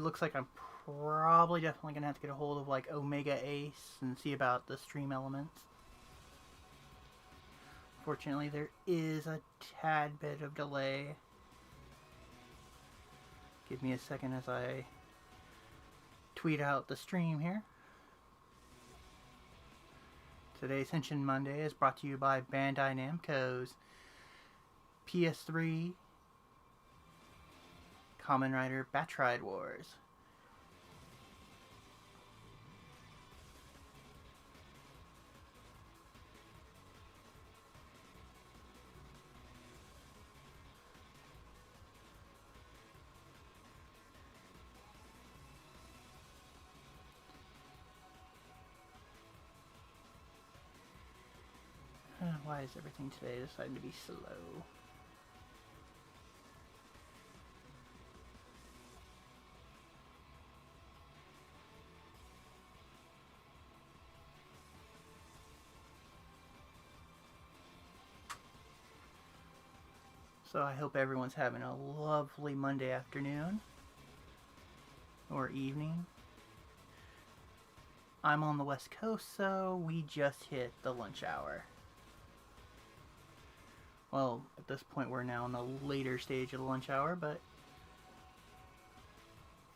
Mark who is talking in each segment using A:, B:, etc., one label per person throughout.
A: looks like I'm probably definitely going to have to get a hold of like Omega Ace and see about the stream elements. Fortunately, there is a tad bit of delay. Give me a second as I tweet out the stream here. Today's Henshin Monday is brought to you by Bandai Namco's PS3 Kamen Rider Batrride Wars. Why is everything today deciding to be slow? So I hope everyone's having a lovely Monday afternoon or evening. I'm on the West Coast, so we just hit the lunch hour. Well, at this point we're now in the later stage of the lunch hour, but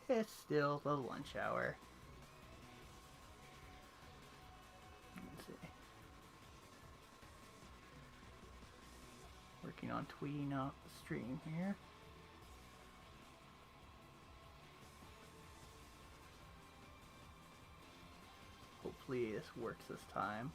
A: it's still the lunch hour. Let's see. Working on tweeting out the stream here. Hopefully this works this time.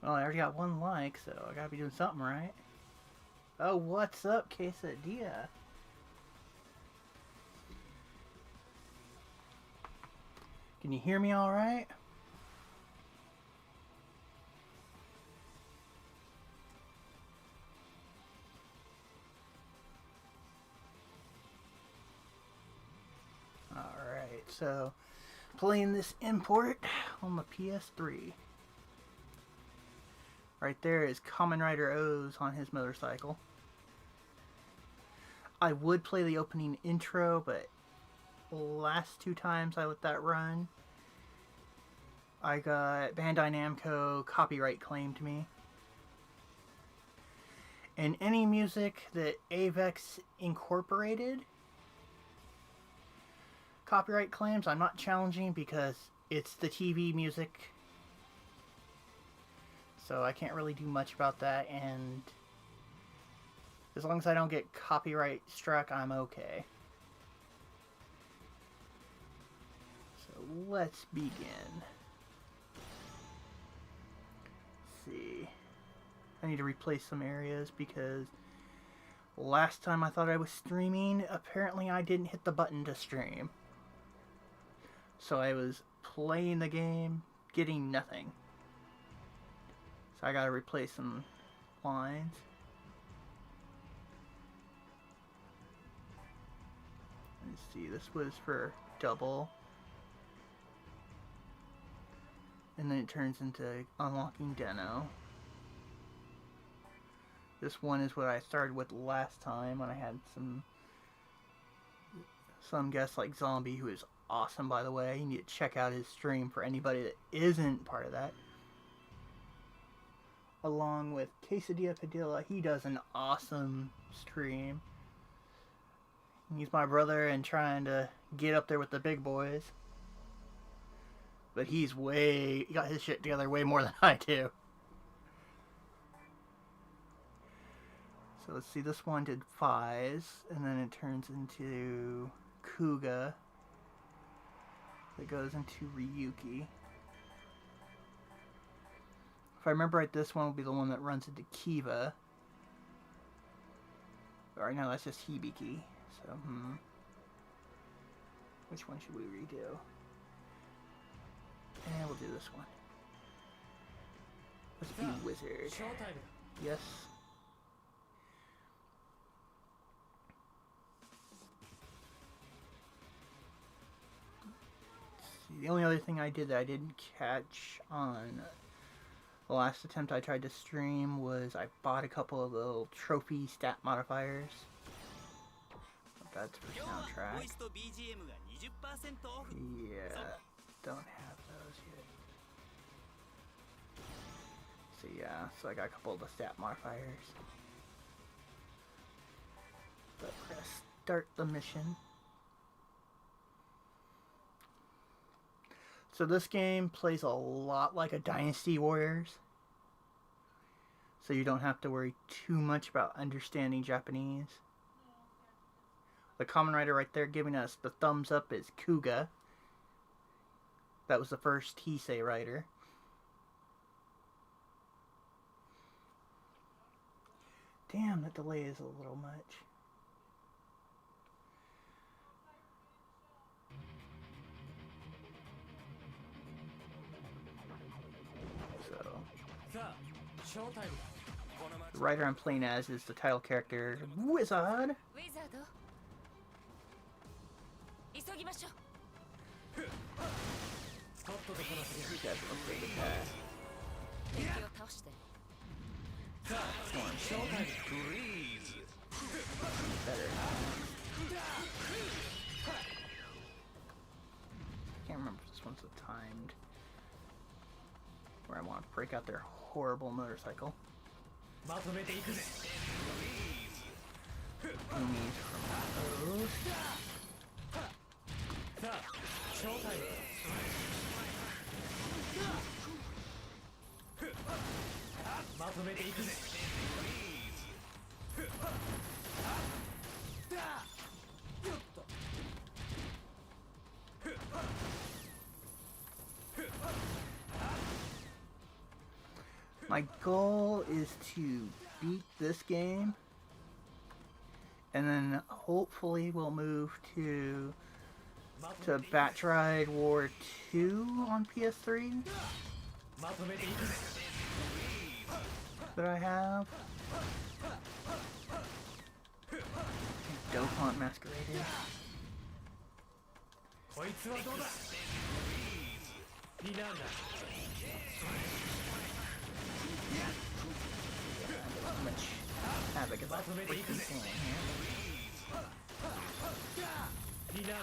A: Well, I already got one like, so I gotta be doing something right. Oh, what's up, Quesadilla? Can you hear me all right? Alright, so playing this import on the PS3. Right there is Kamen Rider O's on his motorcycle. I would play the opening intro, but the last two times I let that run, I got Bandai Namco copyright claimed me. And any music that Avex Incorporated copyright claims, I'm not challenging because it's the TV music. So I can't really do much about that, and as long as I don't get copyright struck, I'm okay. So let's begin. Let's see. I need to replace some areas because last time I thought I was streaming, apparently I didn't hit the button to stream. So I was playing the game, getting nothing. So I gotta replace some lines. Let's see, this was for double. And then it turns into unlocking Deno. This one is what I started with last time when I had some guests like Zombie, who is awesome, by the way. You need to check out his stream for anybody that isn't part of that. Along with Quesadilla Padilla, he does an awesome stream. He's my brother and trying to get up there with the big boys. But he got his shit together way more than I do. So let's see, this one did Fies, and then it turns into Kuuga. That goes into Ryuki. If I remember right, this one will be the one that runs into Kiva. But right now that's just Hibiki. So, which one should we redo? And we'll do this one. Let's be Wizard. Yes. The only other thing I did that I didn't catch on the last attempt I tried to stream was I bought a couple of little trophy stat modifiers. That's for soundtrack. Yeah, don't have those yet. So yeah, so I got a couple of the stat modifiers. But we're gonna start the mission. So this game plays a lot like a Dynasty Warriors. So you don't have to worry too much about understanding Japanese. The Kamen Rider right there giving us the thumbs up is Kuuga. That was the first Heisei rider. Damn, that delay is a little much. The rider I'm playing as is the title character, Wizard. Can't remember if this one's timed. Where I want to break out their horrible motorcycle. My goal is to beat this game, and then hopefully we'll move to Batrride War 2 on PS3 that I have. Dopant Masquerader. Much havoc as I freaking can here.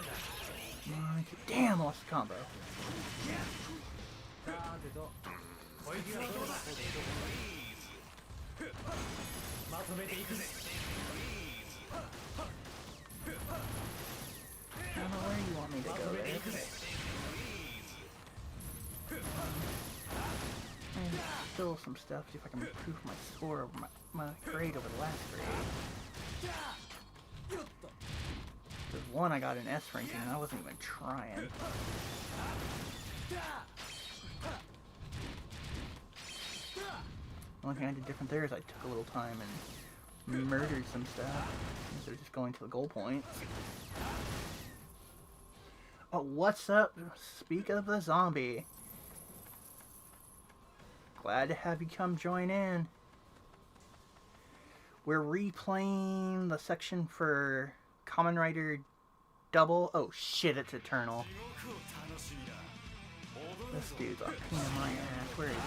A: Damn, lost the combo. I don't know where you want me to go there. And still some stuff, see if I can improve my score over my grade over the last grade. There's one I got an S ranking and I wasn't even trying. The only thing I did different there is I took a little time and murdered some stuff instead of just going to the goal point. Oh, what's up? Speak of the zombie. Glad to have you come join in. We're replaying the section for Kamen Rider Double. Oh shit, it's Eternal. This dude's a pain in my ass. Where is he?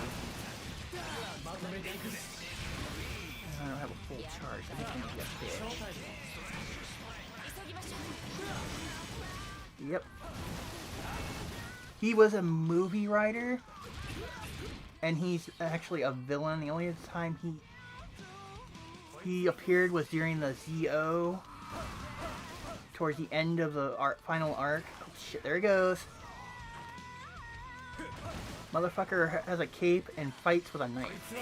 A: I don't have a full charge. I think I'm gonna be a bitch. Yep. He was a movie writer. And he's actually a villain. The only time he appeared was during the ZO, towards the end of the final arc. Oh shit, there he goes. Motherfucker has a cape and fights with a knife.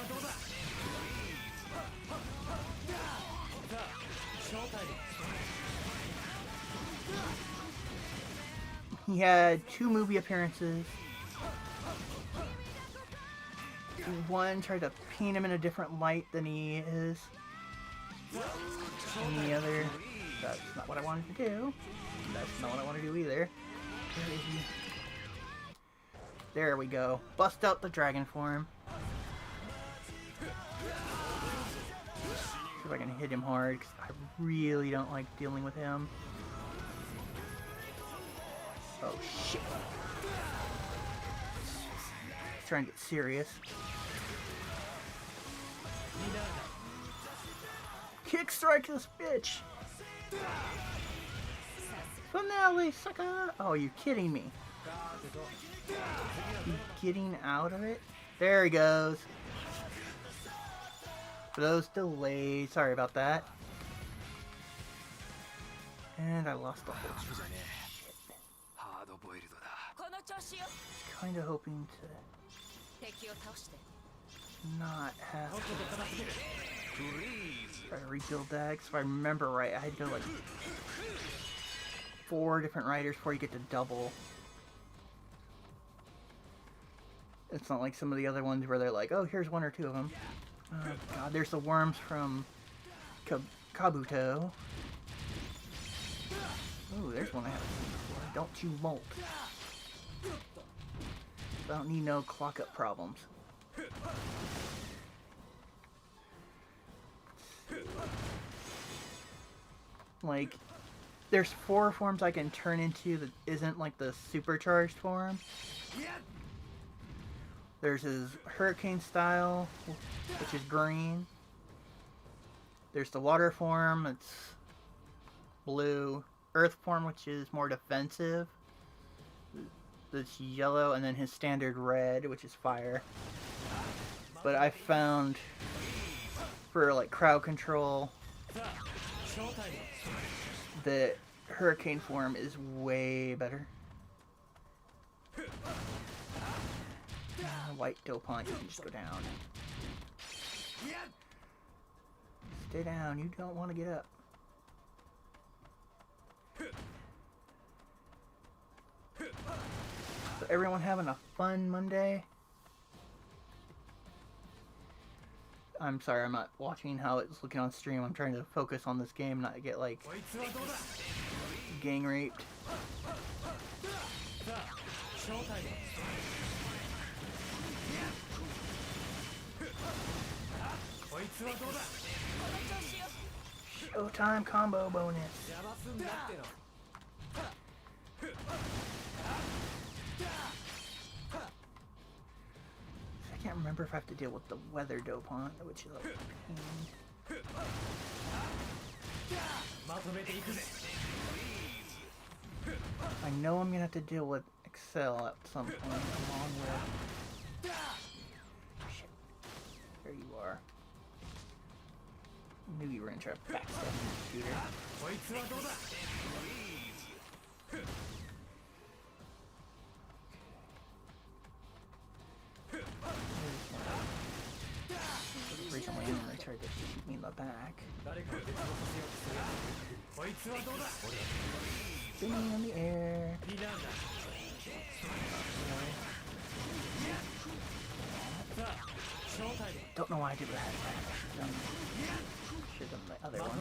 A: He had 2 movie appearances. One tried to paint him in a different light than he is. And the other, that's not what I wanted to do. That's not what I want to do either. Where is he? There we go. Bust out the dragon form. See if I can hit him hard, because I really don't like dealing with him. Oh shit. He's trying to get serious. Kick strike this bitch! Finale, sucker! Oh, you're kidding me. You getting out of it? There he goes. For those delays, sorry about that. And I lost the whole shit. Kinda hoping to not have to try to rebuild that, because if I remember right, I had to go like 4 different riders before you get to double. It's not like some of the other ones where they're like, oh, here's 1 or 2 of them. Oh god, there's the worms from Kabuto. Ooh, there's one I haven't seen before. Don't you molt. I don't need no clock up problems. Like, there's 4 forms I can turn into that isn't like the supercharged form. There's his hurricane style, which is green. There's the water form, it's blue. Earth form, which is more defensive. That's yellow, and then his standard red, which is fire. But I found for like crowd control, the hurricane form is way better. White Dopant, you can just go down. Stay down, you don't want to get up. So everyone having a fun Monday? I'm sorry, I'm not watching how it's looking on stream. I'm trying to focus on this game, not get like gang raped. Showtime combo bonus. I can't remember if I have to deal with the weather Dopant, which is a pain. I know I'm gonna have to deal with Excel at some point, along with... Shit. There you are. Knew you were gonna try to backstab the shooter. Recently, they tried to shoot me in the back. Spinning in the air. Don't know why I did that. Should have done the other one.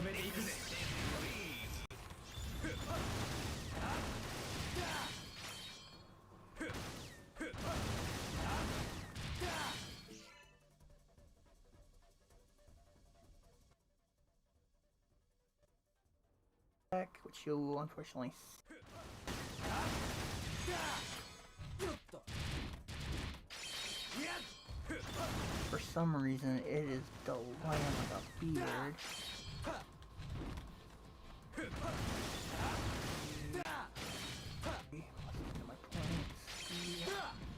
A: Which you'll unfortunately for some reason it is delaying like a beard.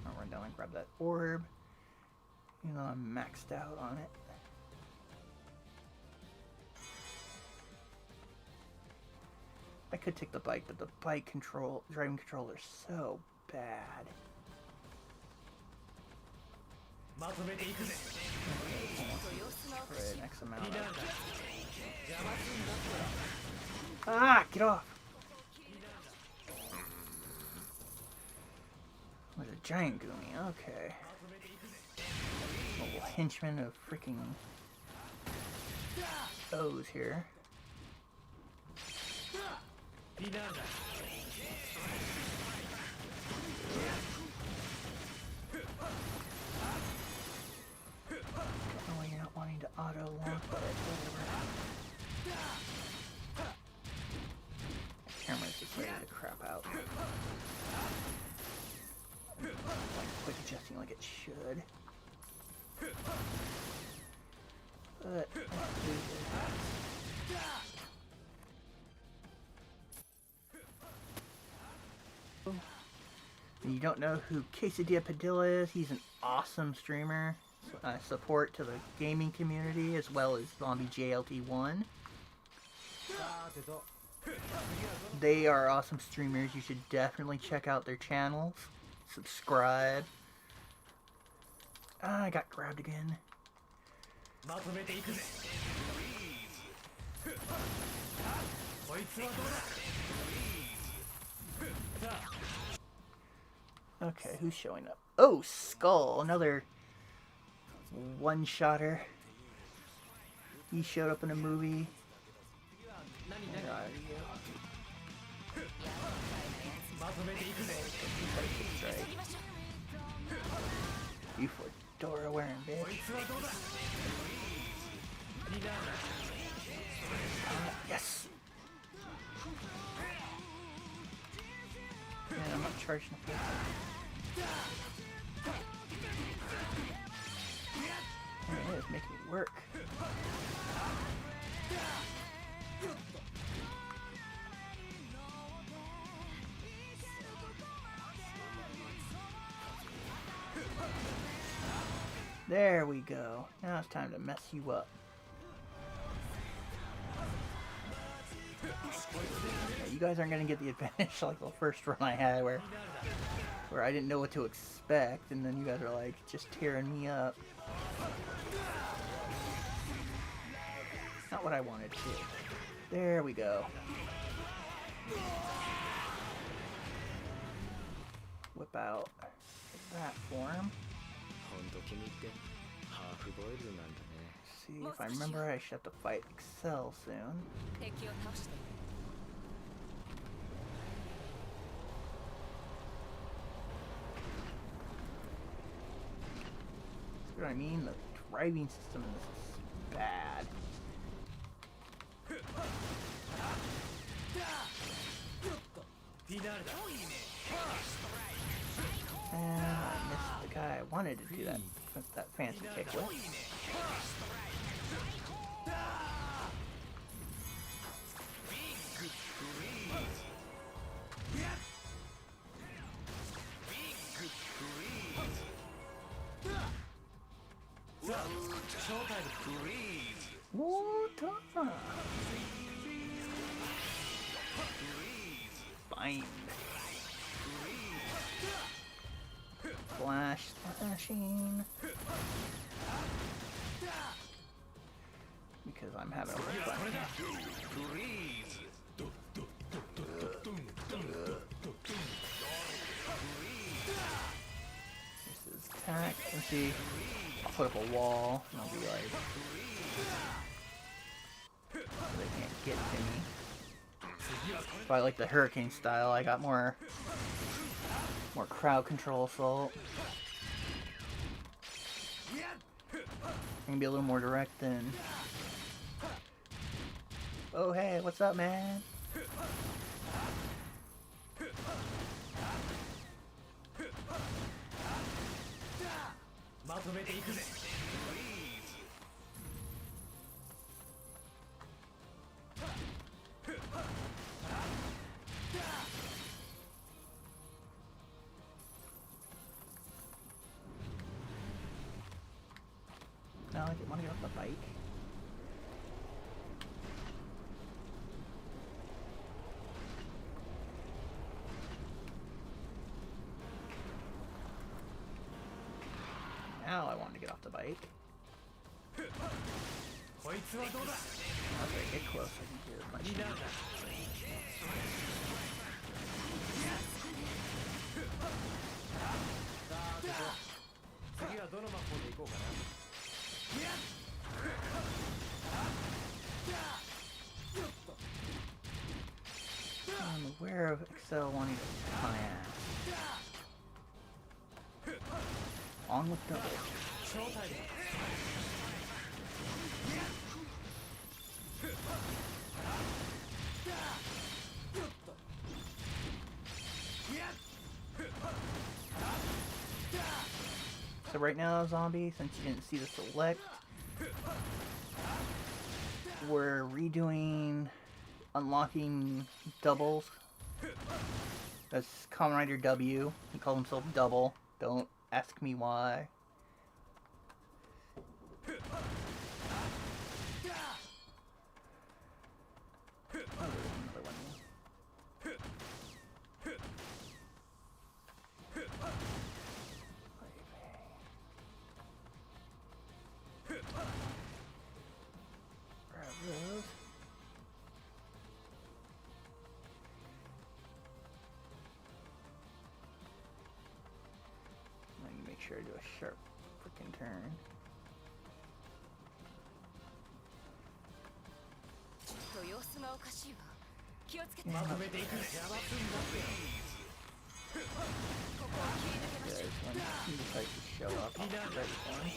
A: I'll run down and grab that orb. You know I'm maxed out on it. I could take the bike, but the bike driving controller is so bad. For an X amount of... Ah, get off! There's a giant Goomy, okay. Little henchman of freaking O's here. Oh, you're not wanting to auto lock, but whatever. The camera's just ready to crap out. quick adjusting like it should. But let's do this. You don't know who Quesadilla Padilla is? He's an awesome streamer. Support to the gaming community as well as Zombie JLT1. They are awesome streamers. You should definitely check out their channels. Subscribe. Ah, I got grabbed again. Okay, who's showing up? Oh, Skull, another one-shotter. He showed up in a movie. Where are you? You fedora wearing bitch. Yes! Man, I'm not charging the full. Man, it is making me work. There we go. Now it's time to mess you up. Yeah, you guys aren't gonna get the advantage like the first run I had where I didn't know what to expect, and then you guys are like just tearing me up. Not what I wanted to. There we go. Whip out that form. See if I remember I should have to fight Excel soon. See what I mean? The driving system in this is bad. And I missed the guy I wanted to do that fancy kick with. Water! Bind. Flash slashing. Because I'm having a little fun here. This is attack. And see, I'll put up a wall and I'll be like, so they can't get to me. If I like the hurricane style, I got more crowd control assault. I can be a little more direct than, oh hey, what's up, man? No, I didn't want to get off the bike. Now I want to get off the bike. Once I get close, I can hear my team. I'm aware of Excel wanting to kick my ass. On with double. so right now, zombie, since you didn't see the select, we're redoing unlocking doubles. That's Kamen Rider W. He called himself Double. Don't ask me why. Make sure I do a sharp freaking turn. Yeah, when he decides to show up, I'll be ready for him.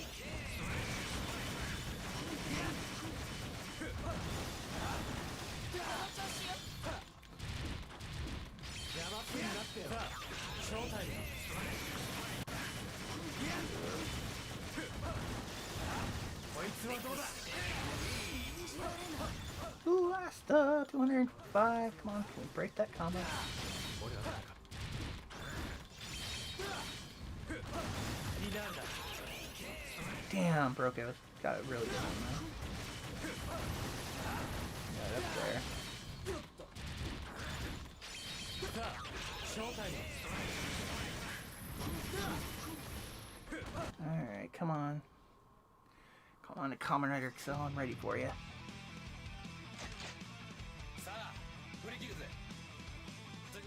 A: Ooh, last 205. Come on, can we break that combo? Damn, broke it. Got it really good now. Got it up there. Alright, come on. Come on to Kamen Rider Excel, I'm ready for you.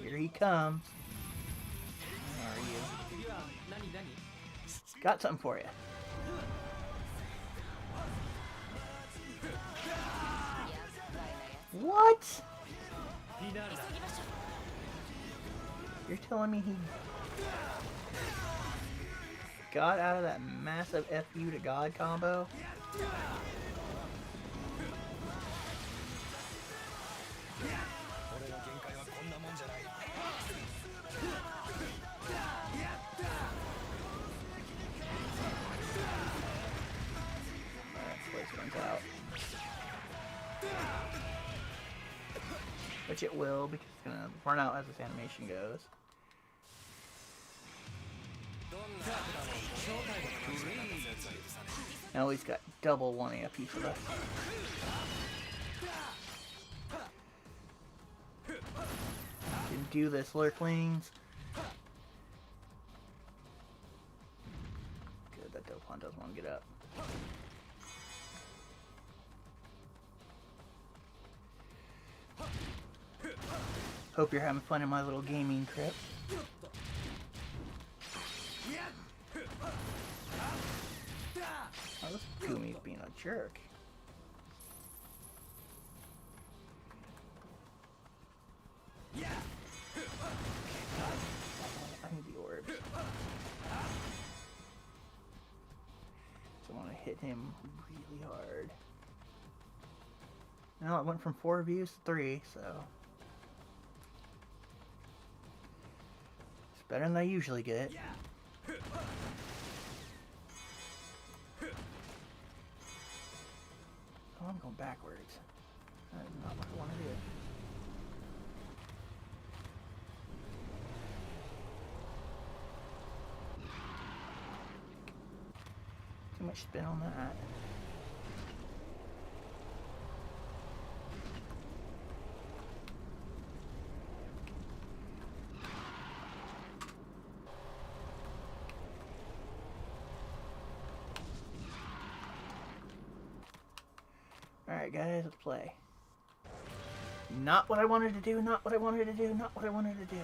A: Here he comes. Where are you? Got something for you. What? You're telling me he got out of that massive FU to God combo? Out. Which it will, because it's gonna run out as this animation goes. Now he's got double wanting a piece of us. Can do this, lurklings. Good, that Dokkan doesn't want to get up. Hope you're having fun in my little gaming crypt. Oh, this Gumi's being a jerk. God, I need the orbs. So I want to hit him really hard. No, it went from 4 views to 3, so it's better than I usually get. Oh, I'm going backwards. That's not what I want to do. Too much spin on that. Alright guys, let's play. Not what I wanted to do, not what I wanted to do, not what I wanted to do.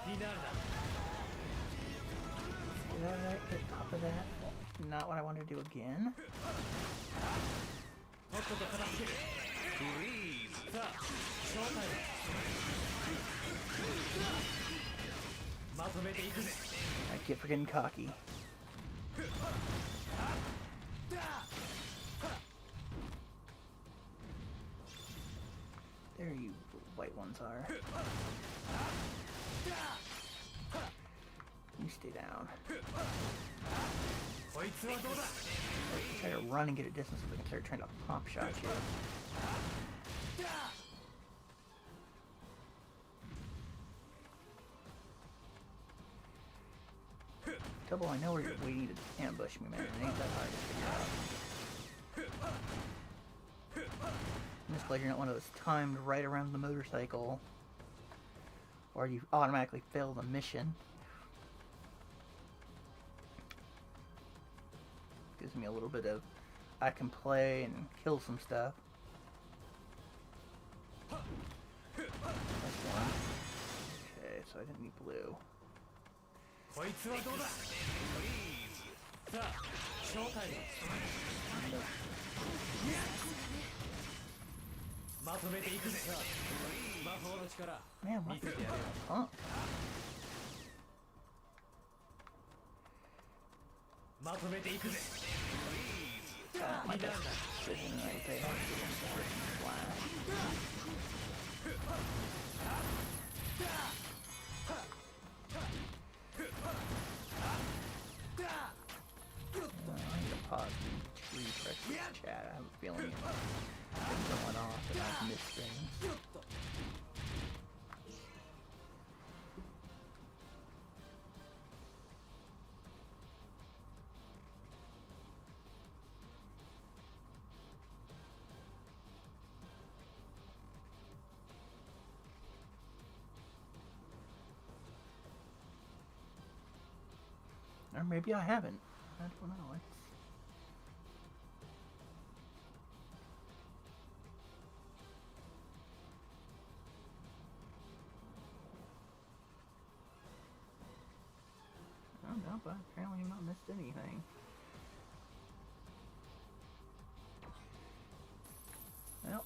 A: Did I get top of that? Not what I wanted to do again. I get for getting cocky. There you white ones are. You stay down. Try to run and get a distance so they can start trying to pop shot you. Double, I know where you're waiting to ambush me, man. It ain't that hard to figure out. I'm just glad you're not one of those timed right around the motorcycle, or you automatically fail the mission. Gives me a little bit of, I can play and kill some stuff. That's one. Okay, so I didn't need blue. Man, what the punk? My best decision right there. I need to pause and refresh this chat. I have a feeling it's been going off and I've missed things. Or maybe I haven't. I don't know. I don't know, but apparently I've not missed anything. Well,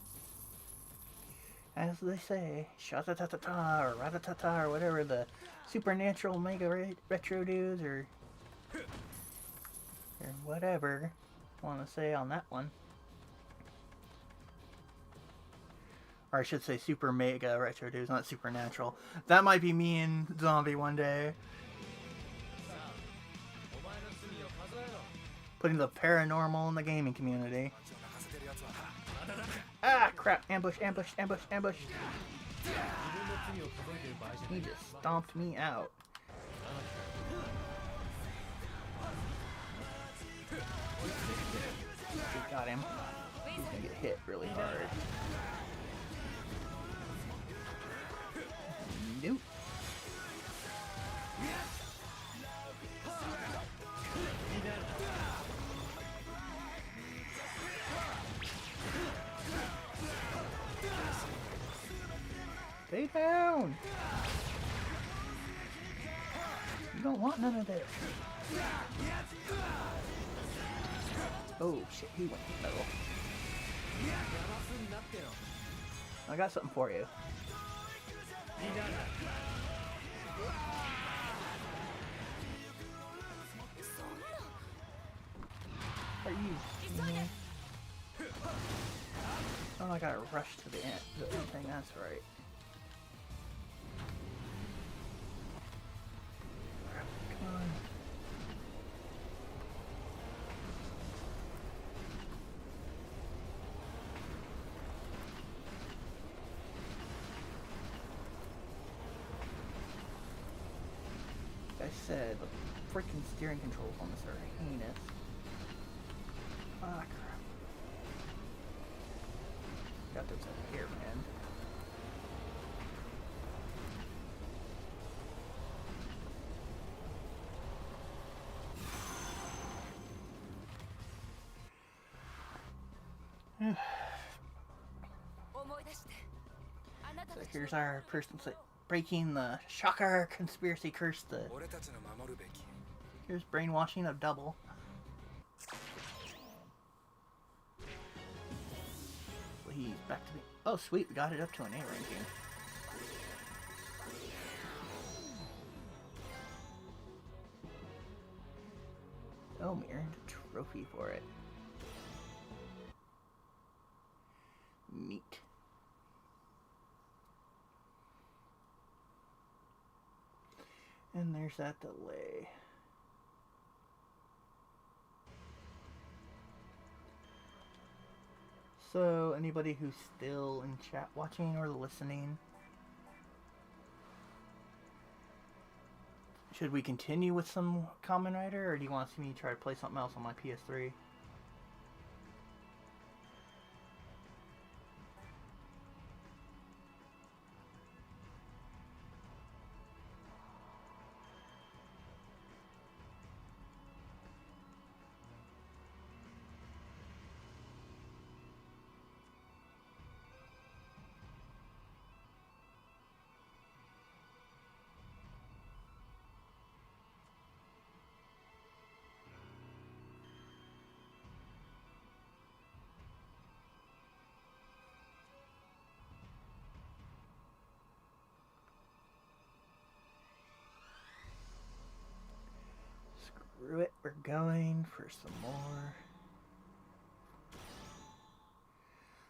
A: as they say, shata-ta-ta-ta, or rata-ta-ta, or whatever the supernatural mega retro dudes, or whatever I want to say on that one. Or I should say super mega retro dudes, not supernatural. That might be me and Zombie one day. Putting the paranormal in the gaming community. Ah, crap. Ambush, ambush, ambush, ambush. He just stomped me out. Got him. He's gonna get hit really hard. Nope. Stay down! You don't want none of this. Oh shit, he went metal. I got something for you. Are you? Oh, I gotta rush to the end. The thing, that's right. Come on. Like I said, the freaking steering controls on this are heinous. Ah, crap. Got those up here, man. So here's our person breaking the shocker conspiracy curse. Here's brainwashing of Double. So he's back to the. Oh sweet, we got it up to an A ranking. Oh, we earned a trophy for it. Neat. And there's that delay. So, anybody who's still in chat watching or listening, should we continue with some Kamen Rider, or do you want to see me try to play something else on my PS3? Screw it, we're going for some more.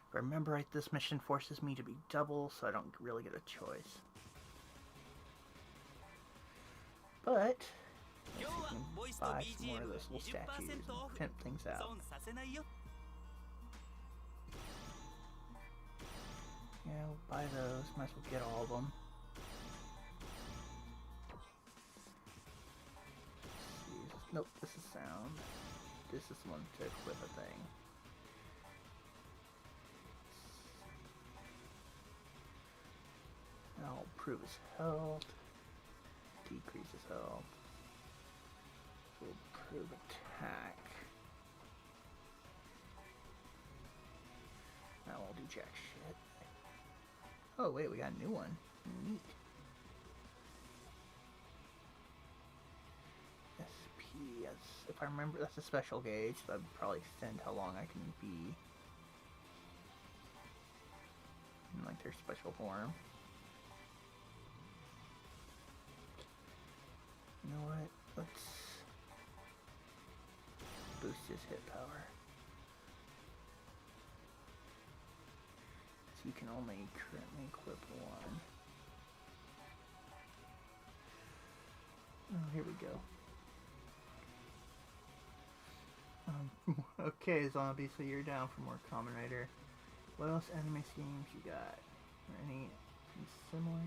A: If I remember right, this mission forces me to be double, so I don't really get a choice. But I can buy some more of those little statues and pimp things out. Yeah, we'll buy those. Might as well get all of them. Nope, this is sound. This is one to equip a thing. I'll improve his health. Decrease his health. We'll improve attack. That won't do jack shit. Oh wait, we got a new one. Neat. Yes, if I remember, that's a special gauge, so that would probably extend how long I can be in like their special form. You know what? Let's boost his hit power. So you can only currently equip one. Oh, here we go. Okay, Zombie, so you're down for more Kamen Rider. What else anime games you got? Or any similar?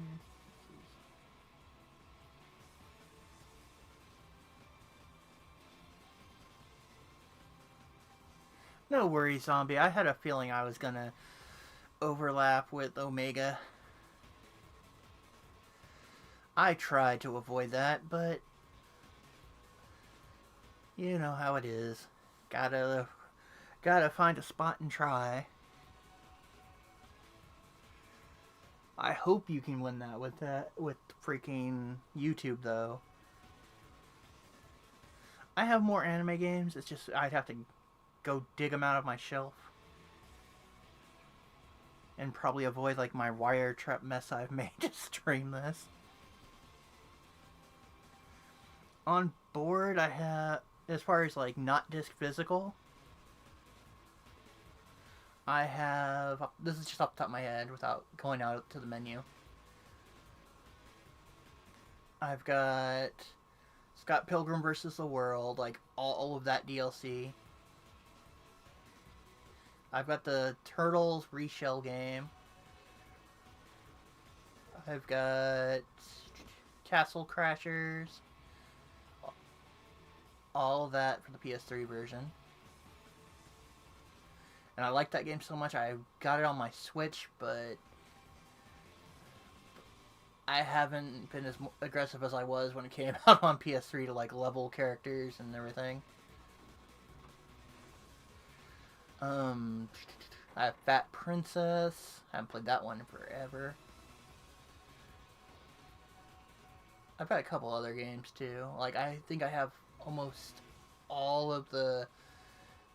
A: No worries, Zombie. I had a feeling I was gonna overlap with Omega. I tried to avoid that, but you know how it is. Gotta find a spot and try. I hope you can win that with freaking YouTube though. I have more anime games. It's just I'd have to go dig them out of my shelf and probably avoid like my wire trap mess I've made to stream this. On board, I have, as far as like not disc physical, I have, this is just off the top of my head without going out to the menu. I've got Scott Pilgrim vs. the World, like all of that DLC. I've got the Turtles Reshell game. I've got Castle Crashers. All of that for the PS3 version. And I like that game so much, I got it on my Switch, but I haven't been as aggressive as I was when it came out on PS3 to like level characters and everything. I have Fat Princess. I haven't played that one in forever. I've got a couple other games too. Like, I think I have almost all of the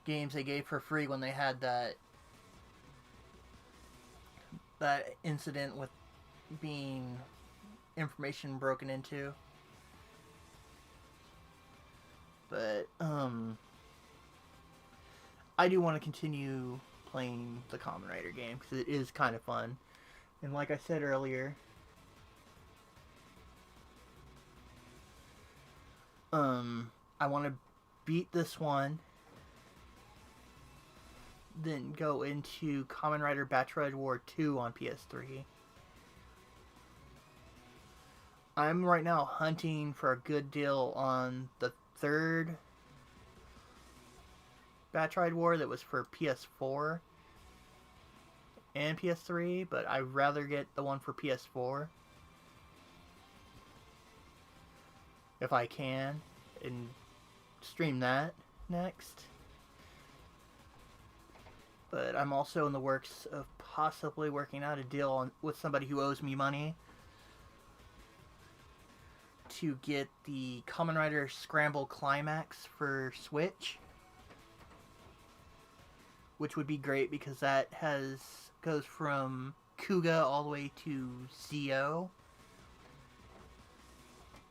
A: games they gave for free when they had that incident with being information broken into. But I do want to continue playing the Kamen Rider game because it is kind of fun. And like I said earlier, I want to beat this one, then go into Kamen Rider Batrride Wars 2 on PS3. I'm right now hunting for a good deal on the third Battride War that was for PS4 and PS3, but I'd rather get the one for PS4 if I can, and stream that next. But I'm also in the works of possibly working out a deal with somebody who owes me money to get the Kamen Rider Scramble Climax for Switch, which would be great because that goes from Kuuga all the way to Zio,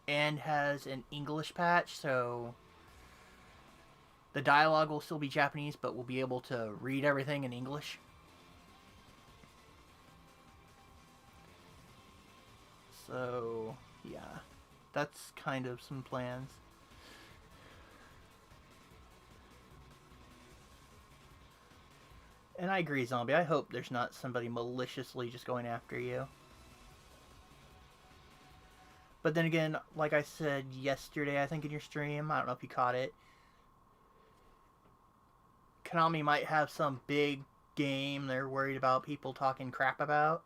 A: and has an English patch, so the dialogue will still be Japanese, but we'll be able to read everything in English. So, yeah, that's kind of some plans. And I agree, Zombie. I hope there's not somebody maliciously just going after you. But then again, like I said yesterday, I think in your stream, I don't know if you caught it, Konami might have some big game they're worried about people talking crap about.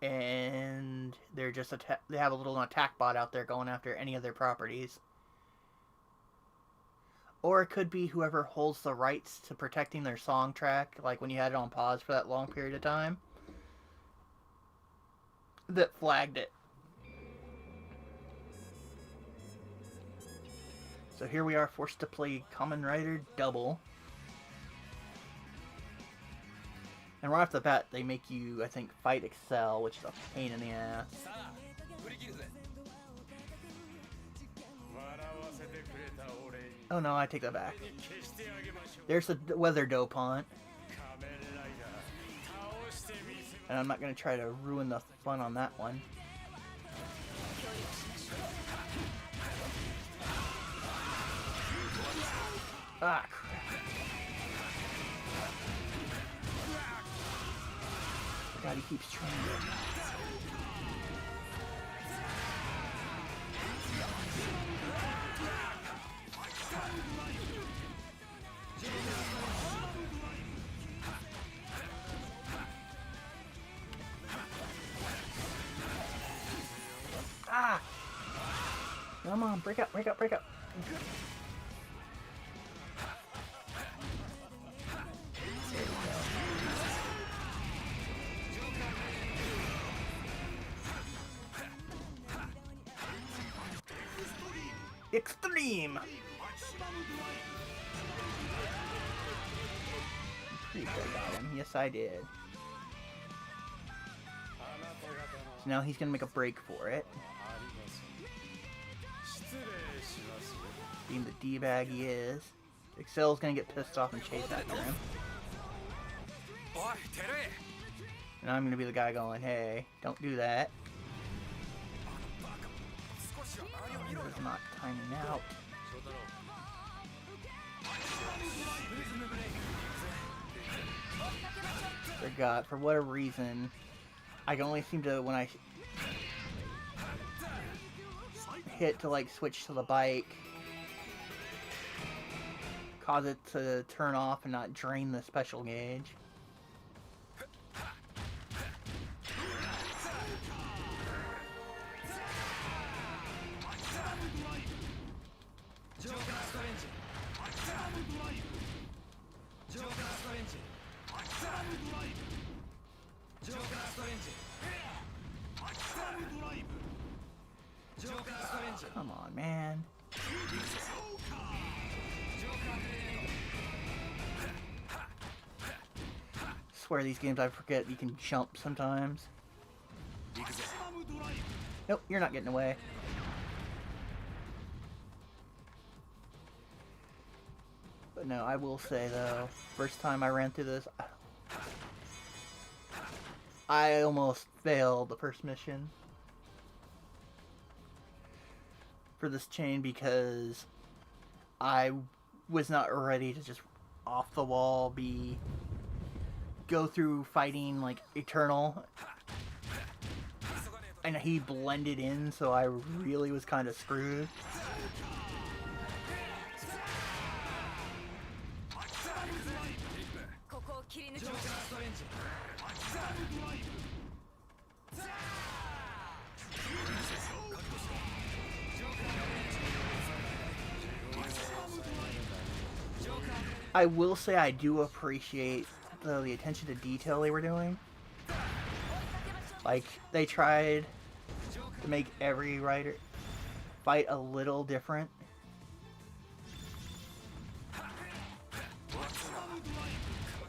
A: And they're just they have a little attack bot out there going after any of their properties. Or it could be whoever holds the rights to protecting their song track, like when you had it on pause for that long period of time, that flagged it. So here we are, forced to play Kamen Rider Double. And right off the bat, they make you, I think, fight Excel, which is a pain in the ass. Oh no, I take that back. There's the weather dopant. And I'm not going to try to ruin the fun on that one. Ah, crap. God, he keeps trying to... Ah! Come on, break up, break up, break up. There we go. Extreme! Pretty sure I got him. Yes, I did. So now he's gonna make a break for it. Being the D-bag he is. Excel's gonna get pissed off and chase after him. And I'm gonna be the guy going, hey, don't do that. He's not timing out. Forgot, for whatever reason, I can only seem to, when I hit to like switch to the bike, cause it to turn off and not drain the special gauge. Come on, man. Swear these games I forget you can jump sometimes. Nope, you're not getting away. But no, I will say though, first time I ran through this, I almost failed the first mission. for this chain because I was not ready to just off the wall go through fighting like Eternal. And he blended in, so I really was kind of screwed. I will say I do appreciate the attention to detail they were doing. Like, they tried to make every rider fight a little different.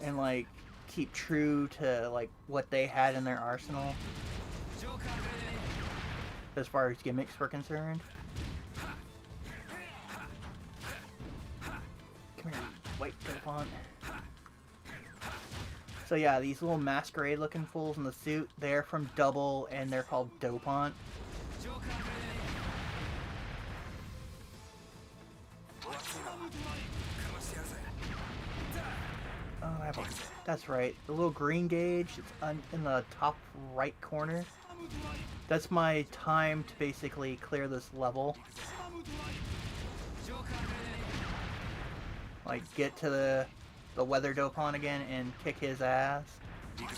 A: And, like, keep true to, like, what they had in their arsenal. As far as gimmicks were concerned. Come here, white font. So yeah, these little masquerade looking fools in the suit, they're from Double and they're called Dopant. Oh, that's right. The little green gauge, it's in the top right corner. That's my time to basically clear this level. Like, get to the weather Dopant again and kick his ass. Keep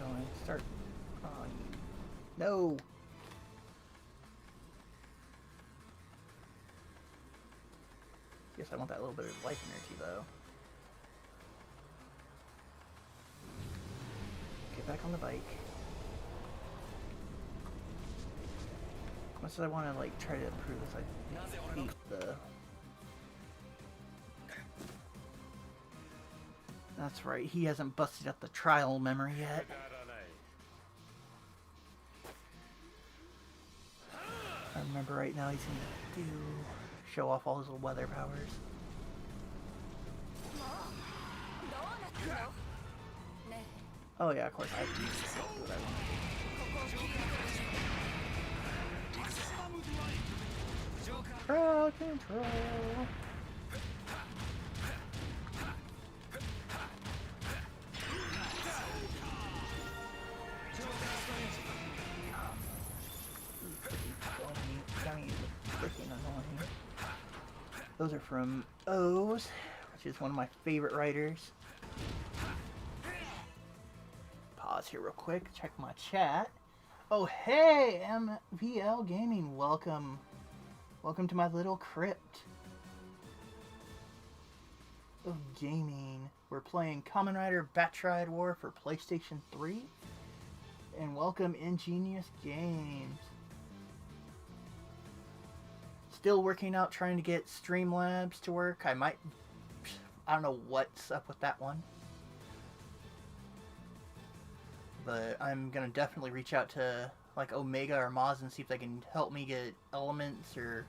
A: going. Start. Oh, no. Guess I want that little bit of life energy, though. Get back on the bike. Much as I want to, like, try to improve this, I hate the... That's right, he hasn't busted up the trial memory yet. I remember right now he's gonna show off all his little weather powers. Oh yeah, of course I can do what I want. Crowd control. Freaking annoying. Those are from O's, which is one of my favorite writers. Pause here real quick, check my chat. Oh hey, MVL Gaming, welcome. Welcome to my little crypt of gaming. We're playing Kamen Rider Batrride Wars for PlayStation 3. And welcome Ingenious Games. Still working out trying to get Streamlabs to work. I don't know what's up with that one. But I'm gonna definitely reach out to like Omega or Moz and see if they can help me get elements or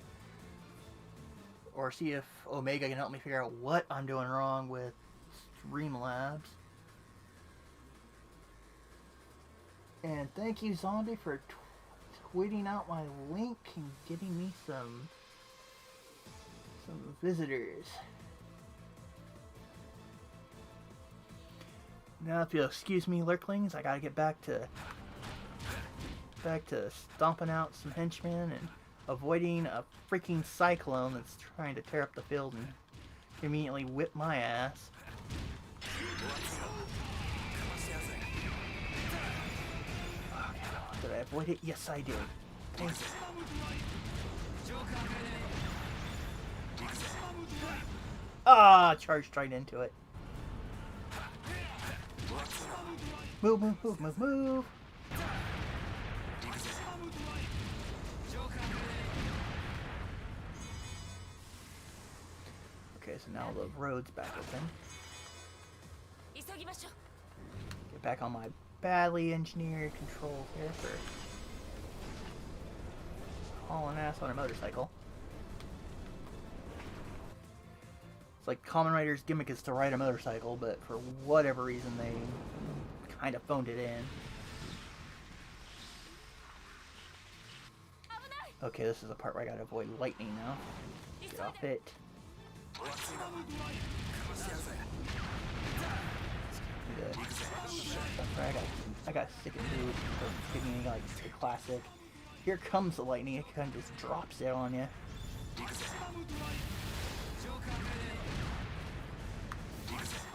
A: see if Omega can help me figure out what I'm doing wrong with Streamlabs. And thank you Zombie for tweeting out my link and getting me some visitors. Now if you'll excuse me lurklings, I gotta get back to stomping out some henchmen and avoiding a freaking cyclone that's trying to tear up the field and conveniently whip my ass. Okay, did I avoid it? Yes I did. Thank you. Ah, charged right into it. Move, move, move, move, move. Okay, so now the road's back open. Get back on my badly engineered controls here for hauling ass on a motorcycle. It's like Kamen Rider's gimmick is to ride a motorcycle, but for whatever reason they kind of phoned it in. Okay, this is the part where I gotta avoid lightning now. Get off it. Good. I got sick of mood for giving me like the classic. Here comes the lightning, it kind of just drops it on you.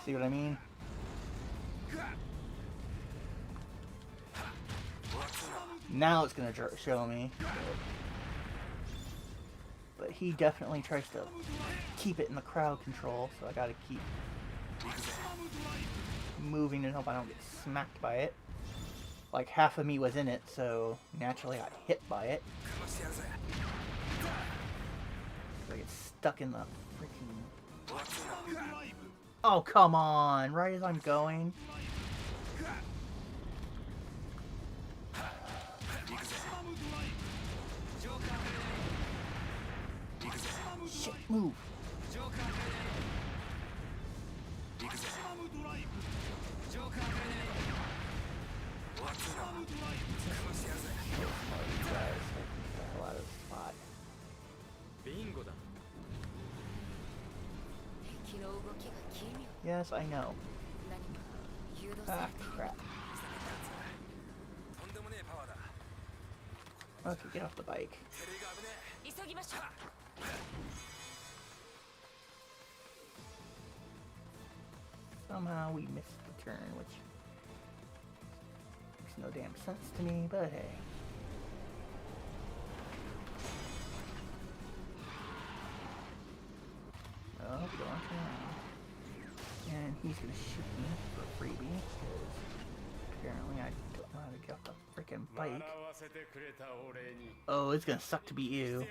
A: See what I mean? Now it's gonna show me. But he definitely tries to keep it in the crowd control, so I gotta keep moving and hope I don't get smacked by it. Like, half of me was in it, so naturally I got hit by it. I get stuck in the freaking... Oh, come on! Right as I'm going. Shit, move! Yes, I know. Ah, crap. Okay, get off the bike. Somehow we missed the turn, which makes no damn sense to me, but hey. Oh, we don't want to turn. And he's gonna shoot me for a freebie, because apparently I don't know how to get off the freaking bike. Oh, it's gonna suck to be you.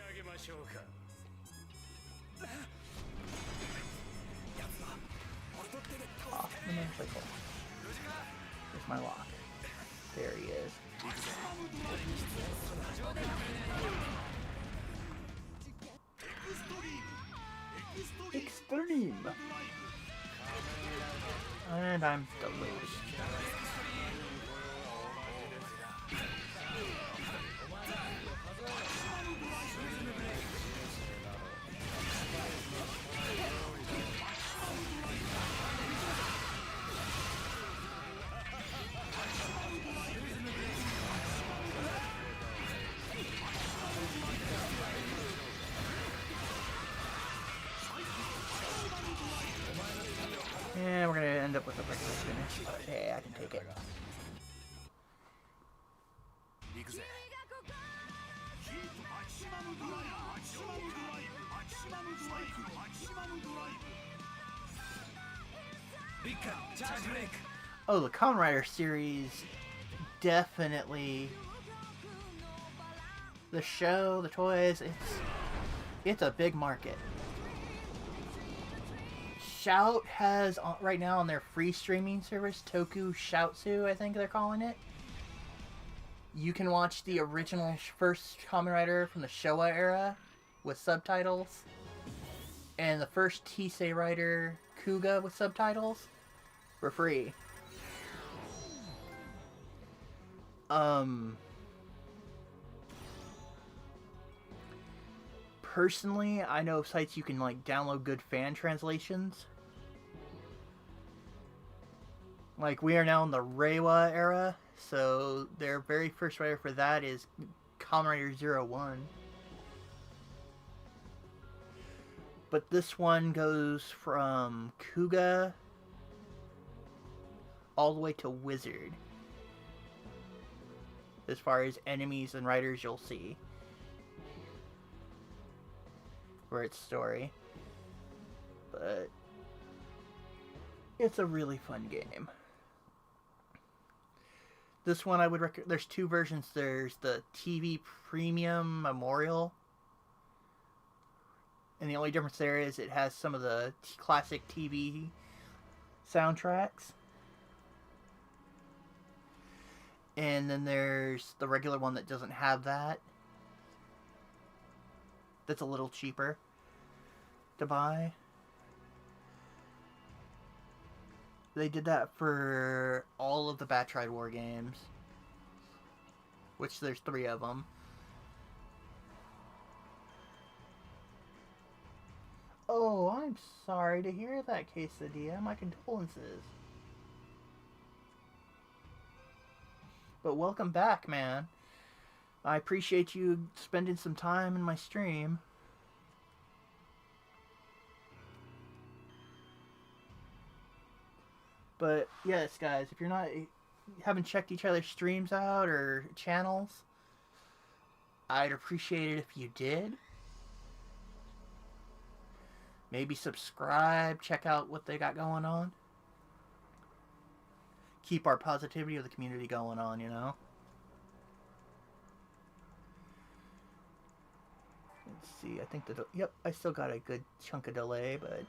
A: Off the motorcycle. There's my lock. There he is. Extreme! And I'm delayed. And we're gonna end up with a regular finish, but hey, I can take it. Oh, the Kamen Rider series, definitely. The show, the toys, it's a big market. Shout has, right now on their free streaming service, Toku Shoutsu, I think they're calling it. You can watch the original first Kamen Rider from the Showa era with subtitles. And the first Heisei Rider Kuuga with subtitles for free. Personally, I know of sites you can like download good fan translations. Like, we are now in the Reiwa era, so their very first writer for that is Kamen Rider 01. But this one goes from Kuuga all the way to Wizard, as far as enemies and riders you'll see for its story. But it's a really fun game. This one I would recommend. There's two versions. There's the TV Premium Memorial, and the only difference there is it has some of the classic TV soundtracks. And then there's the regular one that doesn't have that. that's a little cheaper to buy. They did that for all of the Battride War games, which there's 3 of them. Oh, I'm sorry to hear that, Quesadilla. My condolences. But welcome back, man. I appreciate you spending some time in my stream. But yes, guys, if you haven't checked each other's streams out or channels, I'd appreciate it if you did. Maybe subscribe, check out what they got going on. Keep our positivity of the community going on, you know? Let's see, I think yep, I still got a good chunk of delay, but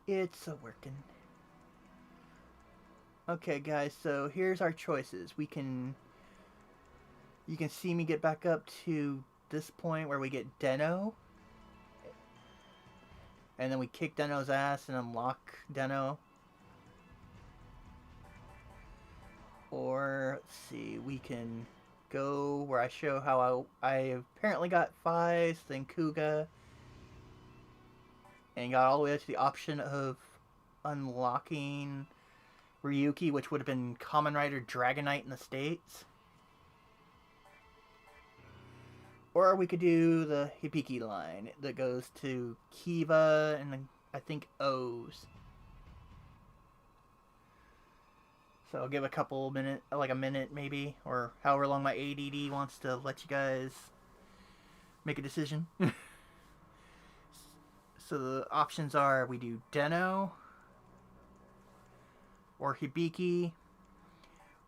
A: it's working. Okay, guys, so here's our choices. You can see me get back up to this point where we get Den-O. And then we kick Den-O's ass and unlock Den-O. Or, let's see, we can go where I show how I apparently got Heisei, then Kuuga, and got all the way up to the option of unlocking Ryuki, which would have been Kamen Rider Dragonite in the States. Or we could do the Hibiki line that goes to Kiva and I think O's. So I'll give a couple minutes, like a minute maybe, or however long my ADD wants to let you guys make a decision. So the options are we do Den-O, or Hibiki,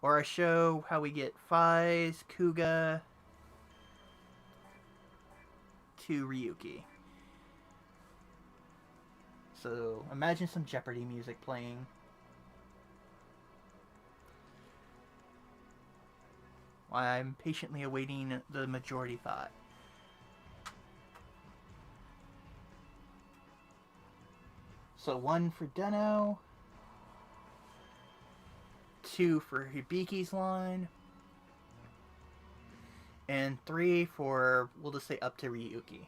A: or I show how we get Heisei, Kuuga to Ryuki. So imagine some Jeopardy music playing. While I'm patiently awaiting the majority thought. So 1 for Den-O, 2 for Hibiki's line, and 3 for, we'll just say, up to Ryuki.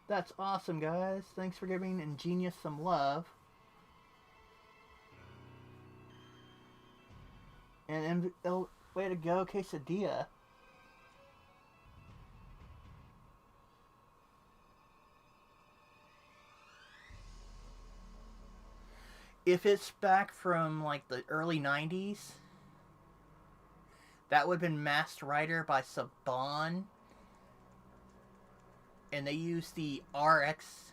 A: That's awesome, guys. Thanks for giving Ingenious some love. And way to go, Quesadilla. If it's back from, like, the early 90s, that would have been Masked Rider by Saban. And they used the RX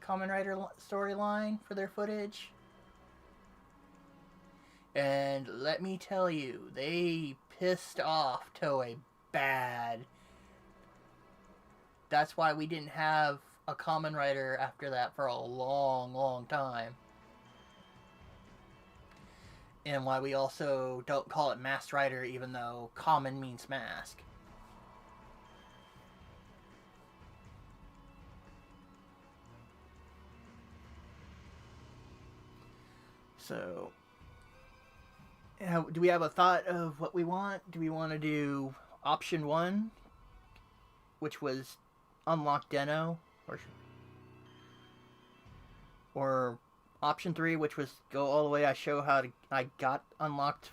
A: Kamen Rider storyline for their footage. And let me tell you, they pissed off Toei bad. That's why we didn't have a Kamen Rider after that for a long, long time. And why we also don't call it Masked Rider, even though Kamen means mask. So, do we have a thought of what we want? Do we want to do option 1, which was unlock Den-O, or option 3, which was go all the way? I show how I got unlocked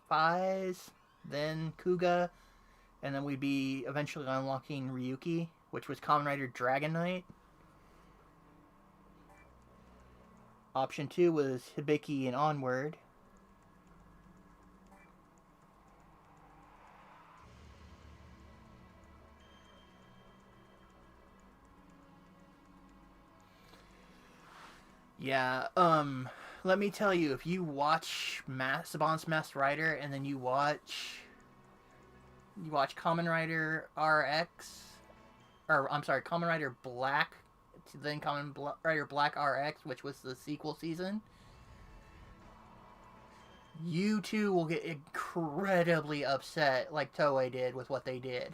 A: Heisei, then Kuuga, and then we'd be eventually unlocking Ryuki, which was Kamen Rider Dragonite. Option 2 was Hibiki and onward. Yeah, let me tell you, if you watch Saban's Masked Rider and then you watch Kamen Rider RX, or I'm sorry, Kamen Rider Black to then Kamen Rider Black RX, which was the sequel season, you too will get incredibly upset like Toei did with what they did.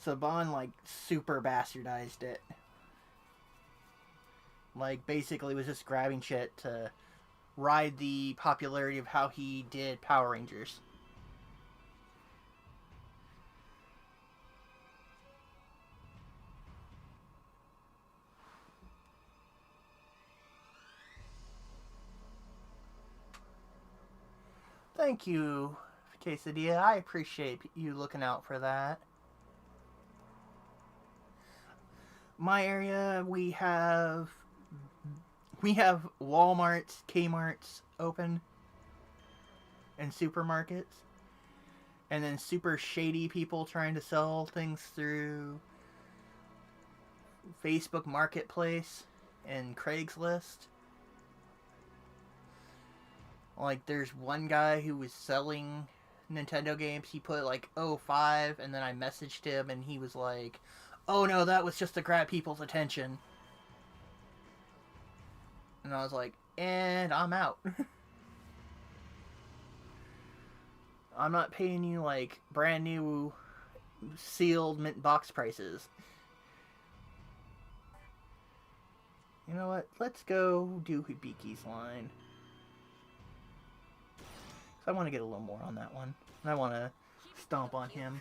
A: Saban, like, super bastardized it. Like, basically was just grabbing shit to ride the popularity of how he did Power Rangers. Thank you, Quesadilla. I appreciate you looking out for that. My area, we have Walmarts, Kmarts open, and supermarkets, and then super shady people trying to sell things through Facebook Marketplace and Craigslist. Like, there's one guy who was selling Nintendo games. He put like 05, and then I messaged him, and he was like, "Oh no, that was just to grab people's attention." And I was like, and I'm out. I'm not paying you like brand new sealed mint box prices. You know what? Let's go do Hibiki's line. I want to get a little more on that one. And I want to stomp on him.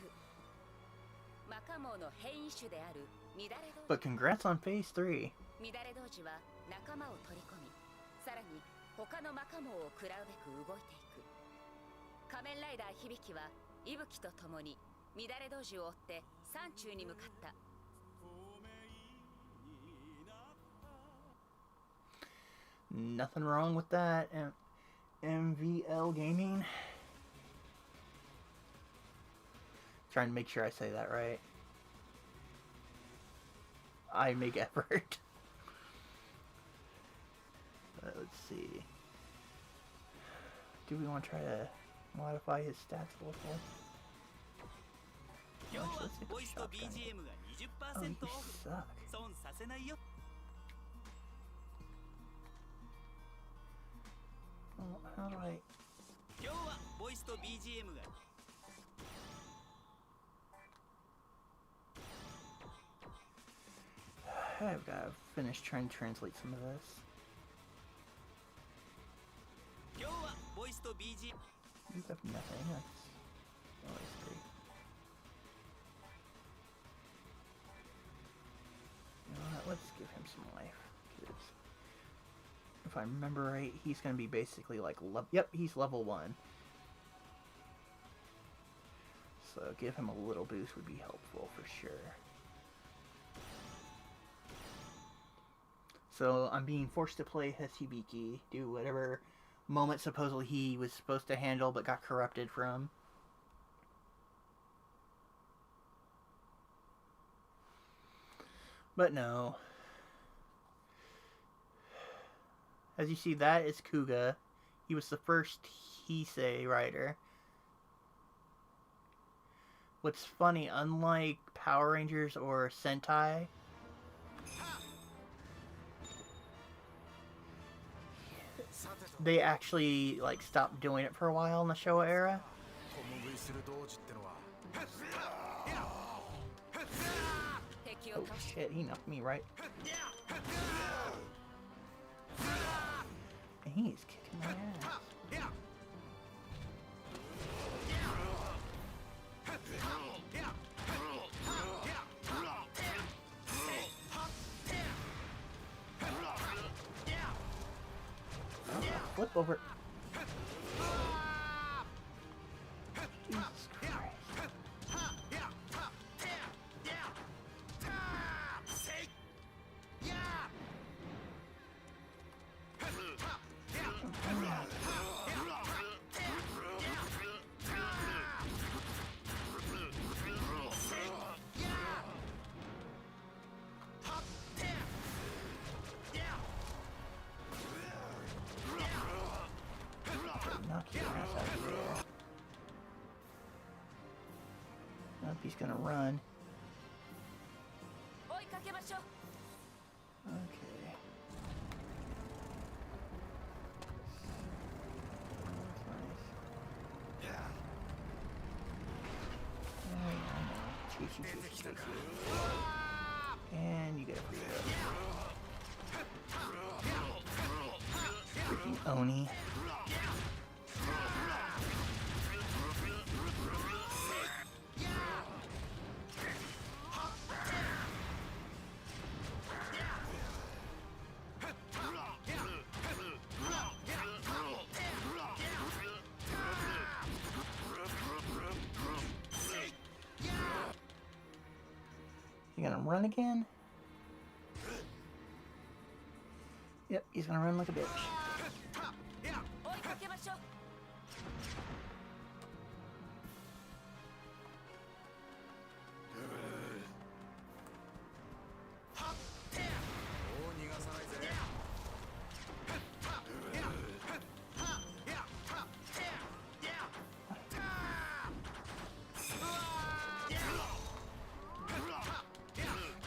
A: But congrats on Phase 3. Nothing wrong with that. MVL Gaming. Trying to make sure I say that right. I make effort. Let's see. Do we want to try to modify his stats a little? Actually, let's get the shotgun. Oh, you suck. Oh, how do I... I've got to finish trying to translate some of this. You have nothing, that's always great. You know what, let's give him some life. If I remember right, he's going to be basically like... Yep, he's level 1. So give him a little boost would be helpful for sure. So I'm being forced to play Hibiki, do whatever moment supposedly he was supposed to handle but got corrupted from. But no. As you see, that is Kuuga. He was the first Heisei rider. What's funny, unlike Power Rangers or Sentai, they actually like stopped doing it for a while in the Showa era. Oh shit, he knocked me right. And he's kicking my ass. Flip over. Jesus Christ. Knock your ass out of there. Nope, he's gonna run. And you get a free freaking Oni. You gonna run again? Yep, he's gonna run like a bitch.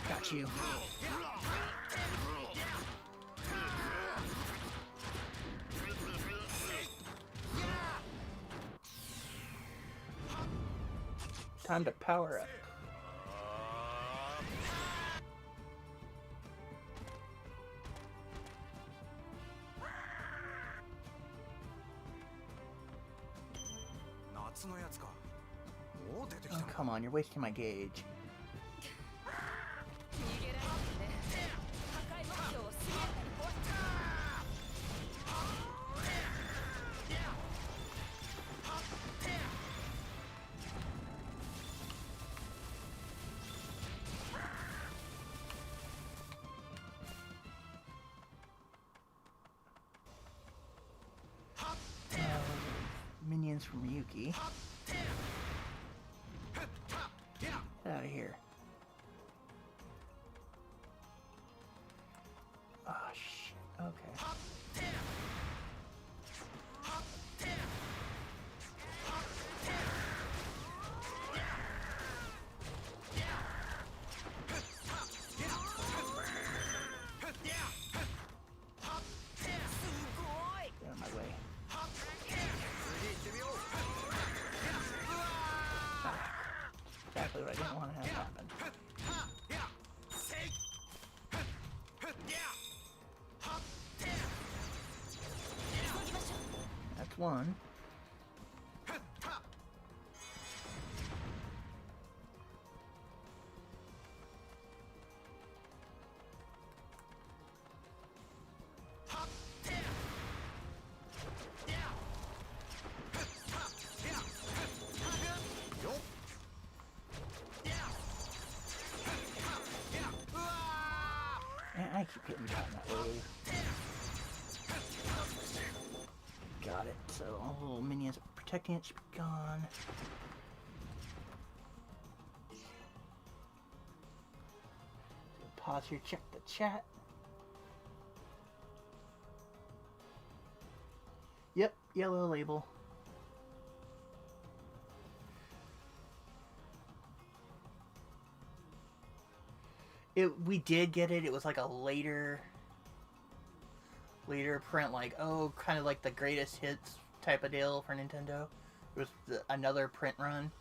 A: Got you. Time to power up. Oh, come on, you're wasting my gauge. Minions from Yuki. Get out of here. Oh shit, okay. Get out of my way. Exactly what I didn't want to have happen. That's one. I keep getting caught in that wave. Got it. So all the little minions protecting it should be gone. So pause here, check the chat. Yep, yellow label. We did get it. It was like a later print, like, oh, kind of like the greatest hits type of deal for Nintendo. It was another print run.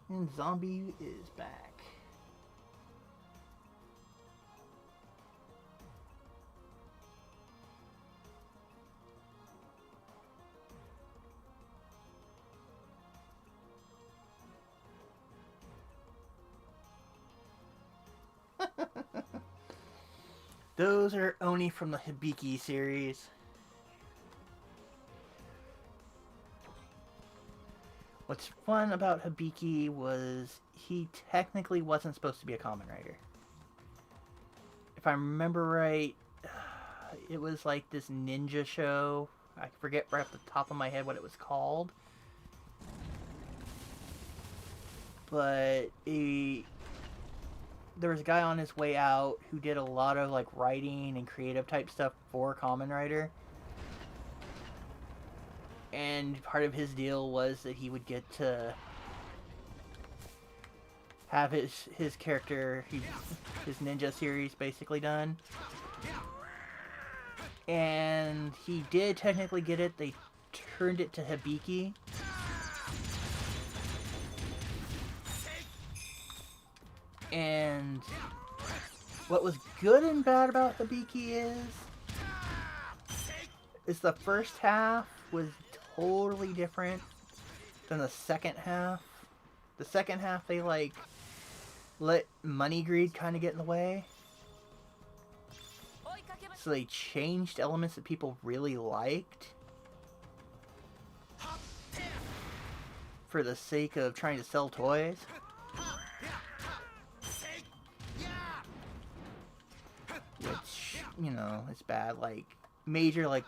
A: And Zombie is back. Those are Oni from the Hibiki series. What's fun about Hibiki was he technically wasn't supposed to be a Kamen Rider. If I remember right, it was like this ninja show. I forget right off the top of my head what it was called. But there was a guy on his way out who did a lot of like writing and creative type stuff for Kamen Rider. And part of his deal was that he would get to have his character, his ninja series basically done. And he did technically get it. They turned it to Hibiki. And what was good and bad about Hibiki is the first half was totally different than the second half. The second half, they like let money greed kind of get in the way. So they changed elements that people really liked for the sake of trying to sell toys. Which, you know, is bad. Like, major, like,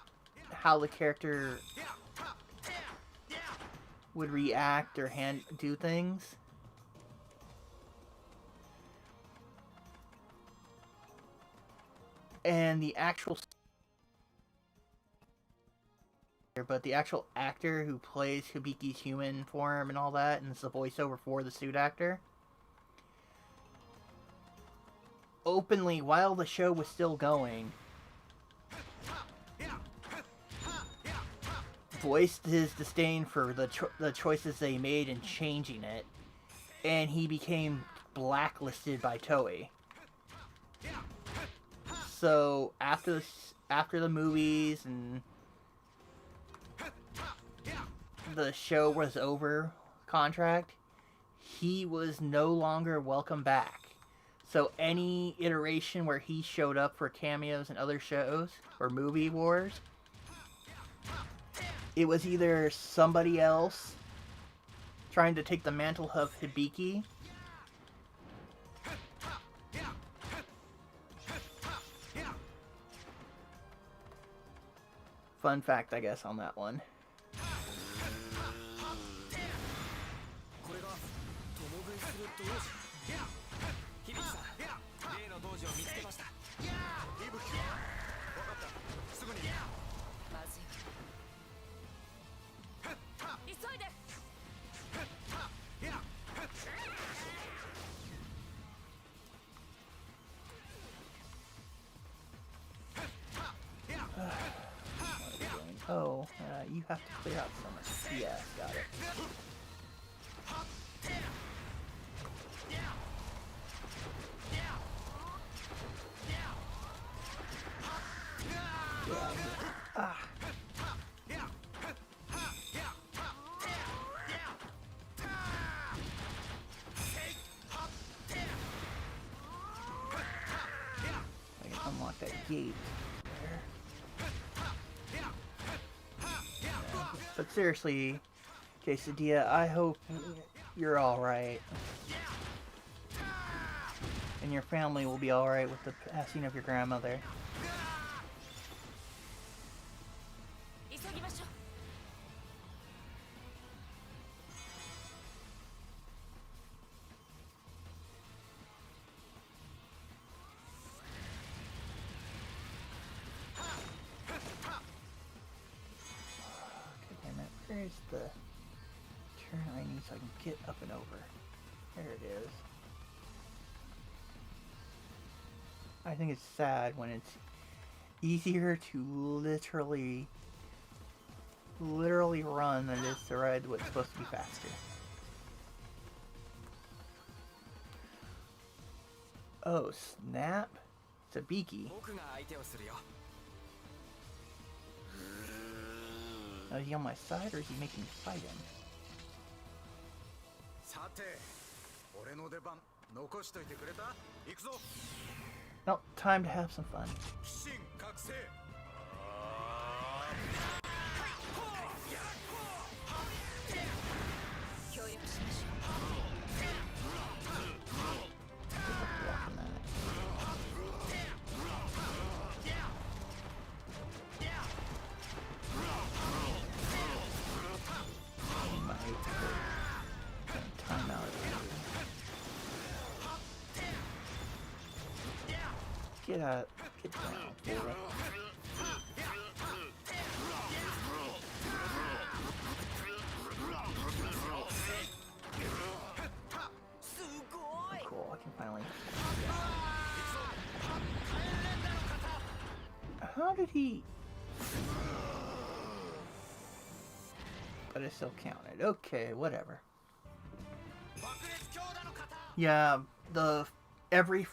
A: how the character would react or do things. And the actual actor who plays Hibiki's human form and all that, and it's the voiceover for the suit actor, openly, while the show was still going, voiced his disdain for the choices they made in changing it, and he became blacklisted by Toei. So after the movies and the show was over contract, he was no longer welcome back. So any iteration where he showed up for cameos in other shows or movie wars, it was either somebody else trying to take the mantle of Hibiki, fun fact, I guess, on that one. Oh, you have to clear out some. Yeah, got it. Ah. I can unlock that gate. But seriously, Quesadilla, I hope you're alright. And your family will be alright with the passing of your grandmother. Where's the turn I need so I can get up and over? There it is. I think it's sad when it's easier to literally run than it is to ride what's supposed to be faster. Oh, snap. Sabiki. Now, is he on my side or is he making me fight him? No, time to have some fun. Get down, boy. Cool, I can finally... How did he... But it still counted. Okay, whatever. Yeah, the every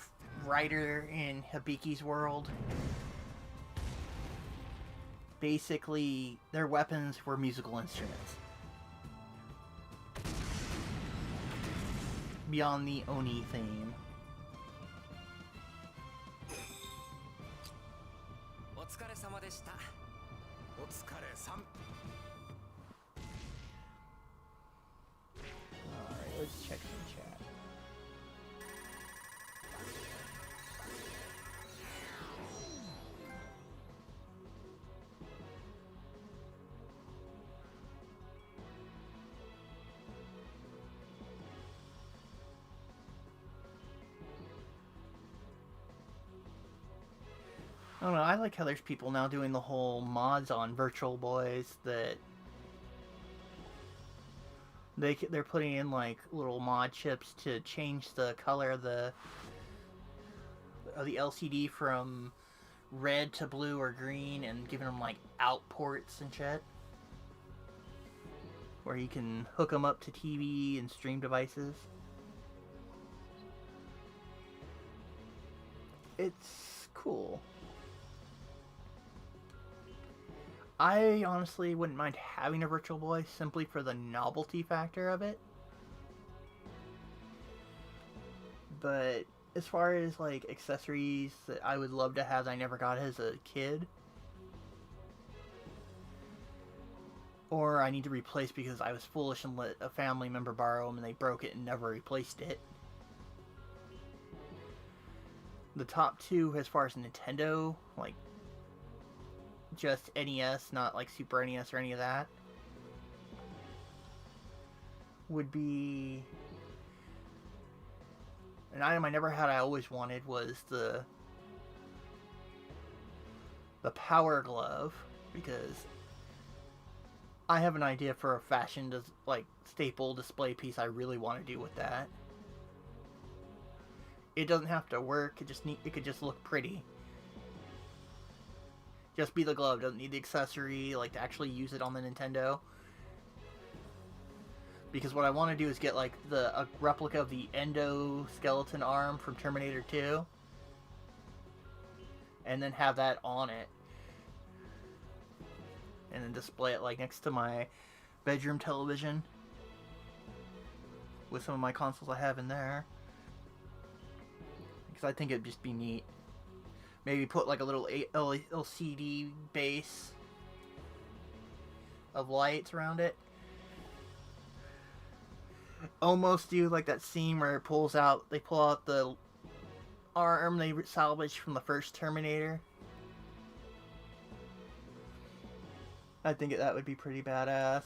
A: rider in Hibiki's world, basically their weapons were musical instruments. Beyond the Oni theme. Alright, let's check some chat. I don't know, I like how there's people now doing the whole mods on Virtual Boys that they're putting in like little mod chips to change the color of the LCD from red to blue or green, and giving them like out ports and shit, where you can hook them up to TV and stream devices. It's cool. I honestly wouldn't mind having a Virtual Boy simply for the novelty factor of it. But as far as like accessories that I would love to have that I never got as a kid, or I need to replace because I was foolish and let a family member borrow them and they broke it and never replaced it. The top two as far as Nintendo, like just NES, not like Super NES or any of that, would be an item I never had I always wanted was the Power Glove, because I have an idea for a fashion like staple display piece I really want to do with that. It doesn't have to work, it could just look pretty. Just be the glove, doesn't need the accessory, like to actually use it on the Nintendo. Because what I want to do is get like a replica of the endoskeleton arm from Terminator 2. And then have that on it. And then display it like next to my bedroom television. With some of my consoles I have in there. Because I think it'd just be neat. Maybe put like a little LCD base of lights around it. Almost do like that scene where it they pull out the arm they salvaged from the first Terminator. I think that would be pretty badass.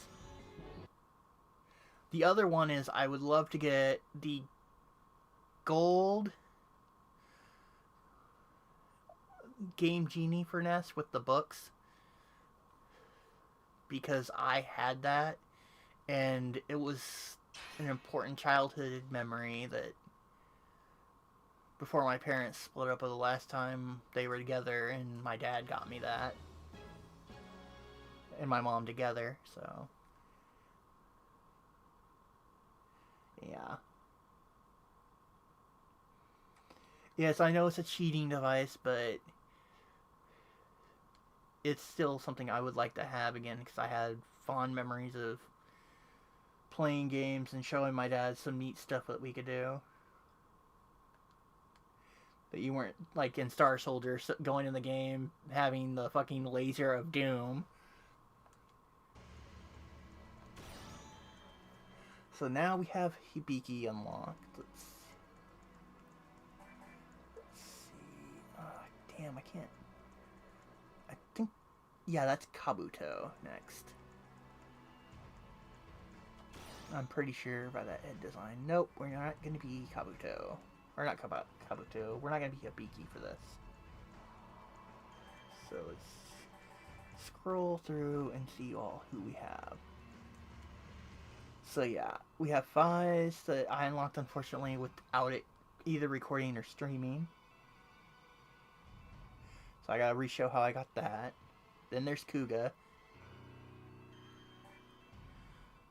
A: The other one is I would love to get the gold Game Genie for NES with the books, because I had that and it was an important childhood memory that before my parents split up the last time they were together, and my dad got me that and my mom together, so yeah. Yes, I know it's a cheating device, but it's still something I would like to have again, because I had fond memories of playing games and showing my dad some neat stuff that we could do. That you weren't, like in Star Soldier, going in the game, having the fucking laser of doom. So now we have Hibiki unlocked. Let's see. Damn, I can't. I think, yeah, that's Kabuto next. I'm pretty sure by that head design. Nope, we're not going to be Kabuto. Or not Kabuto. We're not going to be Hibiki for this. So let's scroll through and see all who we have. So yeah, we have Fies that I unlocked unfortunately without it either recording or streaming. So I gotta re-show how I got that. Then there's Kuuga.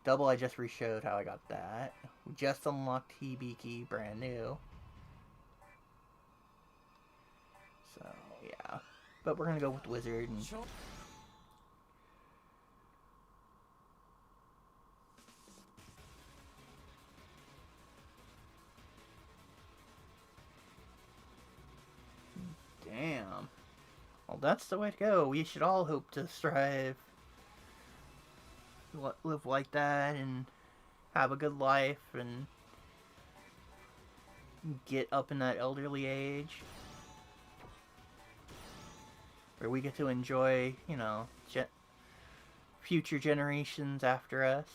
A: Double, I just re-showed how I got that. We just unlocked Hibiki, brand new. So, yeah. But we're gonna go with Wizard. And... Damn. Well, that's the way to go. We should all hope to strive, live like that, and have a good life, and get up in that elderly age where we get to enjoy, you know, future generations after us.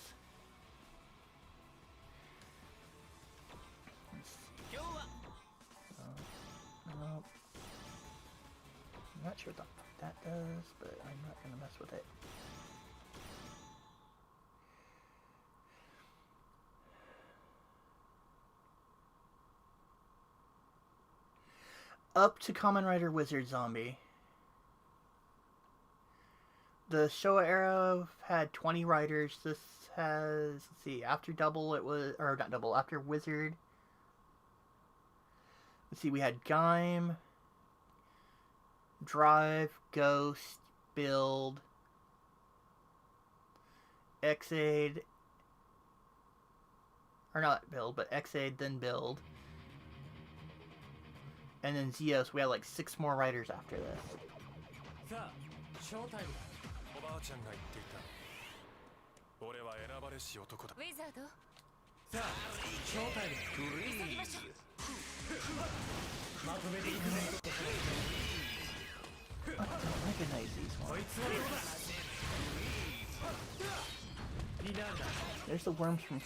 A: Nope. I'm not sure what the fuck that does, but I'm not gonna mess with it. Up to Kamen Rider Wizard Zombie. The Showa era had 20 riders. This has, let's see, after Double it was, or not Double, after Wizard. Let's see, we had Gaim, Drive, Ghost, Build, X-Aid, or not Build, but X-Aid, then Build. And then Zeos, we had like 6 more riders after this. I don't recognize these ones. There's the worms from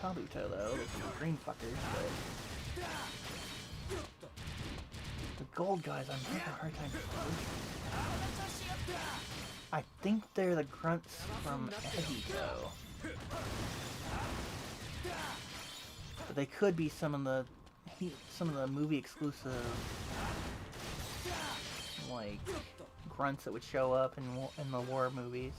A: Kabuto, though. The green fuckers, but the gold guys, I'm having a hard time finding. I think they're the grunts from Ehito. But they could be some of the movie exclusive, like, grunts that would show up in the war movies.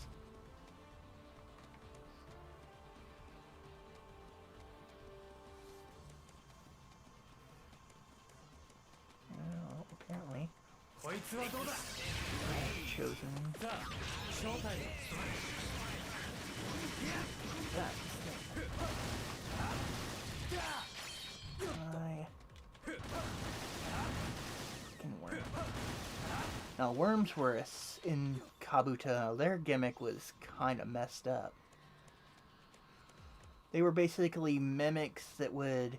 A: Well, apparently. Chosen. Now, worms were in Kabuto. Their gimmick was kind of messed up. They were basically mimics that would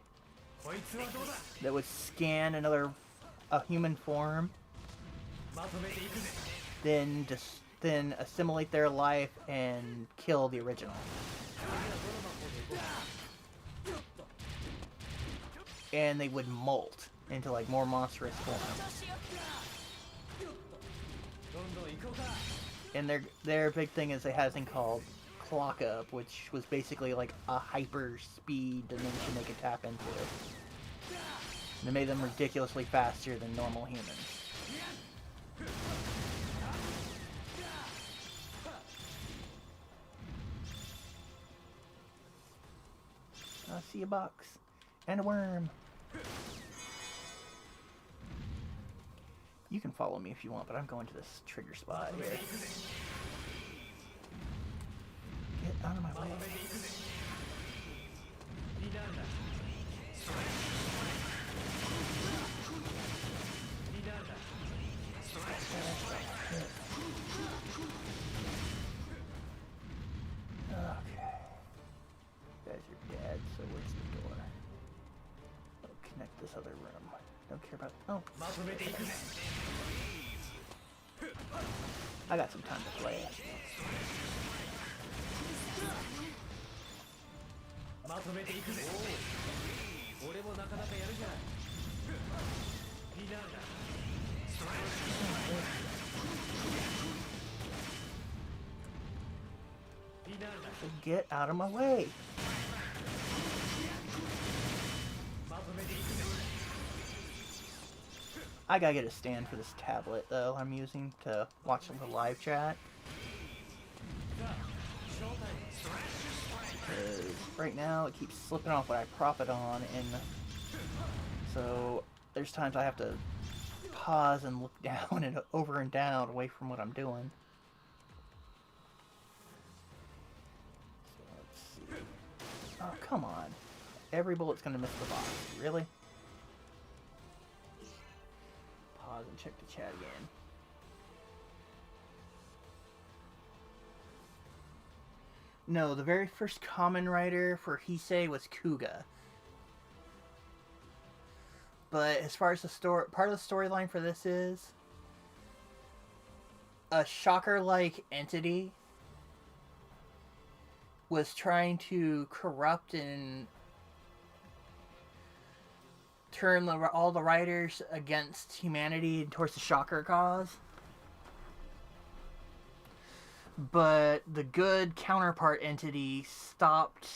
A: scan a human form, then assimilate their life and kill the original. And they would molt into like more monstrous form. And their big thing is they had a thing called Clock Up, which was basically like a hyper speed dimension they could tap into. And it made them ridiculously faster than normal humans. I see a box. And a worm. You can follow me if you want, but I'm going to this trigger spot here. Get out of my way. Okay. You guys are dead, so where's the door? I'll connect this other room. Don't care about... Oh. I got some time to play. So get out of my way. I gotta get a stand for this tablet, though, I'm using to watch the live chat. Because right now it keeps slipping off what I prop it on, and so there's times I have to pause and look down and over and down away from what I'm doing. So let's see. Oh, come on. Every bullet's gonna miss the box. Really? Pause and check the chat again. No, the very first Kamen Rider for Heisei was Kuuga. But as far as the story, part of the storyline for this is a shocker-like entity was trying to corrupt and turn all the riders against humanity and towards the shocker cause. But the good counterpart entity stopped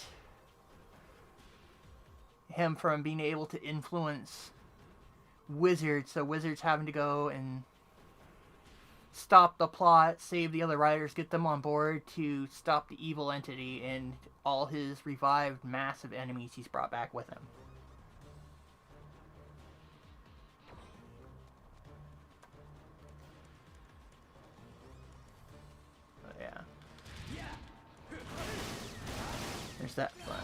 A: him from being able to influence Wizard, so Wizard's having to go and stop the plot, save the other riders, get them on board to stop the evil entity and all his revived massive enemies he's brought back with him. But yeah. There's that fun.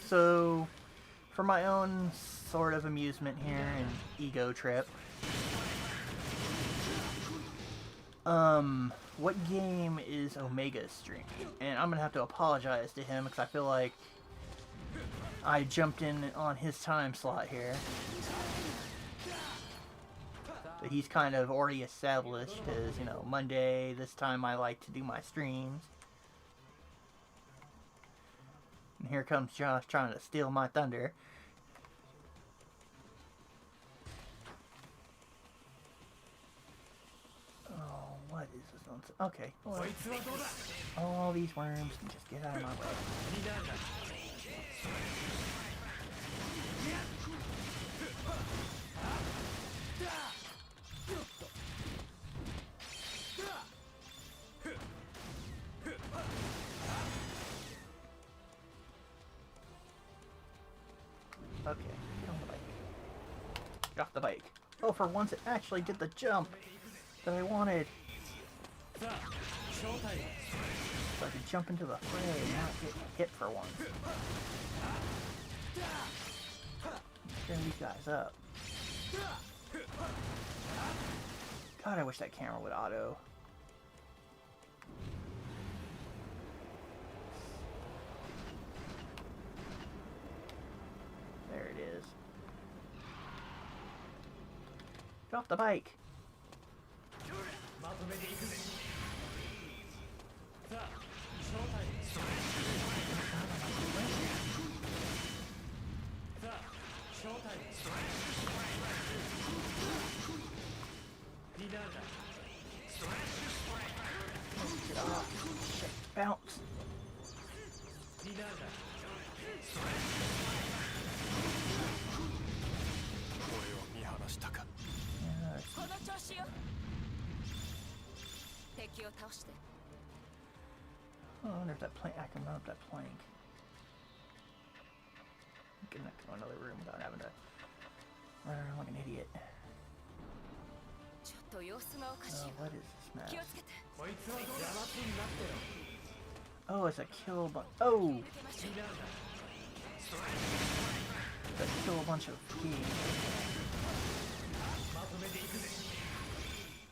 A: So, for my own sort of amusement here and ego trip, what game is Omega streaming? And I'm gonna have to apologize to him because I feel like I jumped in on his time slot here. But he's kind of already established as, you know, Monday, this time I like to do my streams. And here comes Josh trying to steal my thunder. Oh, what is this nonsense? Okay. Well, all these worms can just get out of my way. Okay, get on the bike. Get off the bike. Oh, for once it actually did the jump that I wanted. So I could jump into the fray and not get hit for once. Scare these guys up. God, I wish that camera would auto. There it is. Get off the bike. Get off. Shit. Bounce. Oh, I wonder if that plank, I can run up that plank. Get into another room without having to run around like an idiot. Oh, what is this mess? Oh, it's a kill bunch. Oh! It's a kill a bunch of pigs.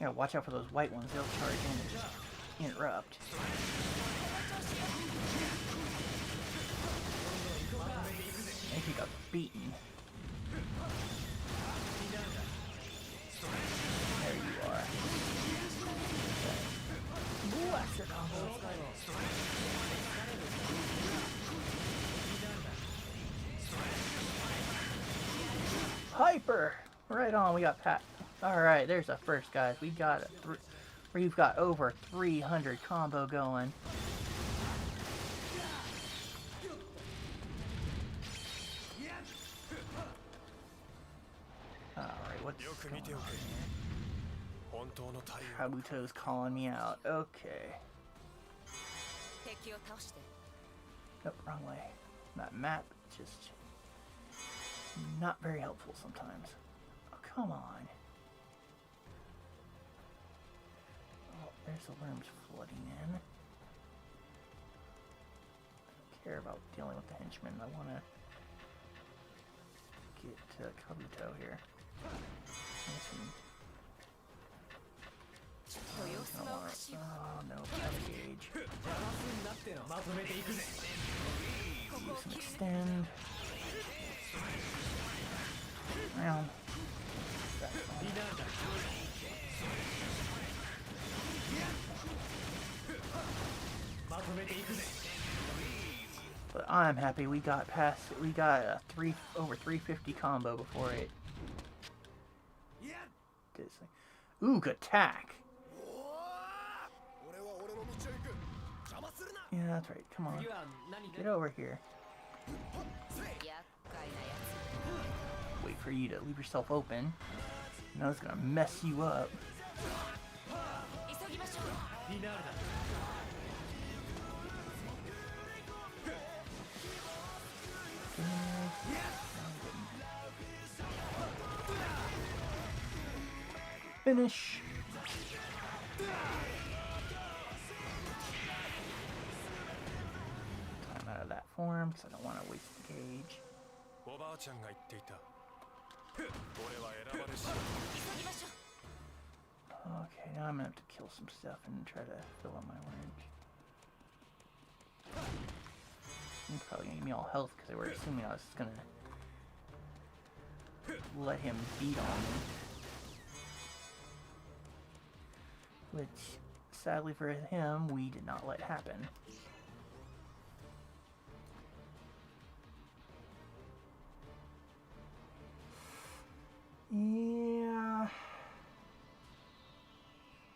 A: Yeah, watch out for those white ones. They'll charge in and just interrupt. I think he got beaten. There you are. Ooh, extra combo. Hyper! Right on, we got Pat. Alright, there's the first, guys. We've got we've got over 300 combo going. Alright, what's going on here? Kabuto's calling me out. Okay. Nope, wrong way. That map just not very helpful sometimes. come on. Oh, there's the worms flooding in. I don't care about dealing with the henchmen. I want to get Kabuto here. Oh no, out of gauge. Use some extend. Well, but I'm happy we got past. We got a over 350 combo before it did this thing. Ooh, good attack. Yeah, that's right. Come on, get over here. Wait for you to leave yourself open. Now it's gonna mess you up. Finish. Time out of that form because I don't want to waste the gauge. Okay, now I'm gonna have to kill some stuff and try to fill up my orange. He's probably gonna give me all health because they were assuming I was gonna let him beat on me. Which, sadly for him, we did not let happen. Yeah,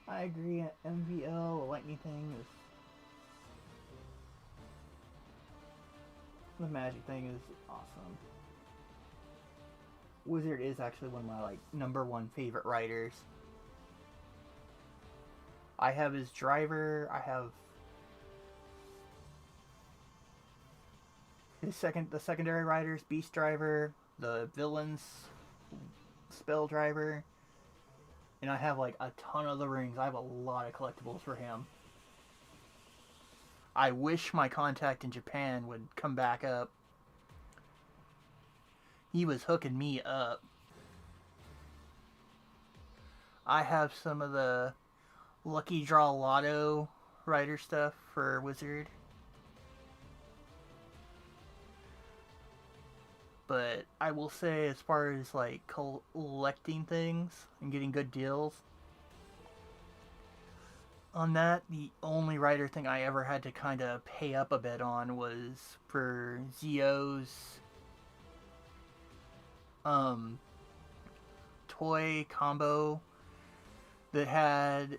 A: I agree. MVL, the lightning thing is the magic thing is awesome. Wizard is actually one of my #1 favorite riders. I have his driver. I have his the secondary riders, Beast Driver, the villains spell driver, and I have a ton of the rings. I have a lot of collectibles for him. I wish my contact in Japan would come back up. He was hooking me up. I have some of the Lucky Draw Lotto rider stuff for Wizard. But I will say, as far as collecting things and getting good deals on that, the only rider thing I ever had to kind of pay up a bit on was for Zio's toy combo that had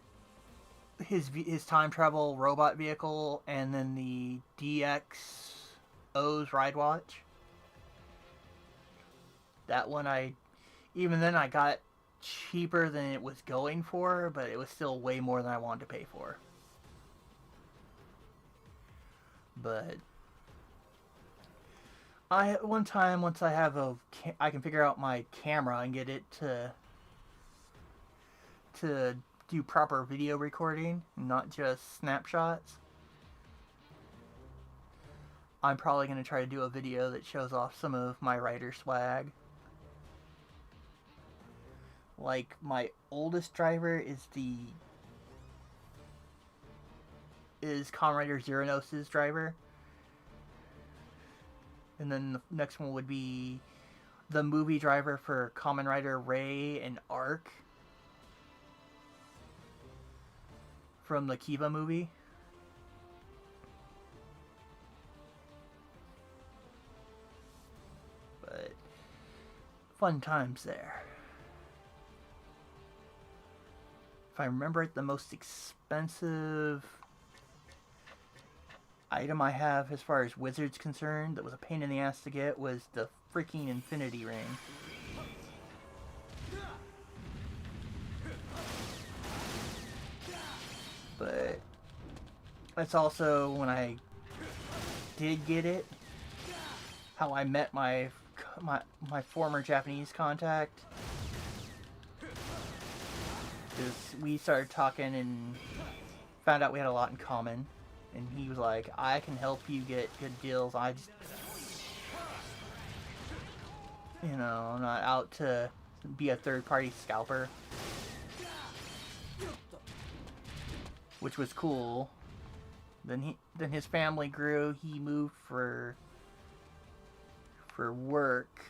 A: his time travel robot vehicle and then the DXO's ride watch. That one even then I got cheaper than it was going for, but it was still way more than I wanted to pay for. But once I have I can figure out my camera and get it to do proper video recording, not just snapshots. I'm probably going to try to do a video that shows off some of my rider swag. My oldest driver is Kamen Rider Zeroify's driver. And then the next one would be the movie driver for Kamen Rider Ray and Arc from the Kiva movie. But fun times there. If I remember it, the most expensive item I have as far as Wizard's concerned that was a pain in the ass to get was the freaking Infinity Ring. But that's also, when I did get it, how I met my former Japanese contact. Because we started talking and found out we had a lot in common. And he was like, I can help you get good deals. I just, you know, I'm not out to be a third-party scalper. Which was cool. Then his family grew. He moved for work.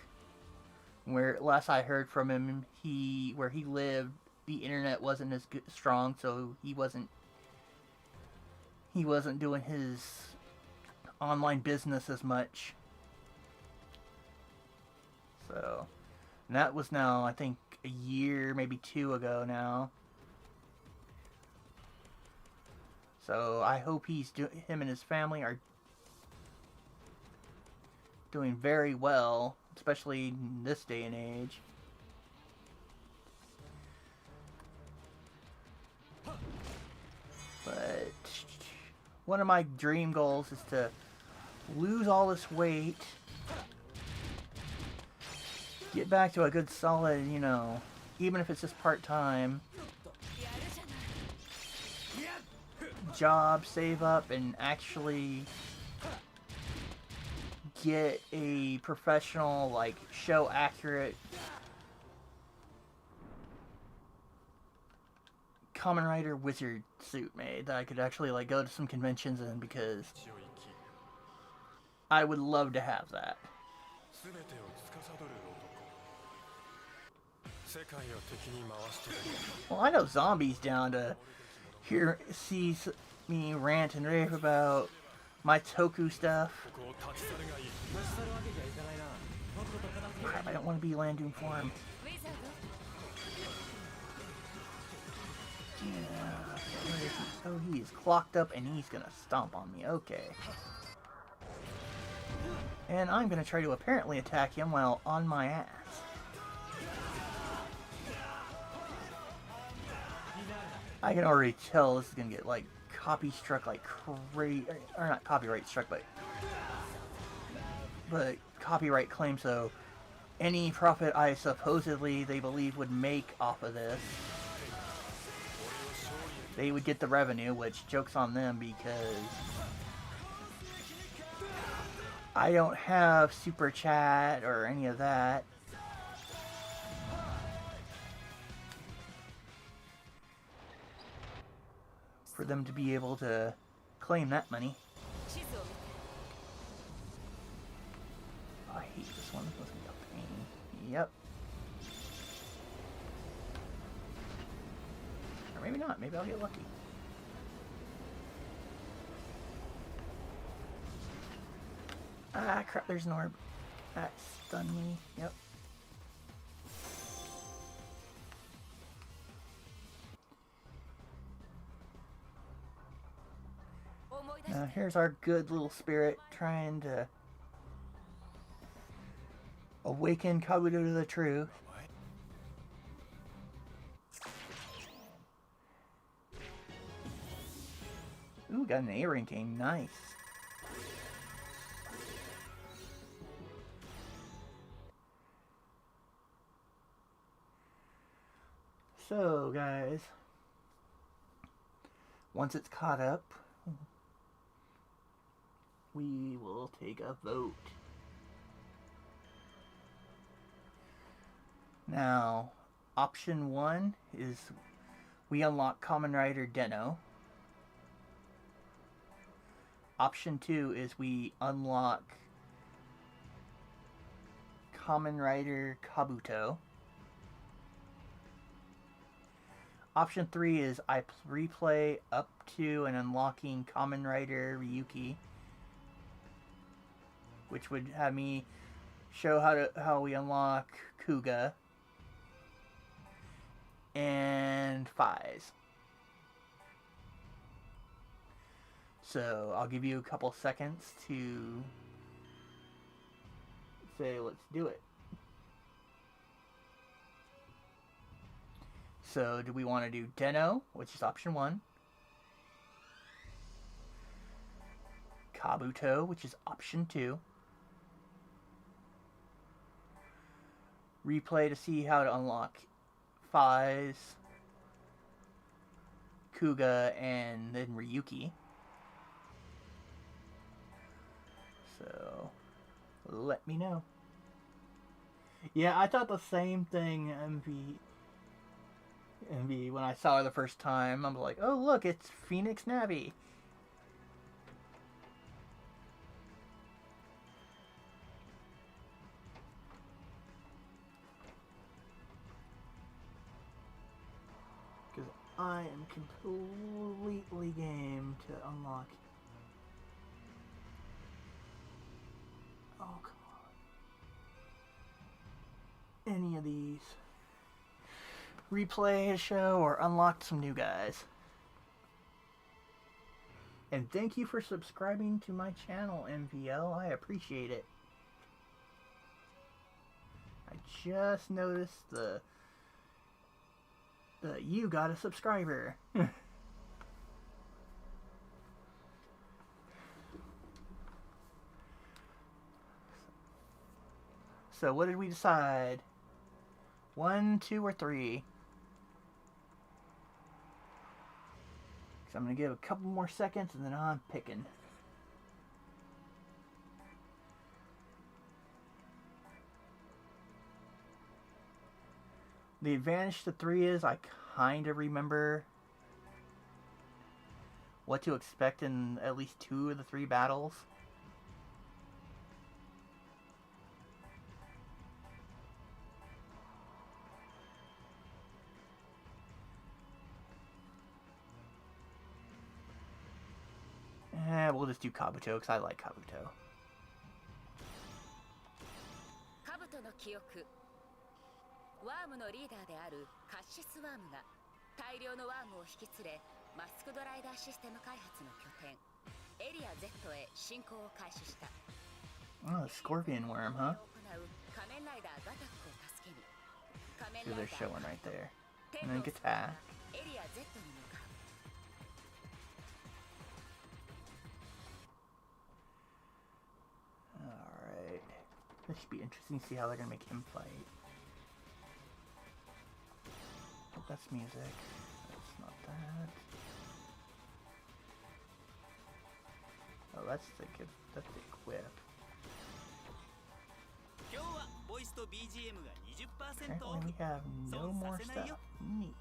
A: Where last I heard from him, where he lived, the internet wasn't as strong, so he wasn't doing his online business as much. So, and that was now, I think, a year, maybe 2 ago now. So I hope him and his family are doing very well, especially in this day and age. But one of my dream goals is to lose all this weight, get back to a good solid, you know, even if it's just part-time job, save up, and actually get a professional, like, show accurate Kamen Rider Wizard suit made that I could actually, like, go to some conventions in, because I would love to have that. Well, I know Zombie's down to see me rant and rave about my Toku stuff. Crap, I don't want to be Landun form. Yeah, where is he? So he's clocked up and he's gonna stomp on me. Okay. And I'm gonna try to apparently attack him while on my ass. I can already tell this is gonna get, like, copy struck like crazy, or not copyright struck, but copyright claim. So any profit I supposedly they believe would make off of this, they would get the revenue, which joke's on them because I don't have super chat or any of that. For them to be able to claim that money. Oh, I hate this one. This one's gonna be a pain. Yep. Or maybe not. Maybe I'll get lucky. Ah, crap. There's an orb. That stunned me. Yep. Here's our good little spirit trying to awaken Kabuto to the truth. Ooh, got an A ranking. Nice. So, guys, once it's caught up, we will take a vote. Now, option 1 is we unlock Kamen Rider Den-O. Option 2 is we unlock Kamen Rider Kabuto. Option 3 is I replay up to and unlocking Kamen Rider Ryuki, which would have me show how we unlock Kuuga and Faiz. So I'll give you a couple seconds to say let's do it. So do we want to do Den-O, which is option 1, Kabuto, which is option 2, replay to see how to unlock Faiz, Kuuga, and then Ryuki. So, let me know. Yeah, I thought the same thing, MV, when I saw her the first time. I'm like, oh, look, it's Phoenix Navi. Because I am completely game to unlock. Oh, come on. Any of these. Replay a show or unlock some new guys. And thank you for subscribing to my channel, MVL. I appreciate it. I just noticed you got a subscriber. So what did we decide? 1, 2, or 3? So I'm going to give a couple more seconds and then I'm picking. The advantage to 3 is I kind of remember what to expect in at least 2 of the 3 battles. We'll just do Kabuto because I like Kabuto.
B: ワームのリーダーであるカシスワームが大量のワームを引き連れマスクドライダーシステム開発の拠点エリア Z へ進行を開始した。
A: Oh, scorpion worm, huh?
B: 仮面ライダーガタックを助けに仮面
A: So
B: ライ
A: they're
B: ダー
A: showing right there.
B: 天
A: And
B: 道
A: then attack.
B: エリア Z に向かう。
A: Alright. This should be interesting to see how they're gonna make him fight. Oh, that's music. That's not that. Oh, that's the equip. Apparently we have no more stuff. Neat.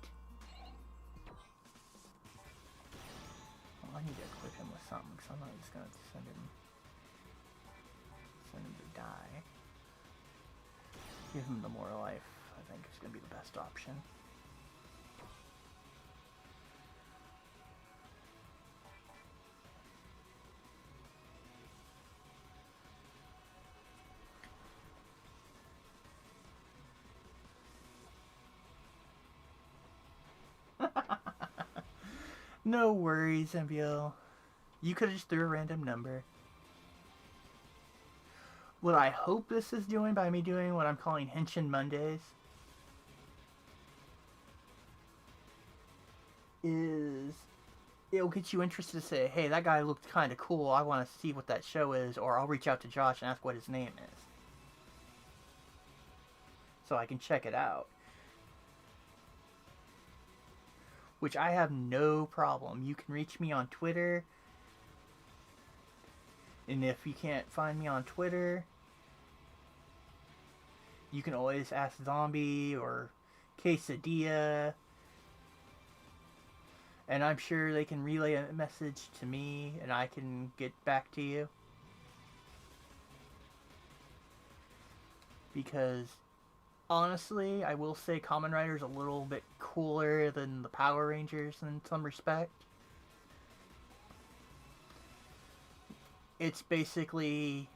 A: Well, I need to equip him with something, because I'm not just gonna send him to die. Give him the more life, I think is gonna be the best option. No worries, MVL. You could have just threw a random number. What I hope this is doing by me doing what I'm calling Henshin Mondays is it'll get you interested to say, hey, that guy looked kind of cool. I want to see what that show is, or I'll reach out to Josh and ask what his name is so I can check it out. Which I have no problem. You can reach me on Twitter. And if you can't find me on Twitter, you can always ask Zombie or Quesadilla. And I'm sure they can relay a message to me and I can get back to you. Because honestly, I will say Kamen Rider is a little bit cooler than the Power Rangers in some respect. It's basically,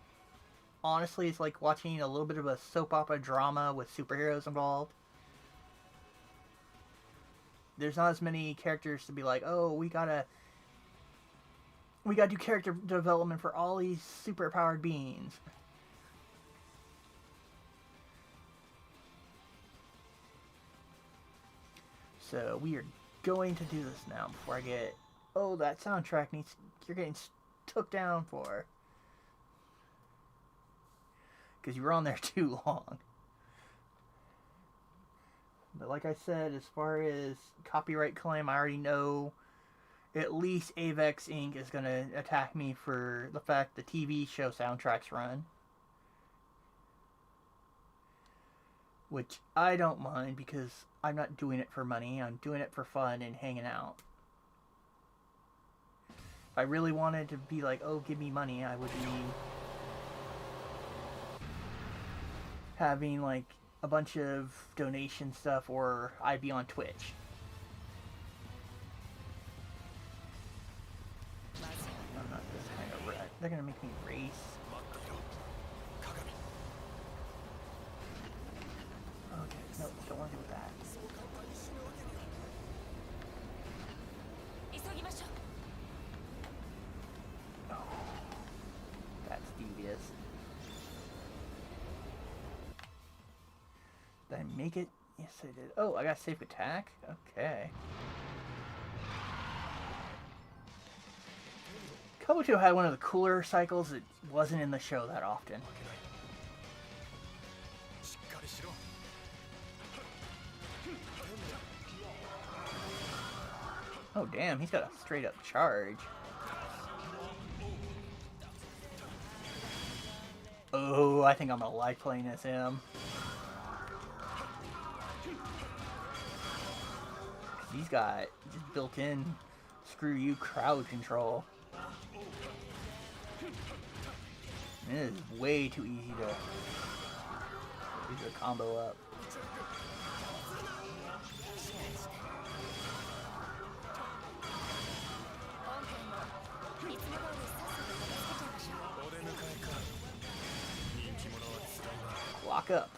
A: honestly, it's like watching a little bit of a soap opera drama with superheroes involved. There's not as many characters to be like, oh, we gotta do character development for all these superpowered beings. So we are going to do this now before I get, oh, that soundtrack needs, you're getting took down for. Because you were on there too long. But like I said, as far as copyright claim, I already know at least Avex Inc. is going to attack me for the fact the TV show soundtracks run. Which I don't mind because I'm not doing it for money. I'm doing it for fun and hanging out. If I really wanted to be like, oh, give me money, I would be having like a bunch of donation stuff, or I'd be on Twitch. I'm not this kind of wreck. They're gonna make me race. Okay, no, don't want to do that. Oh, that's devious. Did I make it? Yes, I did. Oh, I got safe attack? Okay. Kabuto had one of the cooler cycles that wasn't in the show that often. Oh damn, he's got a straight up charge. Oh, I think I'm gonna like playing as him. He's got just built-in screw you crowd control. And it is way too easy to combo up. Lock up.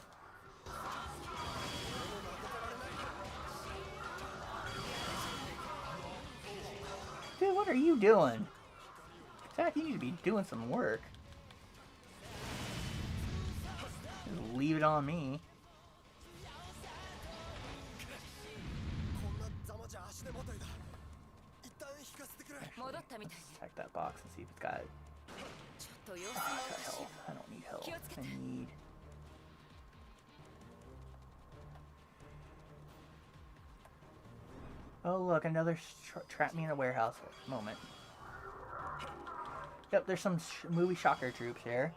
A: Dude, what are you doing? Zach, you need to be doing some work. Just leave it on me. Check that box and see if it's got it. Oh, it's got health. I don't need health. I need... Oh look, another trap me in a warehouse moment. Yep, there's some movie shocker troops here.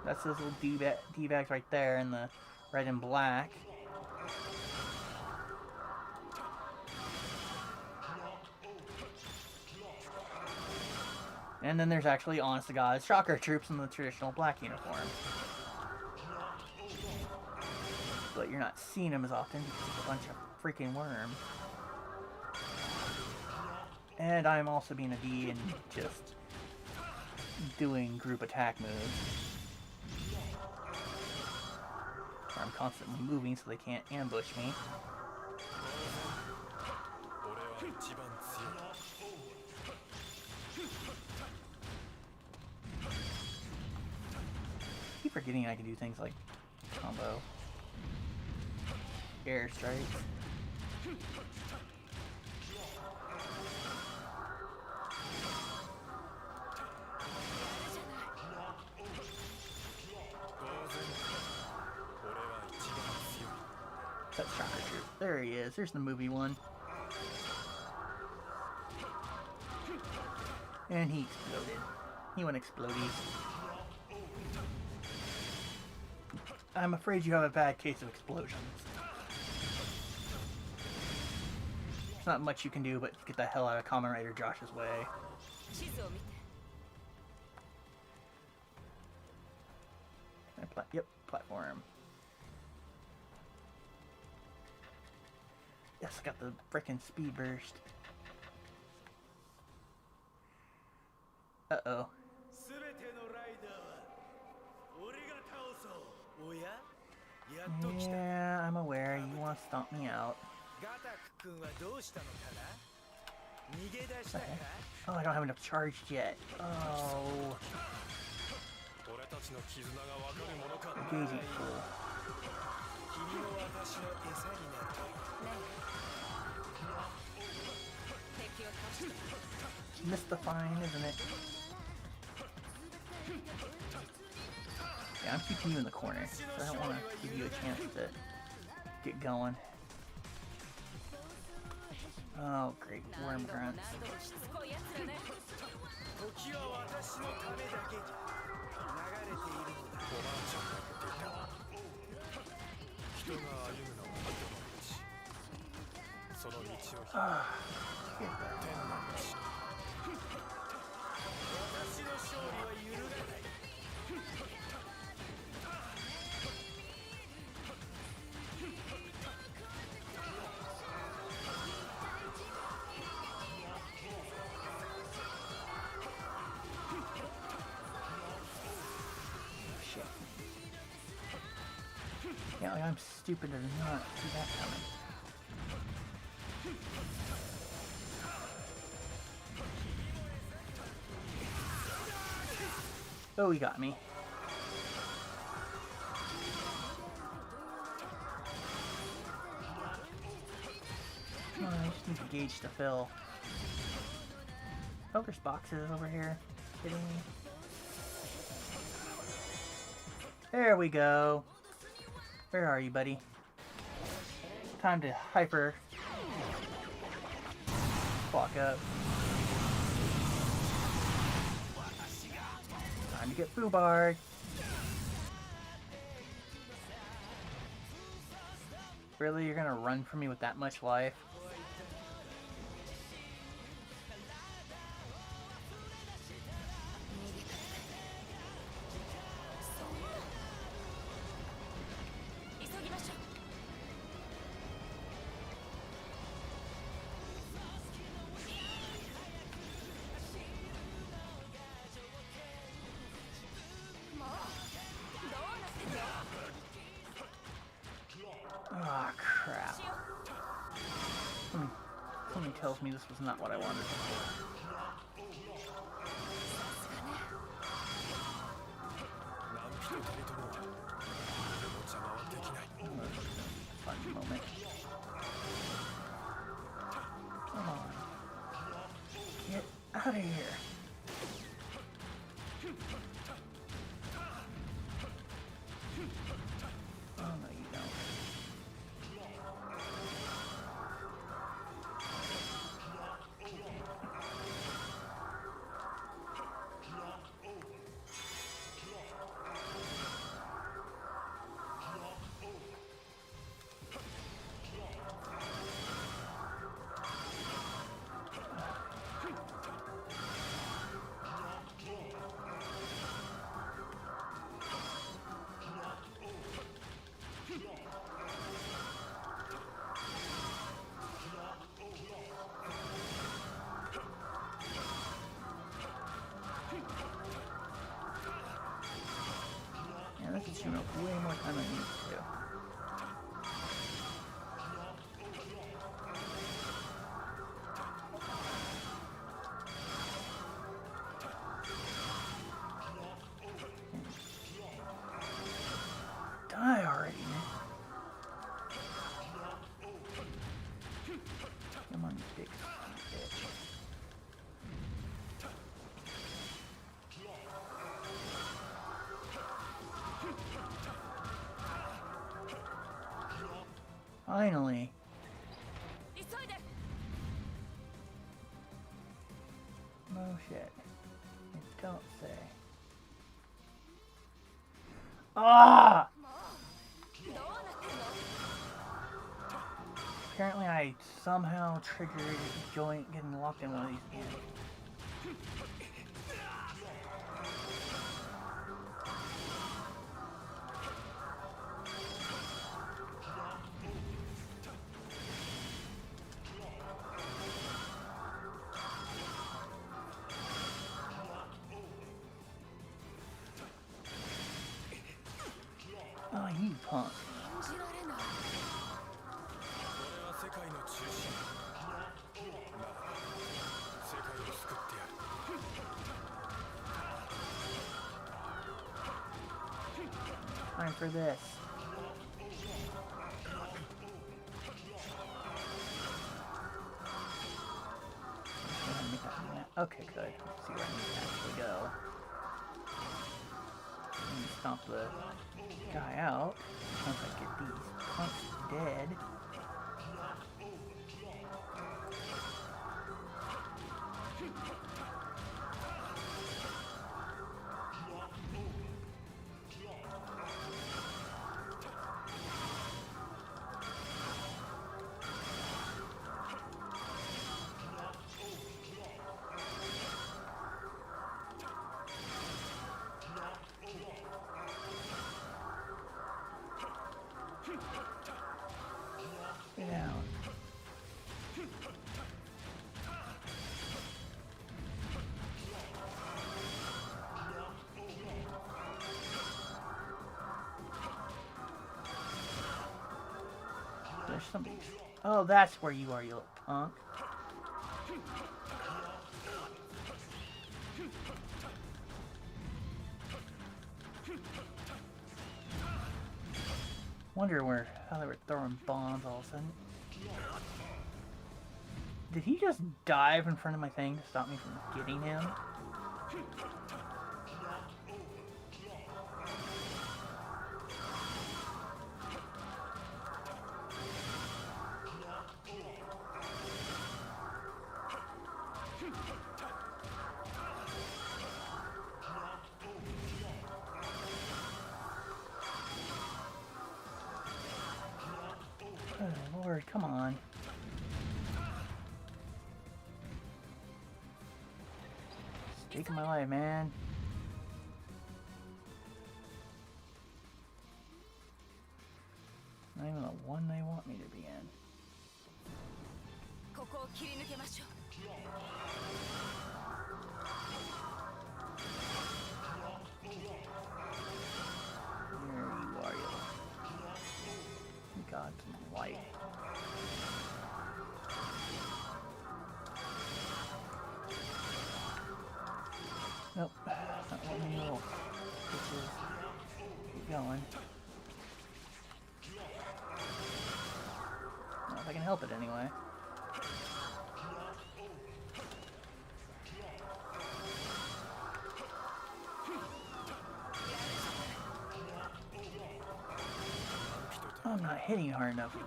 A: That's those little D-bags right there in the red and black. And then there's actually, honest to God, shocker troops in the traditional black uniform. But you're not seeing them as often because it's a bunch of freaking worms. And I'm also being a D and just doing group attack moves. I'm constantly moving so they can't ambush me. I keep forgetting I can do things like combo. Air strikes. That's shocker troop. There he is. There's the movie one. And he exploded. He went explodey. I'm afraid you have a bad case of explosions. There's not much you can do but get the hell out of Kamen Rider Josh's way. Yep, platform. Yes, got the frickin' speed burst. Uh-oh. Yeah, I'm aware. You want to stomp me out. Okay. Oh, I don't have enough charged yet. Oh. Engaging pool. Mystifying, isn't it? Yeah, I'm keeping you in the corner, so I don't want to give you a chance to get going. Oh, great. Worm grunts. Yeah, like I'm stupid to not see that coming. Oh, he got me. Come on, I just need the gauge to fill. Oh, there's boxes over here. Kidding me? There we go. Where are you, buddy? Time to hyper walk up. Time to get foobarred. Really? You're gonna run from me with that much life? Oh, crap. Something tells me this was not what I wanted. Fun moment. Come on. Get out of here. Oh, no, you don't. Yeah, this is taking up way more time than it needs to. Die already, man. Come on, you big bitch. Finally. No shit. Don't say. Ah! Apparently I somehow triggered joint getting locked in one of these games. Oh, you punk. Time for this. Okay, good. Let's see where I need to actually go. Stomp the guy out. Once I get these punks dead. There's somebody. Oh, that's where you are, you little punk. Wonder how they were throwing bombs all of a sudden. Did he just dive in front of my thing to stop me from getting him? Oh Lord, come on. Stake of my life, man. Not even the one they want me to be in. There you are, you got some light. Nope, not letting me roll. Keep going. Not if I can help it anyway. I'm not hitting hard enough for it.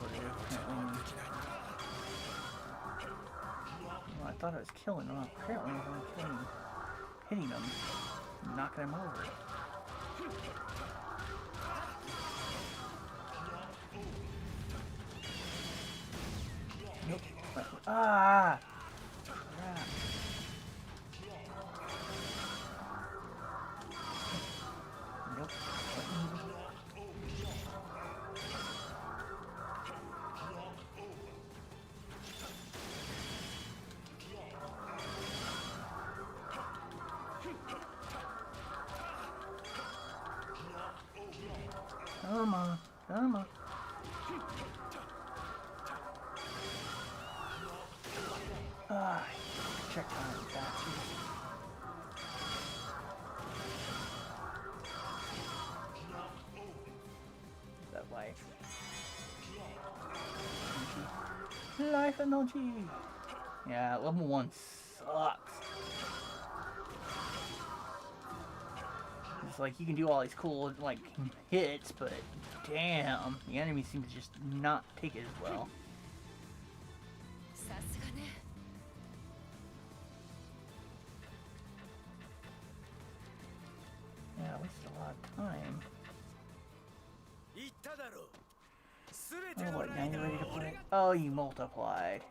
A: Well, I thought I was killing him. Apparently I was only hitting him, knocking him over. Nope. Ah! Crap. Nope. Come on, come on. Ah, check on Battride. That life. Life energy. Yeah, level 1 sucks. It's like you can do all these cool like hits, but damn, the enemies seem to just not take it as well. Yeah, I wasted a lot of time. Oh, what, now you're ready to play? Oh, you multiplied.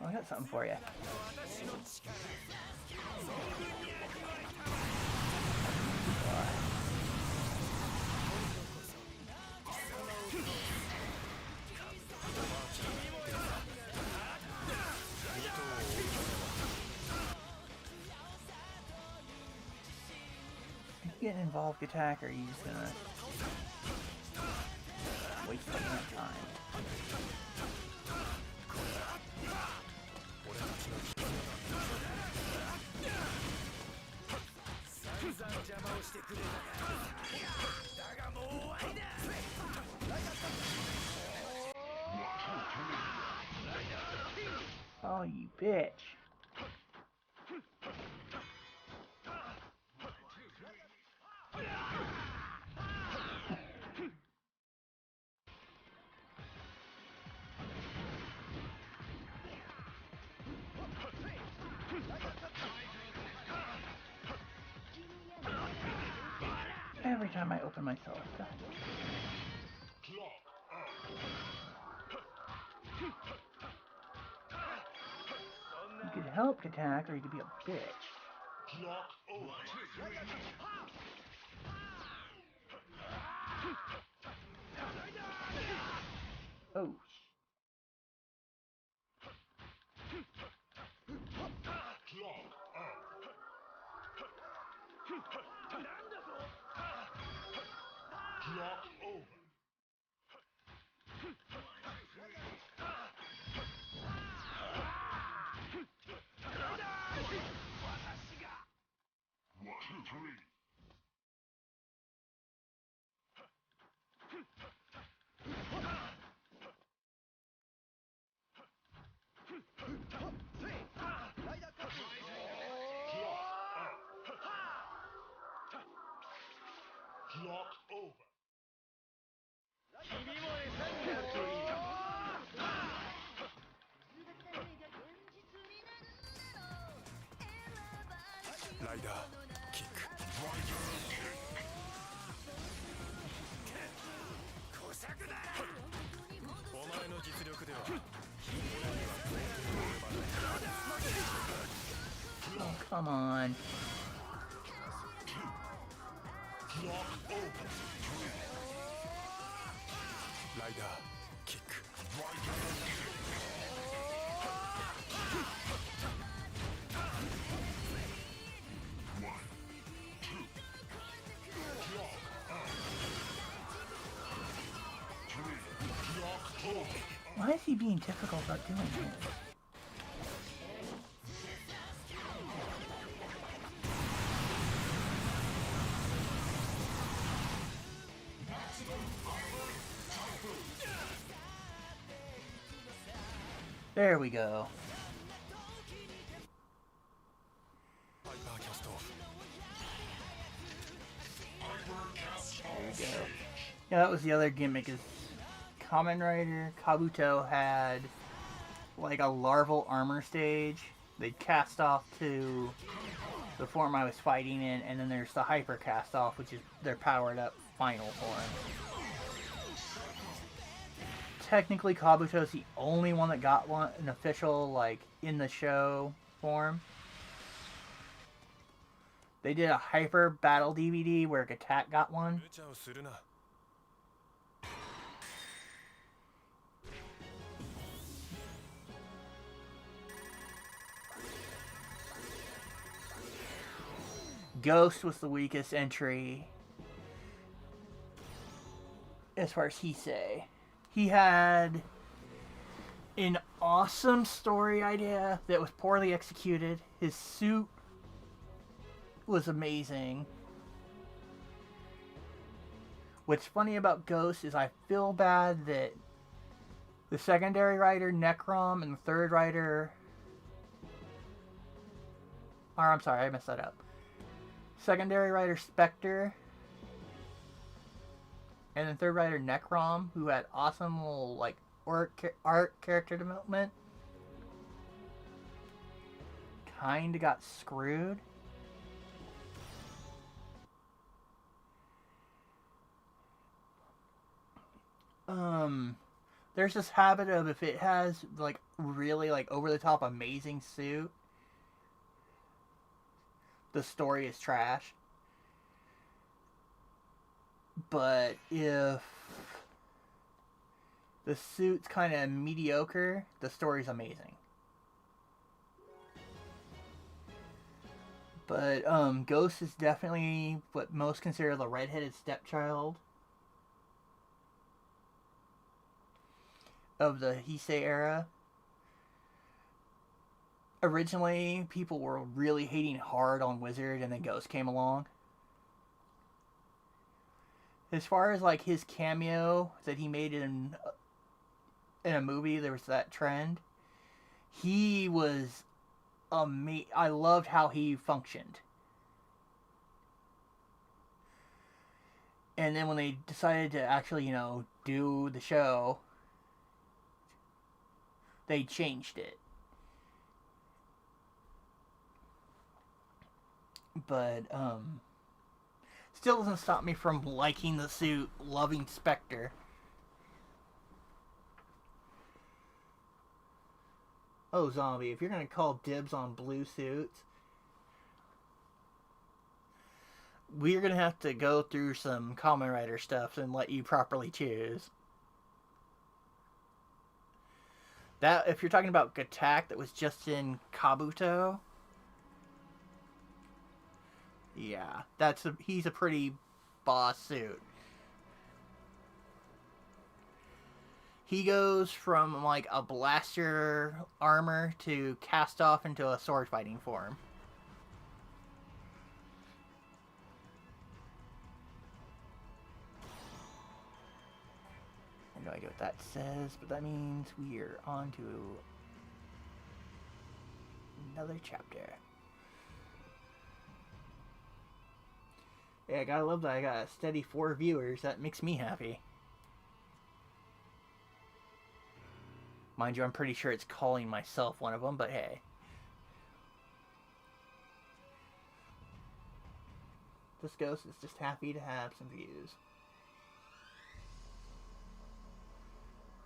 A: Oh, I got something for you. Are you getting involved attack, or are you just gonna waste all that time? Oh, you bitch. Every time I open myself. You could help attack, or you could be a bitch. Oh. Oh, come on. Why is he being difficult about doing this? There we go. There we go. Yeah, that was the other gimmick. Is Kamen Rider Kabuto had like a larval armor stage. They'd cast off to the form I was fighting in, and then there's the hyper cast off, which is their powered up final form. Technically, Kabuto's the only one that got one, an official, like, in the show form. They did a hyper battle DVD where Gattack got one. Ghost was the weakest entry as far as Heisei. He had an awesome story idea that was poorly executed. His suit was amazing. What's funny about Ghost is I feel bad that the secondary rider, Necrom, and the third rider... Or, I'm sorry, I messed that up. Secondary rider, Spectre, and then third rider, Necrom, who had awesome little, like, art character development, kinda got screwed. There's this habit of, if it has, like, really, like, over-the-top amazing suit, the story is trash. But if the suit's kind of mediocre, the story's amazing. But Ghost is definitely what most consider the redheaded stepchild of the Heisei era. Originally, people were really hating hard on Wizard, and then Ghost came along. As far as, like, his cameo that he made in a movie, there was that trend. He was amazing. I loved how he functioned. And then when they decided to actually, you know, do the show, they changed it. But, still doesn't stop me from liking the suit, loving Spectre. Oh, Zombie, if you're gonna call dibs on blue suits, we're gonna have to go through some Kamen Rider stuff and let you properly choose. That, if you're talking about Gattack that was just in Kabuto, yeah, he's a pretty boss suit. He goes from like a blaster armor to cast off into a sword fighting form. I have no idea what that says, but that means we are on to another chapter. Yeah, I gotta love that I got a steady 4 viewers. That makes me happy. Mind you, I'm pretty sure it's calling myself one of them, but hey. This ghost is just happy to have some views.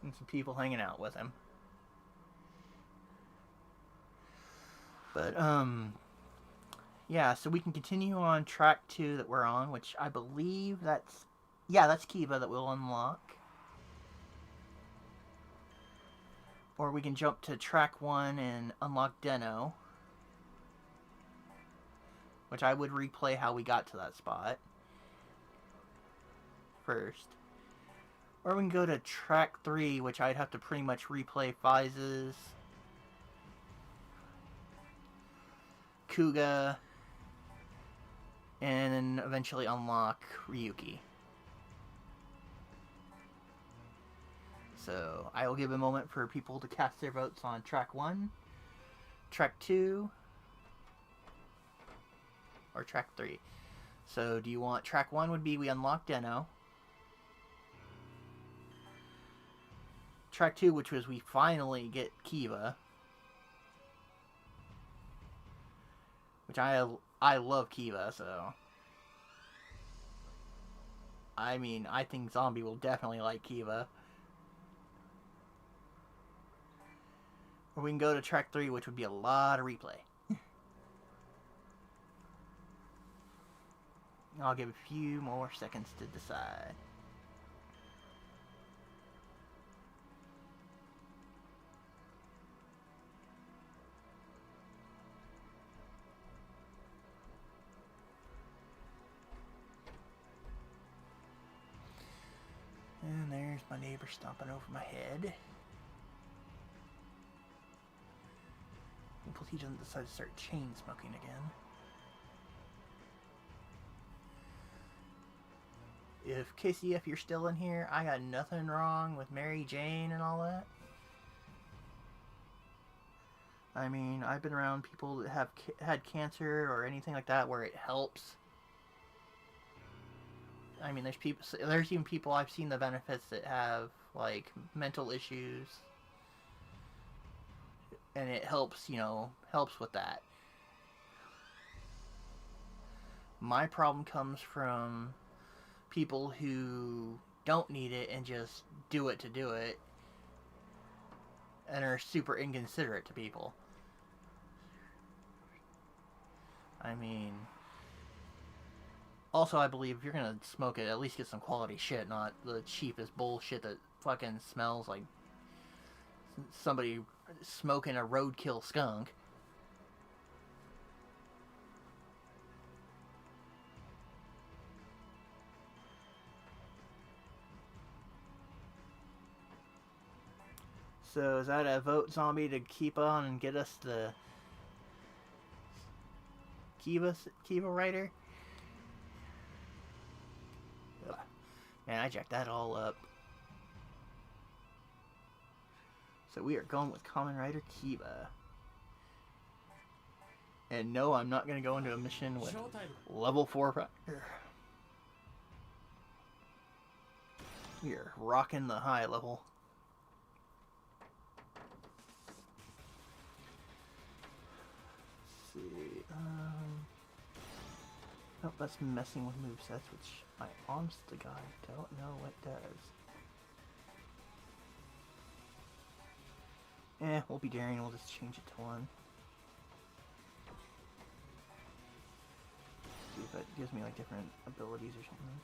A: And some people hanging out with him. But, yeah, so we can continue on track 2 that we're on, which I believe that's... Yeah, that's Kiva that we'll unlock. Or we can jump to track 1 and unlock Deno. Which I would replay how we got to that spot first. Or we can go to track 3, which I'd have to pretty much replay Faiza's, Kuuga, and then eventually unlock Ryuki. So I will give a moment for people to cast their votes on track 1, track 2, or track 3. So do you want track 1 would be we unlock Deno. Track 2, which was we finally get Kiva. Which I love Kiva, so... I mean, I think Zombie will definitely like Kiva. Or we can go to track 3, which would be a lot of replay. I'll give a few more seconds to decide. And there's my neighbor stomping over my head. Hopefully he doesn't decide to start chain smoking again. If KCF you're still in here, I got nothing wrong with Mary Jane and all that. I mean, I've been around people that have had cancer or anything like that where it helps. I mean, there's even people I've seen the benefits that have like mental issues, and it helps, helps with that. My problem comes from people who don't need it and just do it to do it, and are super inconsiderate to people. I mean, also I believe if you're gonna smoke it, at least get some quality shit, not the cheapest bullshit that fucking smells like somebody smoking a roadkill skunk. So is that a vote, Zombie, to keep on and get us the Kiva Rider? Ugh. Man, I jacked that all up. So we are going with Kamen Rider Kiva. And no, I'm not going to go into a mission with level 4 Rider. We are rocking the high level. Nope, that's messing with movesets, which I honest to God don't know what does. We'll be daring, we'll just change it to 1. See if it gives me like different abilities or something.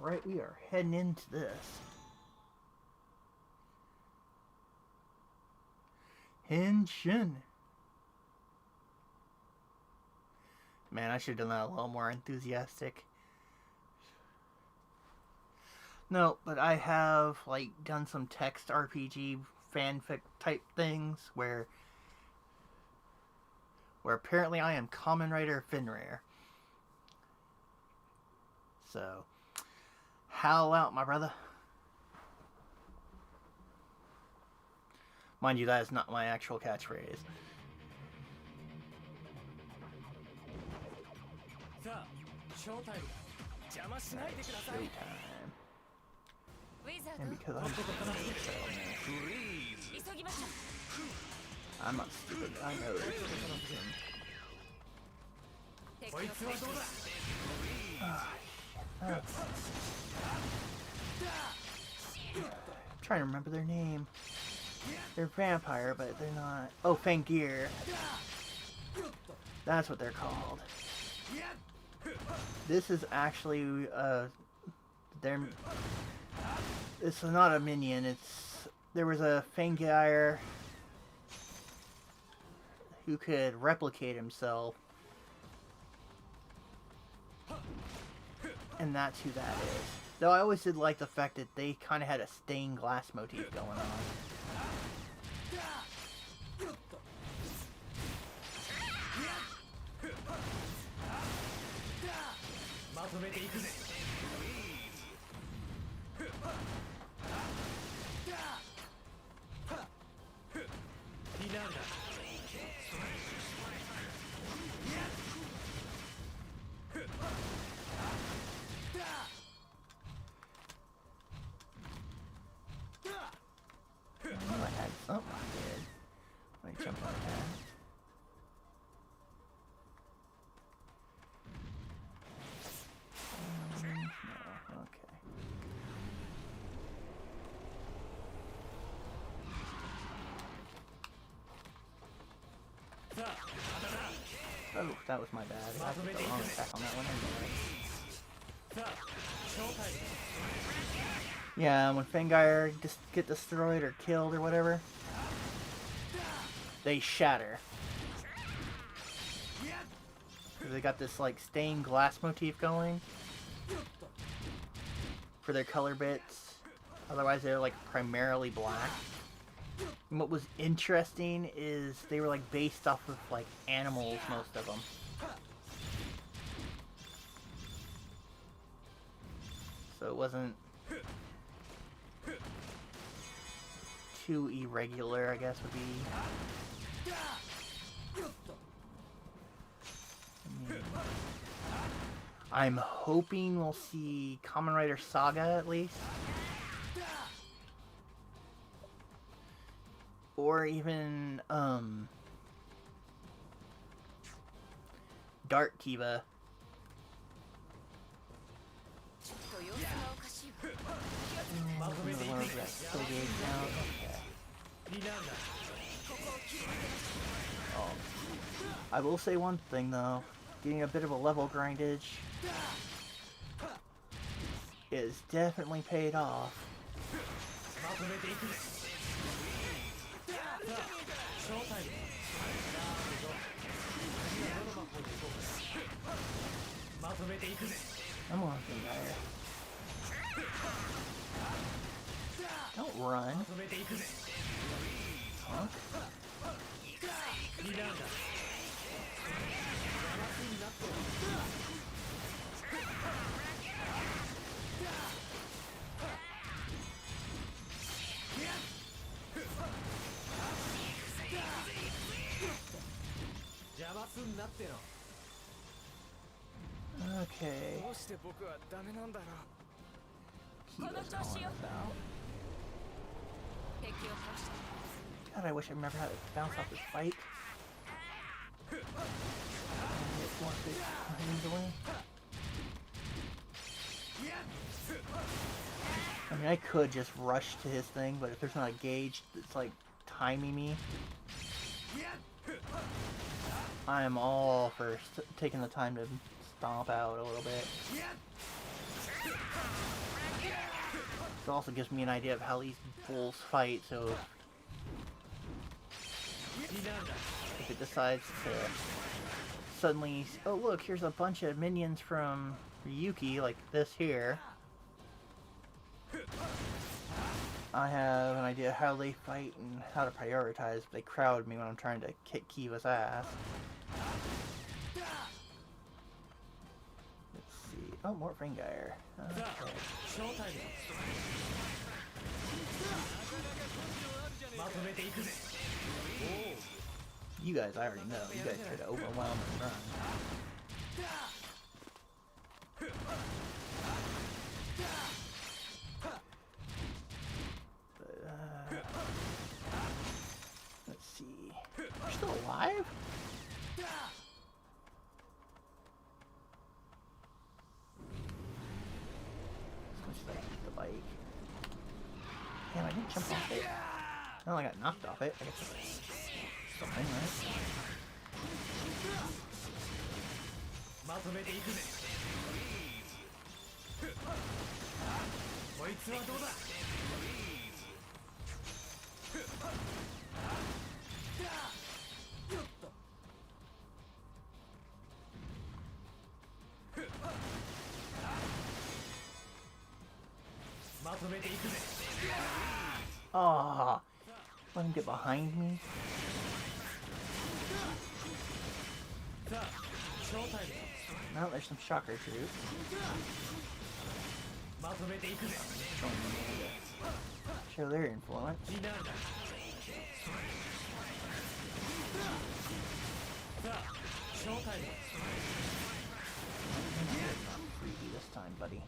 A: Alright, we are heading into this. Henshin. Man, I should have done that a little more enthusiastic. No, but I have, like, done some text RPG fanfic type things where apparently I am Kamen Rider Finrare. So, howl out, my brother. Mind you, that is not my actual catchphrase. Showtime. And because I'm not stupid, I know this. I'm trying to remember their name. They're vampire, but they're not. Oh, Fangir. That's what they're called. This is actually it's not a minion. There was a Fangir who could replicate himself, and that's who that is. Though I always did like the fact that they kind of had a stained glass motif going on. I had something I did. Let me jump on that. No, okay. Oh, that was my bad. I put the wrong attack on that one anyway. Yeah, when Fangir just get destroyed or killed or whatever, they shatter. They got this like stained glass motif going for their color bits. Otherwise, they're like primarily black. And what was interesting is they were like based off of like animals, most of them. So it wasn't too irregular, I guess would be. I'm hoping we'll see Kamen Rider Saga at least. Or even, Dark Kiva. Oh. I will say one thing though, getting a bit of a level grindage is definitely paid off. I'm on Fangir. Don't run. Punk. Okay. Kiva's calling us out. God, I wish I remember how to bounce off this fight. I mean, I could just rush to his thing, but if there's not a gauge that's like timing me, I'm all for taking the time to stomp out a little bit. It also gives me an idea of how these bulls fight, so if it decides to suddenly... Oh look, here's a bunch of minions from Ryuki, like this here. I have an idea how they fight and how to prioritize. They crowd me when I'm trying to kick Kiva's ass. Let's see. Oh, more Fringire. Okay. You guys, I already know. You guys try to overwhelm and run. But, let's see. You're still alive? Let's see if I can hit the bike. Damn, I didn't jump off it. Oh, I got knocked off it. I guess that's something, right? Ah, let him get behind me. Now there's some shocker troops. Show their influence. Freebie this time, buddy.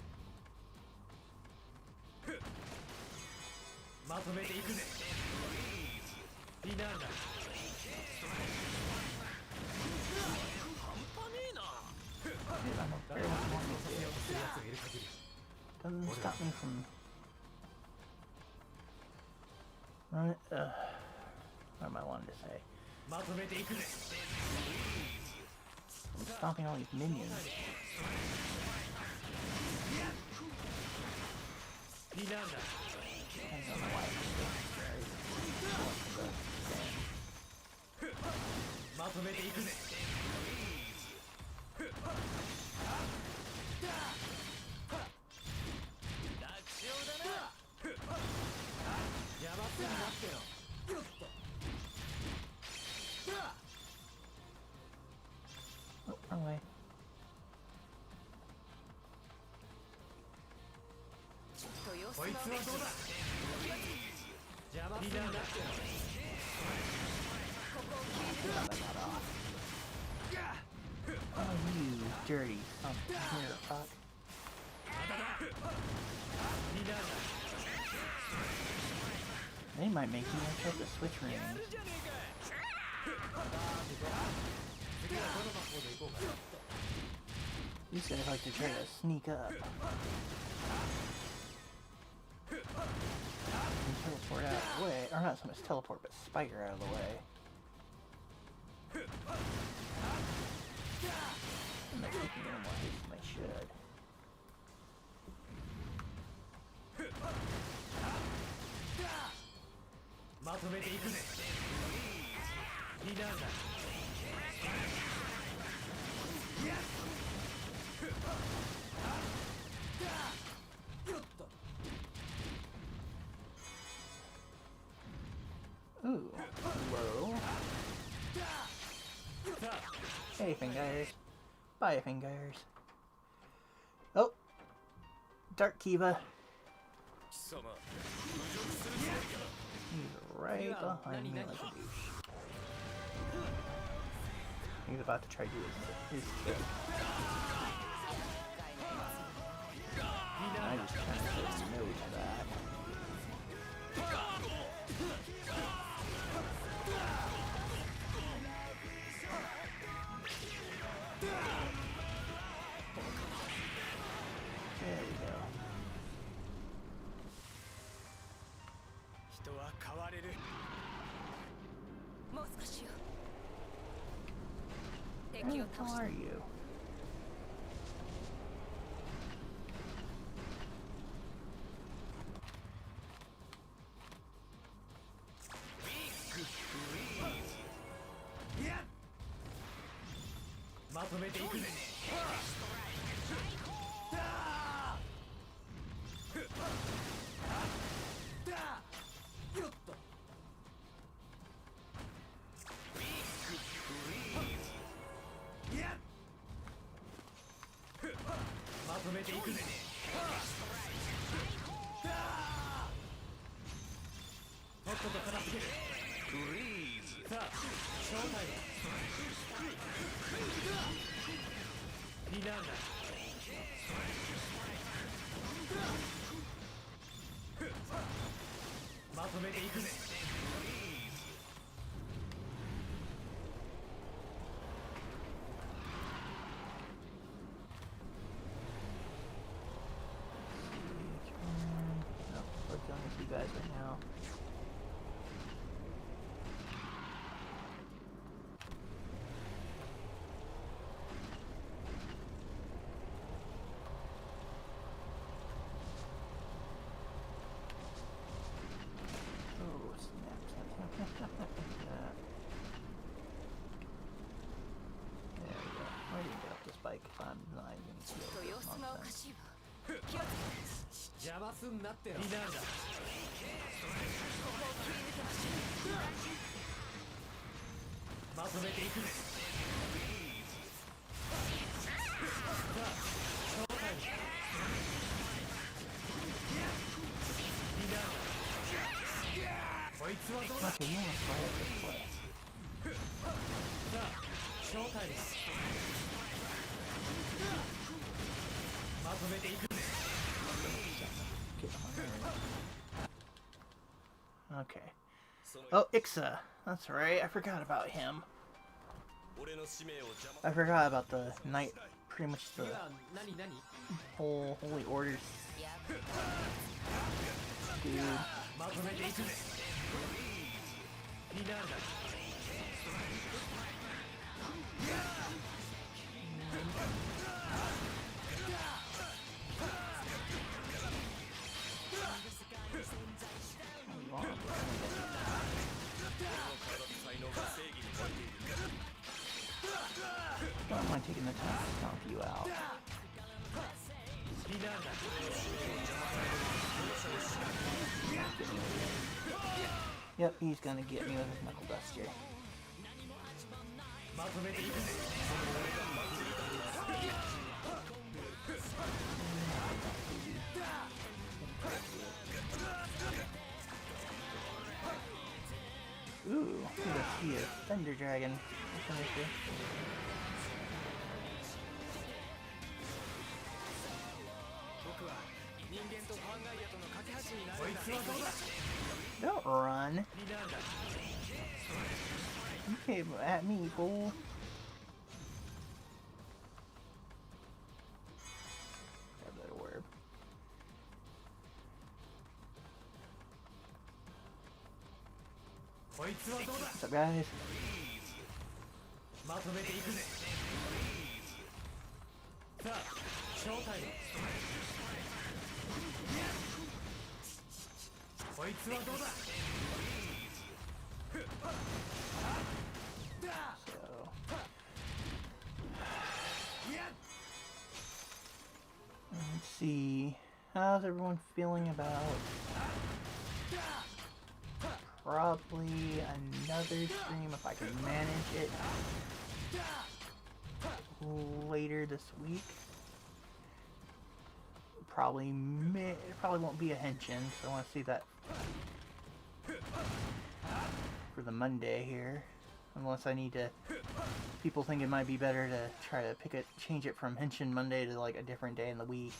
A: Doesn't stop me from running. What am I wanting to say? I'm stopping all these minions. I don't know why. Oh, wrong way. Oh, you dirty here, fuck. They might make me try to switch rings. These guys like to try to sneak up. And teleport out of the way. Or not so much teleport, but spider out of the way. I'm not taking any more hits than I should. Ooh, whoa. Hey, Fingers. Bye, Fingers. Oh, Dark Kiva. He's right behind me like a douche. He's about to try to do his kick. I just kind of said no to that. There we go. Who the hell are you? Working with you guys right now. Oh, snaps. There we go. I didn't get up this bike if I'm not even feeling this nonsense.
C: 邪魔すんなってのになんだ。まとめていく。こいつはどうだ。
A: Okay, you almost right at this place.
C: さあ、正体です。まとめていく。
A: Okay. Oh, Ixa. That's right. I forgot about him. I forgot about the night. Pretty much the whole Holy Orders. Dude. Don't mind taking the time to stomp you out. Yep, he's gonna get me with his knuckle duster. Ooh, he is Thunder Dragon. What can I do? Don't run. You came at me, fool. Grab that orb. What's up, guys? Let's see. How's everyone feeling about probably another stream if I can manage it later this week? Probably it probably won't be a Henshin, so I want to see that for the Monday here. Unless I need to, people think it might be better to try to change it from Henshin Monday to like a different day in the week.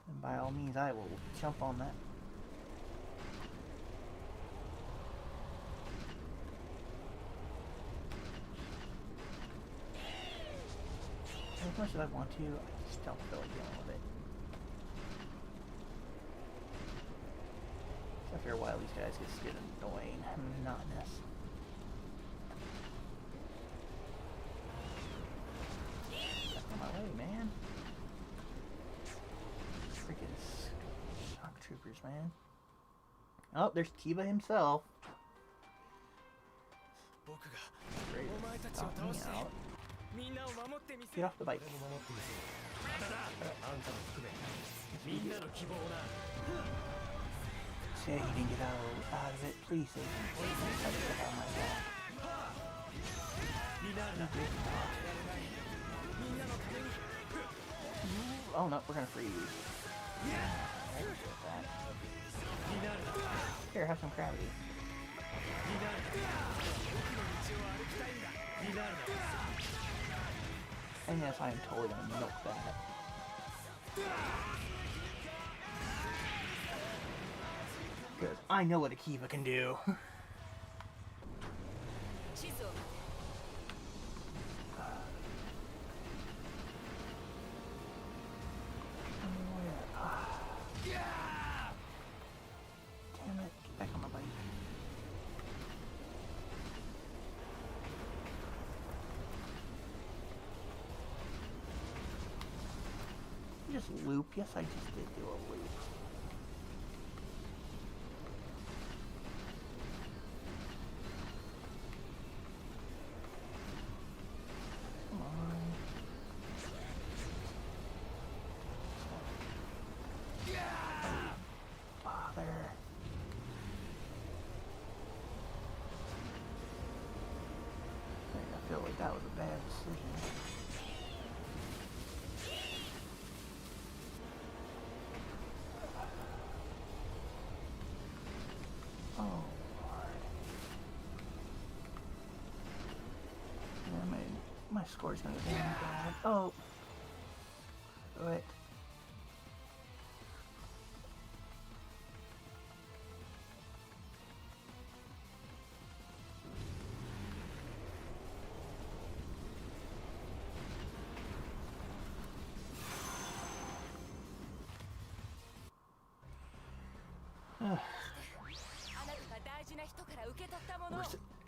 A: And by all means, I will jump on that. As much as I want to, I just don't feel like dealing with it. After a while, these guys get annoying and monotonous. Get out of my way, man. Freaking shock troopers, man. Oh, there's Tiba himself. stop me out.
C: みんなを守ってみせ
A: Get off the bike.
C: 俺も守ってみせまただあんたも含めみんなの希望をな
A: Say he didn't get out of it. Please say he didn't get out of my back.
C: リナールだみんなのために
A: Oh no, we're gonna freeze.
C: リナールだ
A: Here, have some gravity.
C: リナールだ僕の道を歩きたいんだリナールだ
A: And yes, I am totally gonna milk that. Because I know what a Kiva can do.
B: 地図を
A: Damn it, get back on my bike. Just loop? Yes, I just did do a loop. Come on. Bother. I feel like that was a bad decision. Oh, Lord. Yeah, my score's gonna be bad. Oh. Do it.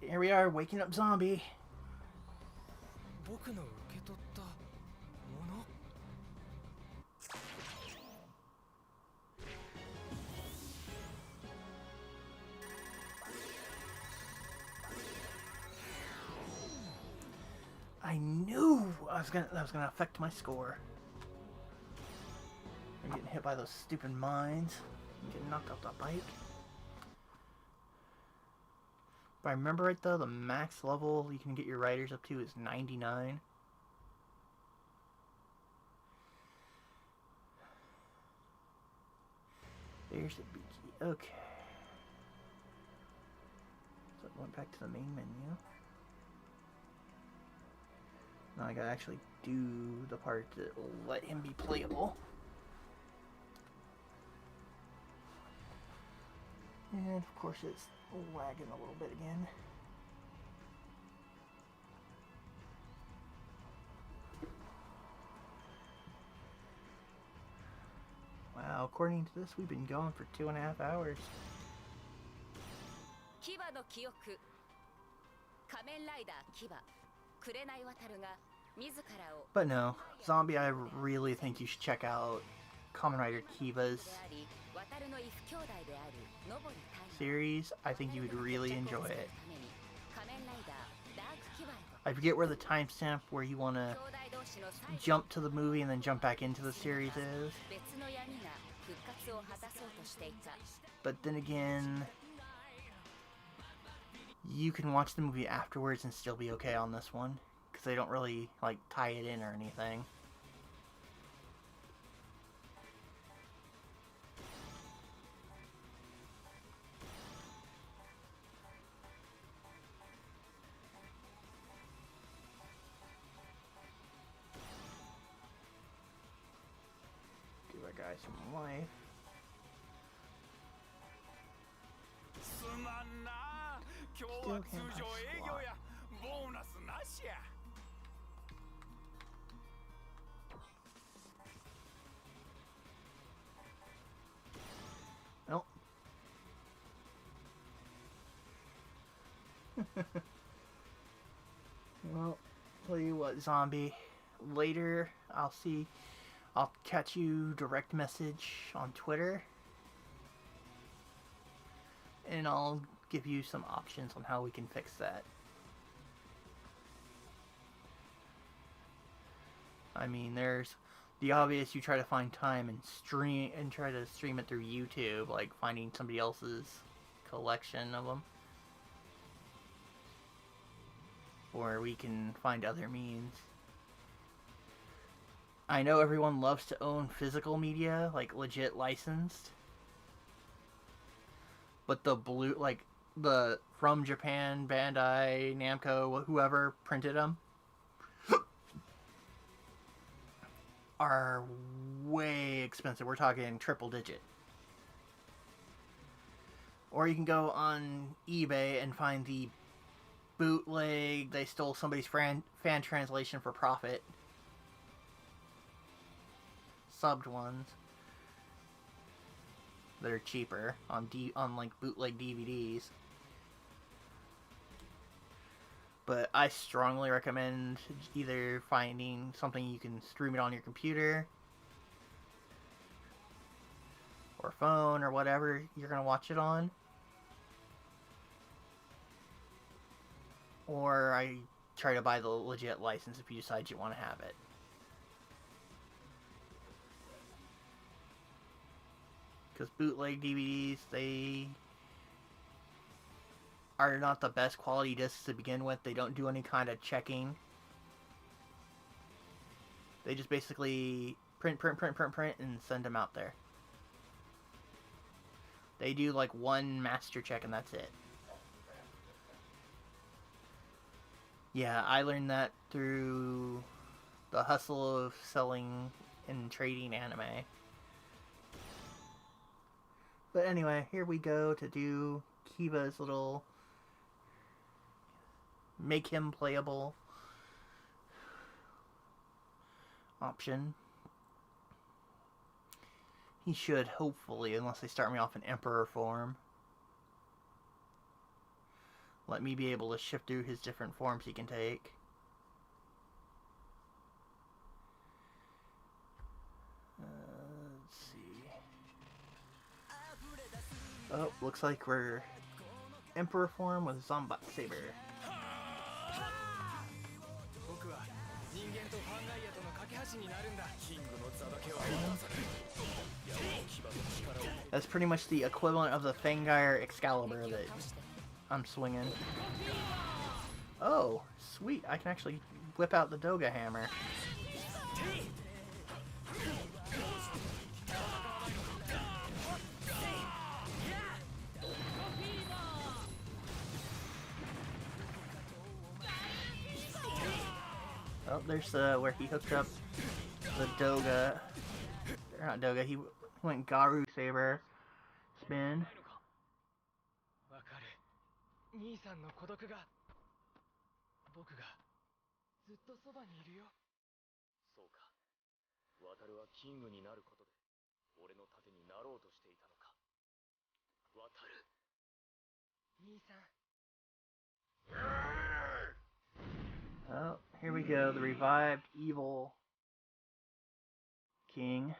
A: Here we are, waking up zombie.
C: 僕の受け取ったもの
A: I knew that was gonna affect my score. I'm getting hit by those stupid mines. I'm getting knocked off the bike. If I remember right though, the max level you can get your riders up to is 99. There's the beaky. Okay. So I went back to the main menu. Now I gotta actually do the part that will let him be playable. And of course it's lagging a little bit again. Wow, according to this, we've been going for 2.5 hours.
B: Kiva no Kyoku Kamen Rider Kiva Kurenai Wataru ga mizukara o
A: But no, Zombie, I really think you should check out Kamen Rider Kiva's series. I think you would really enjoy it. I forget where the timestamp where you want to jump to the movie and then jump back into the series is. But then again, you can watch the movie afterwards and still be okay on this one, because they don't really like tie it in or anything. Give that guy some life.
C: すまんな今日は通常営業やボーナスなしや
A: Nope. Well, tell you what, Zombie. Later, I'll catch you direct message on Twitter. And I'll give you some options on how we can fix that. I mean, there's the obvious. You try to find time and try to stream it through YouTube, like finding somebody else's collection of them. Or we can find other means. I know everyone loves to own physical media, like legit licensed. But the from Japan, Bandai, Namco, whoever printed them, are way expensive. We're talking triple digit. Or you can go on eBay and find the bootleg, they stole somebody's fan translation for profit. Subbed ones that are cheaper on like bootleg DVDs. But I strongly recommend either finding something you can stream it on your computer or phone or whatever you're going to watch it on. Or I try to buy the legit license if you decide you want to have it. Because bootleg DVDs, they are not the best quality discs to begin with. They don't do any kind of checking. They just basically print, and send them out there. They do like one master check and that's it. Yeah, I learned that through the hustle of selling and trading anime. But anyway, here we go to do Kiva's little make him playable option. He should, hopefully, unless they start me off in Emperor form, let me be able to shift through his different forms he can take. Let's see. Oh, looks like we're Emperor form with Zombat Saber. That's pretty much the equivalent of the Fangire Excalibur that I'm swinging. Oh, sweet. I can actually whip out the Doga Hammer. Oh, there's where he hooked up the Doga. Or not Doga, he went Garu Saber. Spin. Oh, here we go, the revived evil king.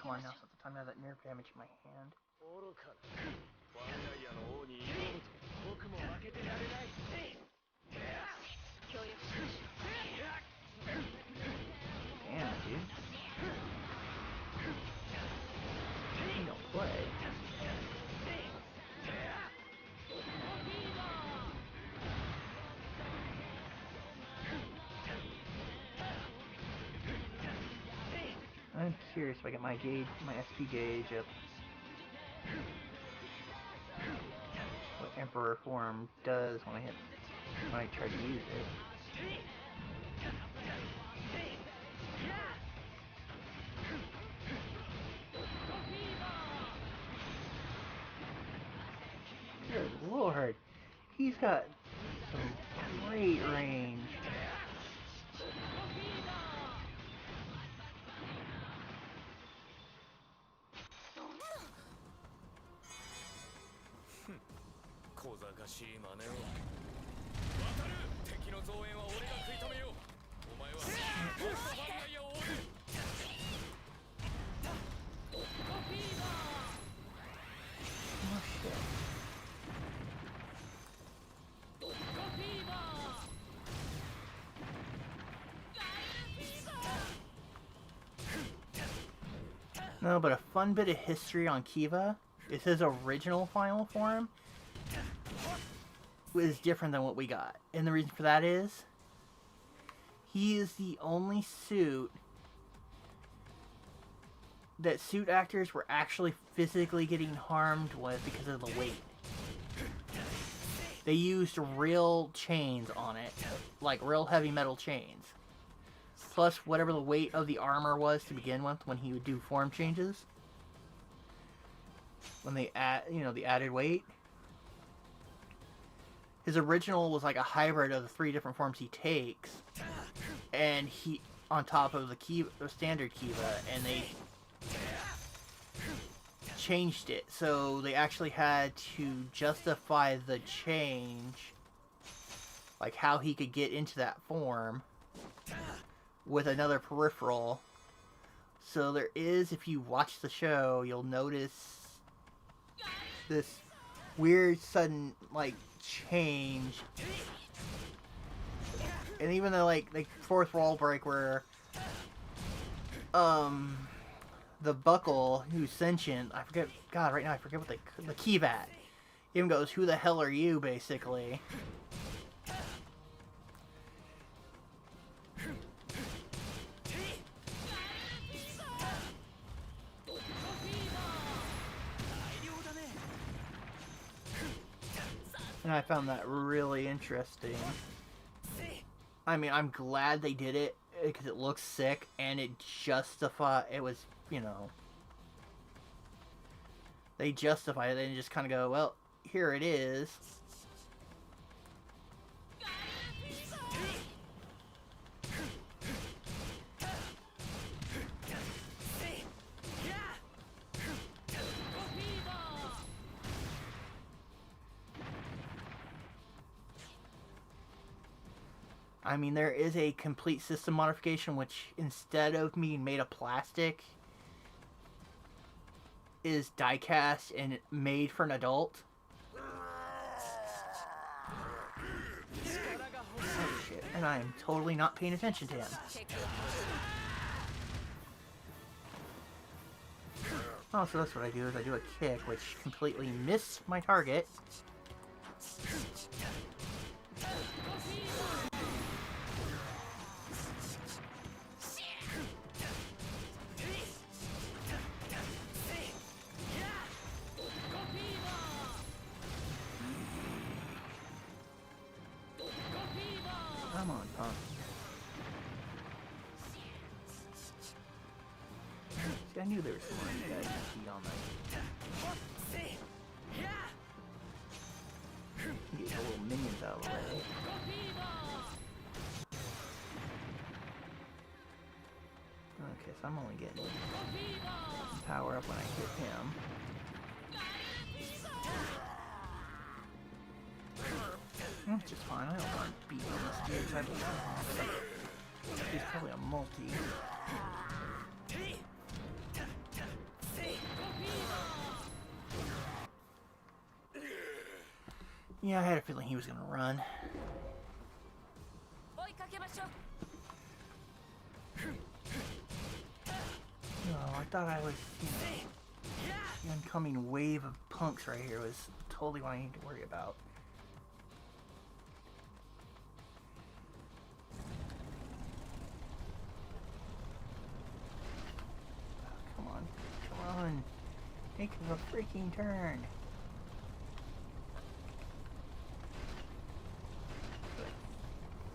A: Come on, now's not the time to have that nerve damage in my hand. Damn, dude. You don't play. I'm curious if I get my gauge, my SP gauge up. What Emperor form does when I try to use it. Good lord, he's got some great range. No, but a fun bit of history on Kiva is his original final form is different than what we got. And the reason for that is he is the only suit that suit actors were actually physically getting harmed with because of the weight. They used real chains on it, like real heavy metal chains. Plus whatever the weight of the armor was to begin with when he would do form changes. When they add, the added weight. His original was like a hybrid of the 3 different forms he takes. And he, on top of the standard Kiva, and they changed it. So they actually had to justify the change, like how he could get into that form with another peripheral. So there is, if you watch the show, you'll notice this weird sudden like change. And even though like the 4th wall break where the buckle who's sentient, I forget what the Kivat even goes, who the hell are you, basically. And I found that really interesting. I mean, I'm glad they did it because it looks sick and it was, they justified it and just kind of go, well, here it is. I mean, there is a complete system modification which, instead of being made of plastic, is die-cast and made for an adult. Oh shit, and I am totally not paying attention to him. Oh, so that's what I do, is I do a kick, which completely missed my target. Come on, punk. See, I knew there was someone you guys could beat on that. Get the little minions out of the way. Okay, so I'm only getting power up when I hit him. Which is fine, I don't want to beat on this dude type of stuff. He's probably a multi. Yeah, I had a feeling he was gonna run. No, I thought I was, the oncoming wave of punks right here was totally what I need to worry about. Come on. Take a freaking turn. Oh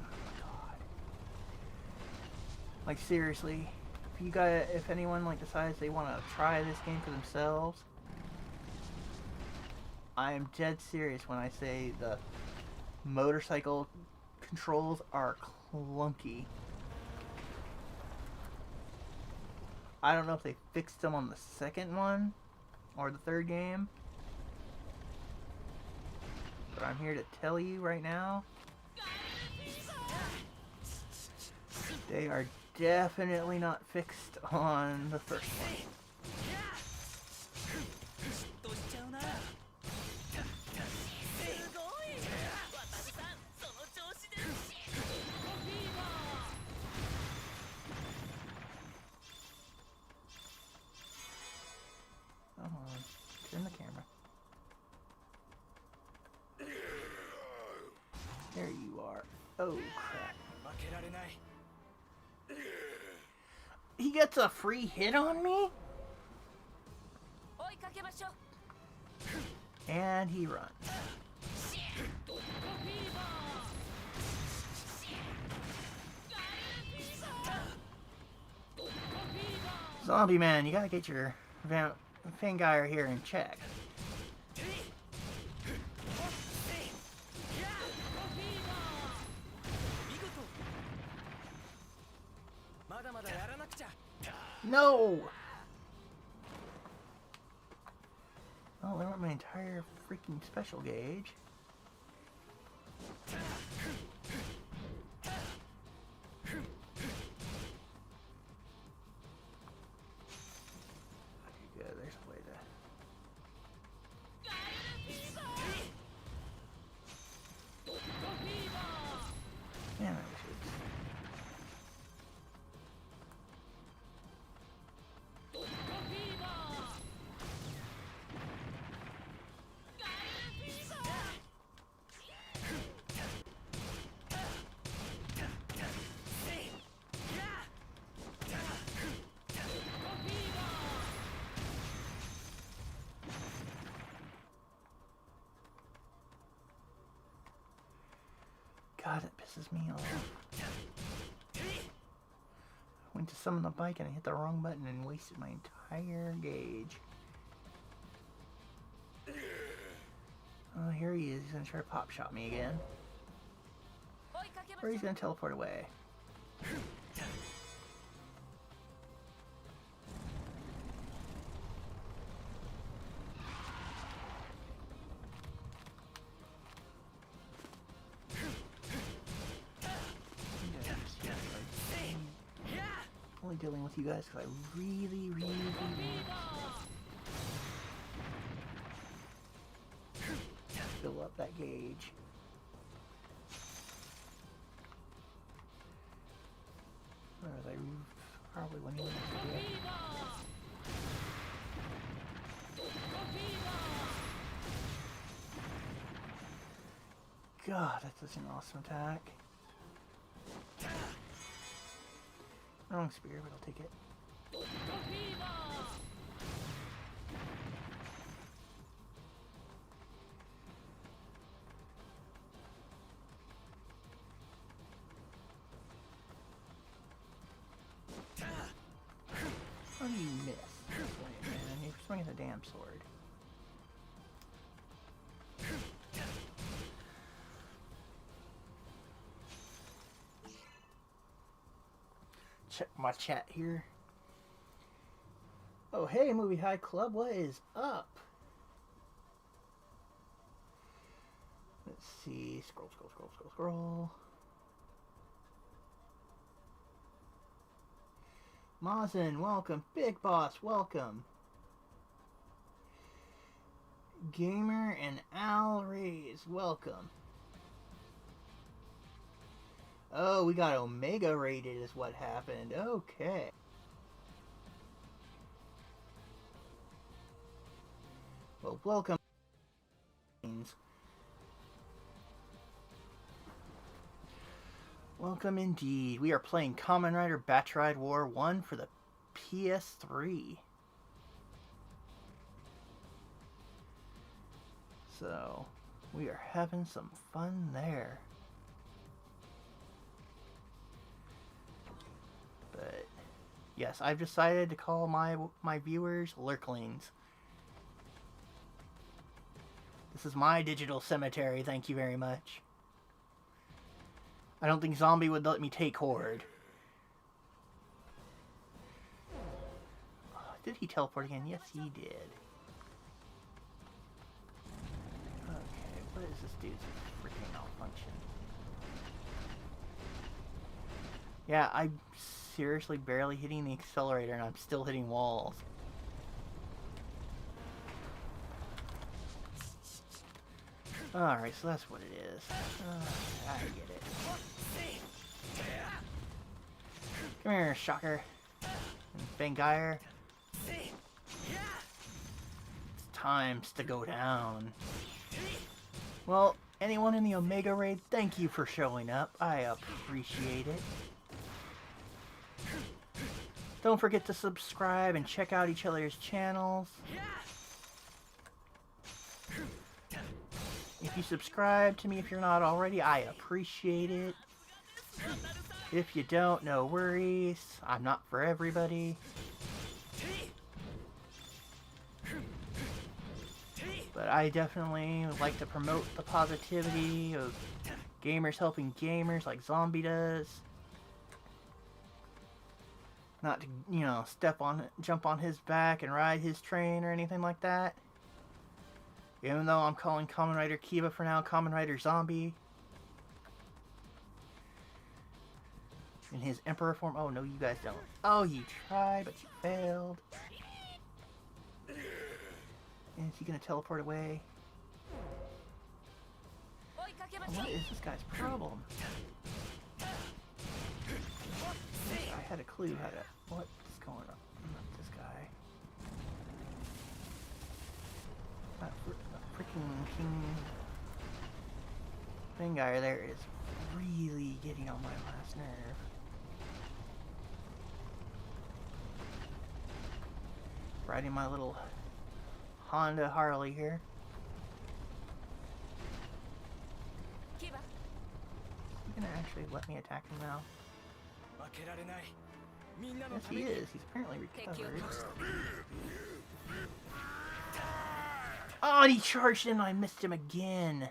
A: my god. Like, seriously, if anyone like decides they want to try this game for themselves, I am dead serious when I say the motorcycle controls are clunky. I don't know if they fixed them on the second one or the third game, but I'm here to tell you right now, they are definitely not fixed on the first one. There you are. Oh, crap. He gets a free hit on me? And he runs. Zombie man, you gotta get your Fangire here in check. No! Oh, I want my entire freaking special gauge. Okay, good. There's a way to... Man, I wish it... God, it pisses me off. Went to summon the bike and I hit the wrong button and wasted my entire gauge. Oh, here he is. He's gonna try to pop shot me again. Or he's gonna teleport away. Only dealing with you guys because I really want to fill up that gauge. Whereas I probably wouldn't even have to do it. God, that's such an awesome attack. Wrong spear, but I'll take it. How do you miss? Wait, man, you're swinging the damn sword. Check my chat here. Oh, hey, Movie High Club, what is up? Let's see. Scroll. Mazen, welcome. Big Boss, welcome. Gamer and Al Rays, welcome. Oh, we got Omega rated is what happened. Okay. Well, welcome. Welcome indeed. We are playing Kamen Rider Batrride War 1 for the PS3. So, we are having some fun there. But yes, I've decided to call my viewers lurklings. This is my digital cemetery, thank you very much. I don't think Zombie would let me take Horde. Did he teleport again? Yes, he did. Okay, what is this dude's freaking malfunction? Yeah, I'm seriously barely hitting the accelerator and I'm still hitting walls. Alright, so that's what it is. I get it. Come here, Shocker. And Fangire. It's times to go down. Well, Anyone in the Omega Raid, thank you for showing up. I appreciate it. Don't forget to subscribe and check out each other's channels. If you subscribe to me if you're not already, I appreciate it. If you don't, no worries. I'm not for everybody. But I definitely would like to promote the positivity of gamers helping gamers like Zombie does. Not to, you know, jump on his back and ride his train or anything like that. Even though I'm calling Kamen Rider Kuuga for now Kamen Rider Zombie. In his Emperor form. Oh, no, you guys don't. Oh, you tried, but you failed. And is he going to teleport away? What is this guy's problem? I had a clue how to... What's going on with this guy? That freaking king thing guy there is really getting on my last nerve. Riding my little Honda Harley here. Is he gonna actually let me attack him now? Yes, he is. He's apparently recovered. Oh, and he charged in and I missed him again.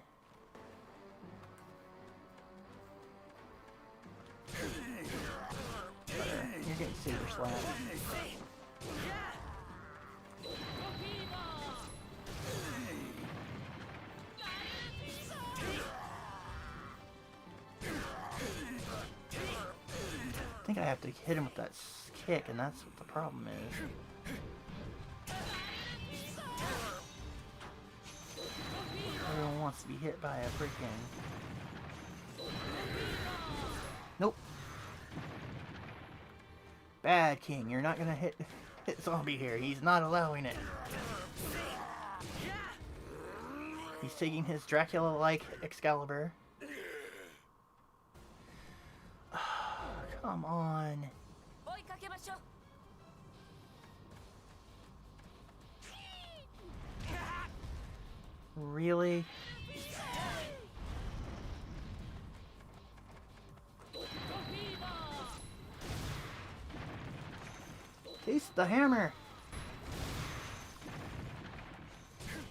A: You're getting saber slapped. I think I have to hit him with that kick, and that's what the problem is. Everyone wants to be hit by a freaking... Nope. Bad King, you're not gonna hit Zombie here. He's not allowing it. He's taking his Dracula-like Excalibur. Come on. Really? Taste the hammer.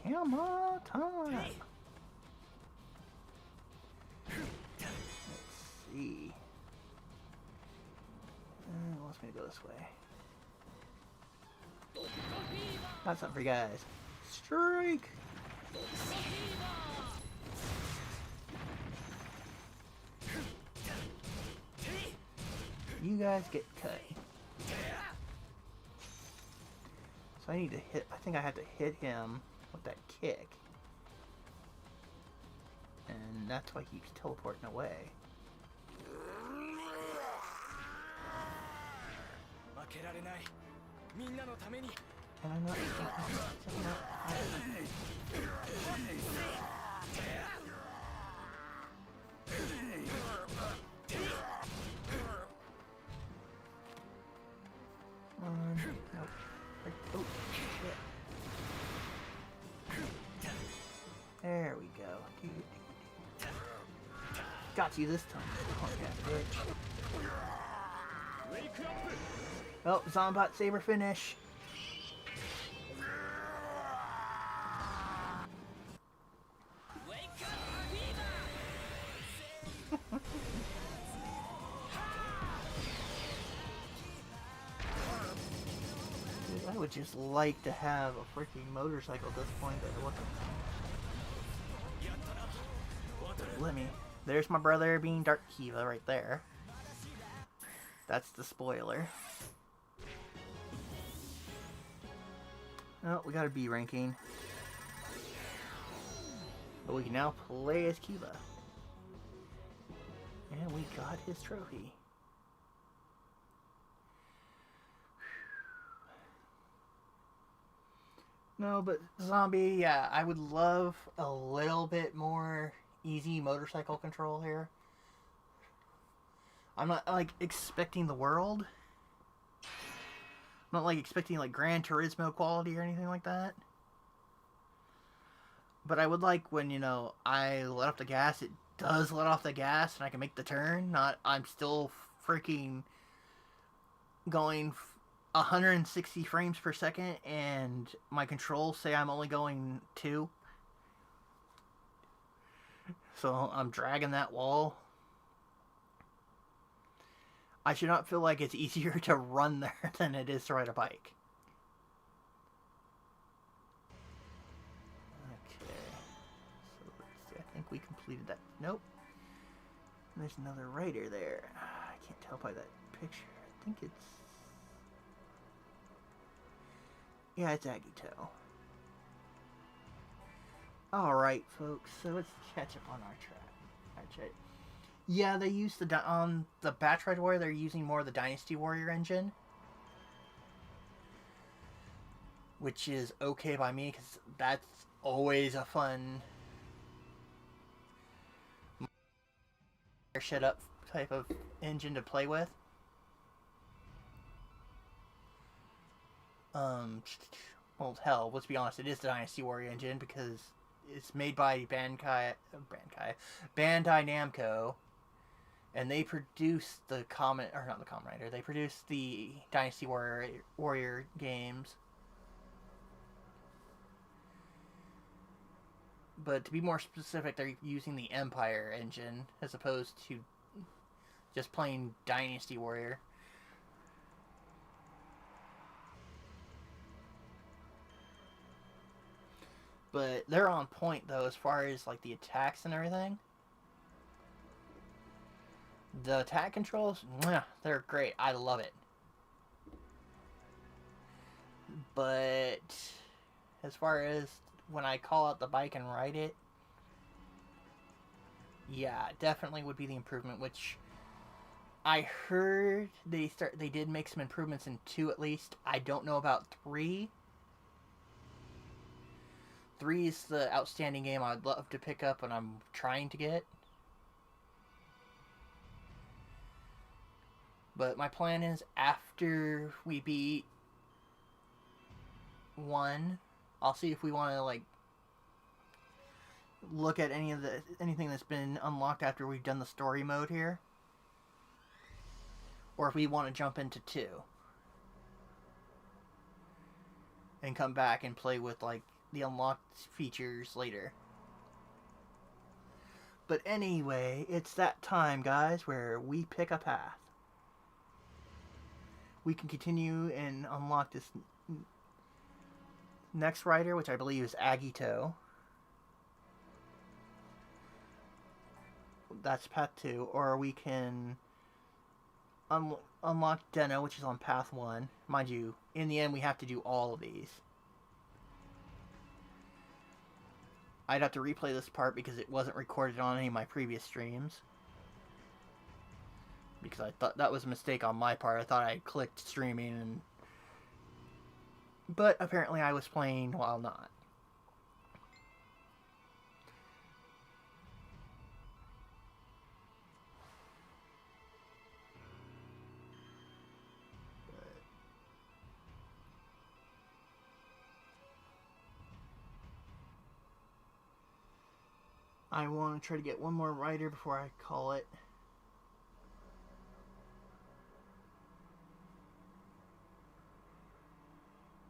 A: Hammer time. Let's see. It wants me to go this way. Got something for you guys. Strike! You guys get cut. So I need to hit, I think I have to hit him with that kick. And that's why he keeps teleporting away. And I'm not... Nope. Oh, shit. There we go. Got you this time. Okay, oh, Zombot Saber finish. Dude, I would just like to have a freaking motorcycle at this point, but what the... Let me... There's my brother being Dark Kiva right there. That's the spoiler. Oh, we got a B ranking. But we can now play as Kiva. And we got his trophy. No, but Zombie, yeah, I would love a little bit more easy motorcycle control here. I'm not, like, expecting the world. I'm not, like, expecting, like, Gran Turismo quality or anything like that. But I would like when, you know, I let off the gas, it does let off the gas and I can make the turn. Not, I'm still freaking going 160 frames per second and my controls say I'm only going 2. So I'm dragging that wall. I should not feel like it's easier to run there than it is to ride a bike. Okay. So let's see. I think we completed that. Nope. There's another rider there. I can't tell by that picture. I think it's... Yeah, it's Agito. Alright, folks. So let's catch up on our track. Yeah, they use the Battride Warrior. They're using more of the Dynasty Warrior engine, which is okay by me because that's always a fun shit up type of engine to play with. Well, hell, let's be honest. It is the Dynasty Warrior engine because it's made by Bandai Namco. And they produced the Kamen Rider. They produced the Dynasty Warrior games. But to be more specific, they're using the Empire engine as opposed to just plain Dynasty Warrior. But they're on point though as far as like the attacks and everything. The attack controls, they're great. I love it. But as far as when I call out the bike and ride it, yeah, definitely would be the improvement, which I heard they did make some improvements in 2 at least. I don't know about 3. 3 is the outstanding game I'd love to pick up and I'm trying to get. But my plan is after we beat 1, I'll see if we want to like look at anything that's been unlocked after we've done the story mode here, or if we want to jump into 2 and come back and play with like the unlocked features later. But anyway, it's that time, guys, where we pick a path. We can continue and unlock this next rider, which I believe is Agito. That's path 2. Or we can unlock Deno, which is on path 1. Mind you, in the end, we have to do all of these. I'd have to replay this part because it wasn't recorded on any of my previous streams. Because I thought that was a mistake on my part. I thought I clicked streaming, but apparently I was playing while not. I want to try to get one more rider before I call it.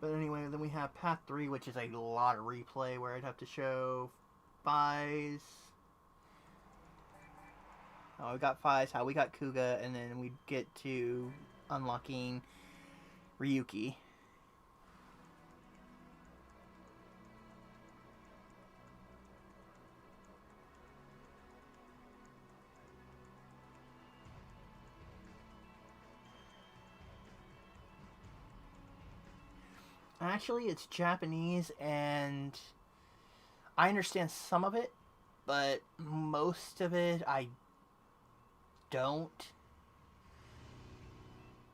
A: But anyway, then we have path 3, which is a lot of replay where I'd have to show Fies. Oh, we got Fies, how we got Kuuga, and then we'd get to unlocking Ryuki. Actually, it's Japanese, and I understand some of it, but most of it I don't.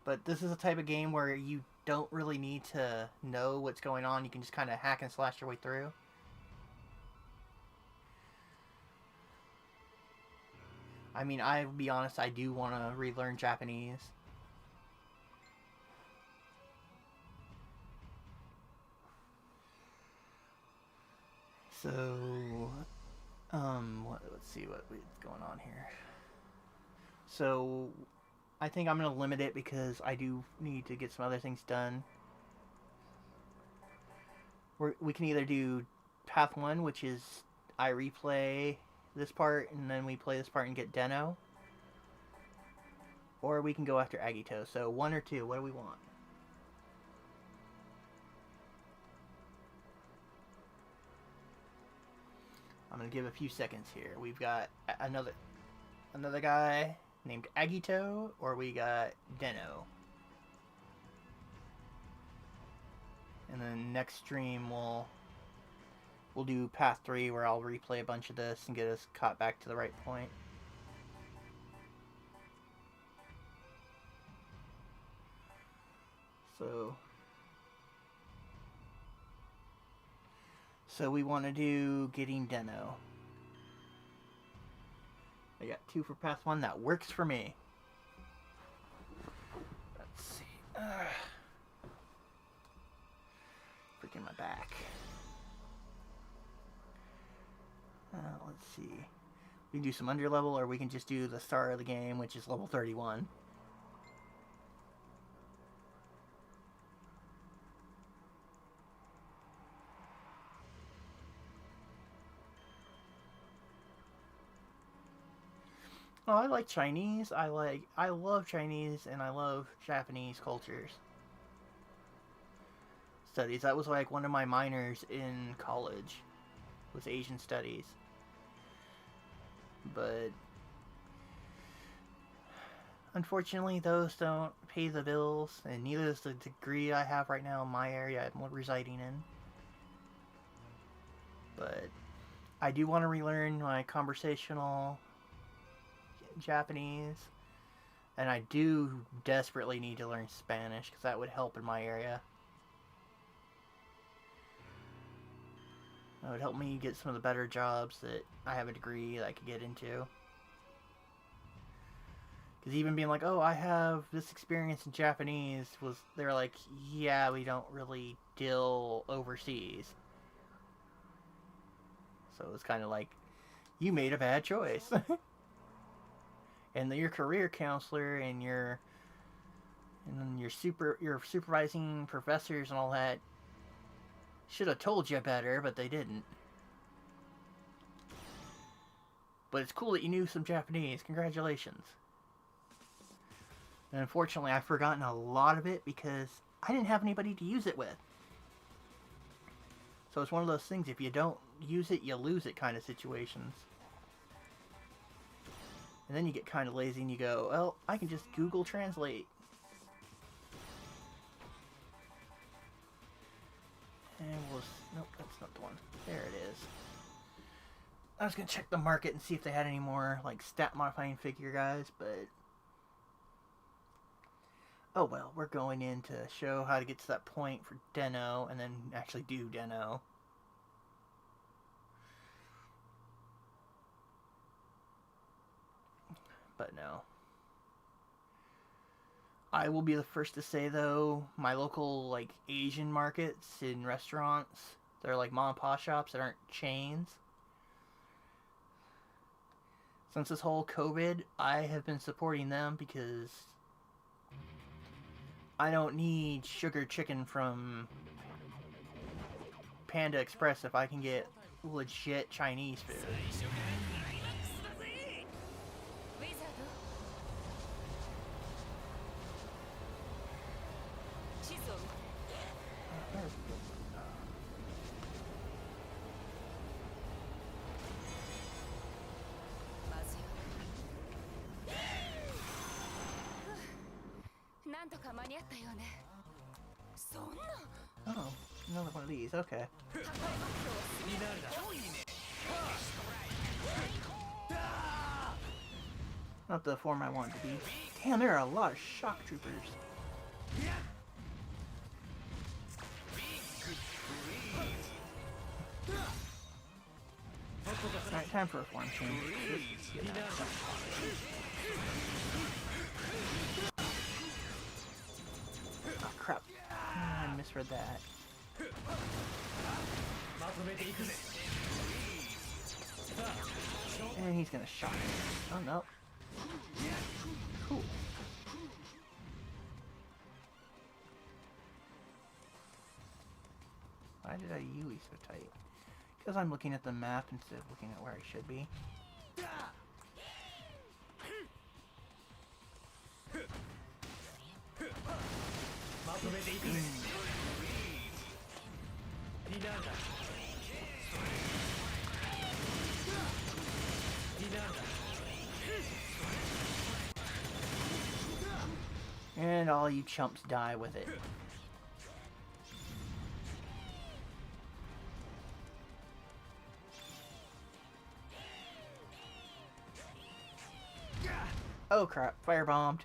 A: But this is a type of game where you don't really need to know what's going on. You can just kind of hack and slash your way through. I mean, I'll be honest, I do want to relearn Japanese. So, let's see what's going on here. So, I think I'm going to limit it because I do need to get some other things done. We can either do Path 1, which is I replay this part and then we play this part and get Deno. Or we can go after Agito. So 1 or 2, what do we want? I'm going to give a few seconds here. We've got another guy named Agito, or we got Deno. And then next stream we'll do Path 3 where I'll replay a bunch of this and get us caught back to the right point. So we want to do getting Deno. I got 2 for Path 1. That works for me. Let's see. Freaking my back. Let's see. We can do some underlevel, or we can just do the star of the game, which is level 31. Oh, I like Chinese. I love Chinese, and I love Japanese cultures. Studies. That was like one of my minors in college, was Asian studies. But unfortunately, those don't pay the bills, and neither is the degree I have right now in my area I'm residing in. But I do want to relearn my conversational Japanese, and I do desperately need to learn Spanish because that would help in my area. That would help me get some of the better jobs that I have a degree that I could get into. Because even being like, oh, I have this experience in Japanese, they're like, yeah, we don't really deal overseas. So it was kind of like, you made a bad choice. And your career counselor and your supervising professors and all that should have told you better, but they didn't. But it's cool that you knew some Japanese. Congratulations. And unfortunately, I've forgotten a lot of it because I didn't have anybody to use it with. So it's one of those things, if you don't use it, you lose it kind of situations. And then you get kind of lazy and you go, well, I can just Google Translate. And nope, that's not the one. There it is. I was going to check the market and see if they had any more, like, stat modifying figure guys, but oh well, we're going in to show how to get to that point for Deno and then actually do Deno. But no. I will be the first to say, though, my local, like, Asian markets in restaurants, they're like mom and pop shops that aren't chains. Since this whole COVID, I have been supporting them because I don't need sugar chicken from Panda Express if I can get legit Chinese food. Oh, another one of these, okay. Not the form I want it to be. Damn, there are a lot of shock troopers. Alright, time for a form change. for that. And he's gonna shock me. Oh no. Cool. Why did I Yui so tight? Because I'm looking at the map instead of looking at where I should be. And all you chumps die with it. Oh crap, firebombed.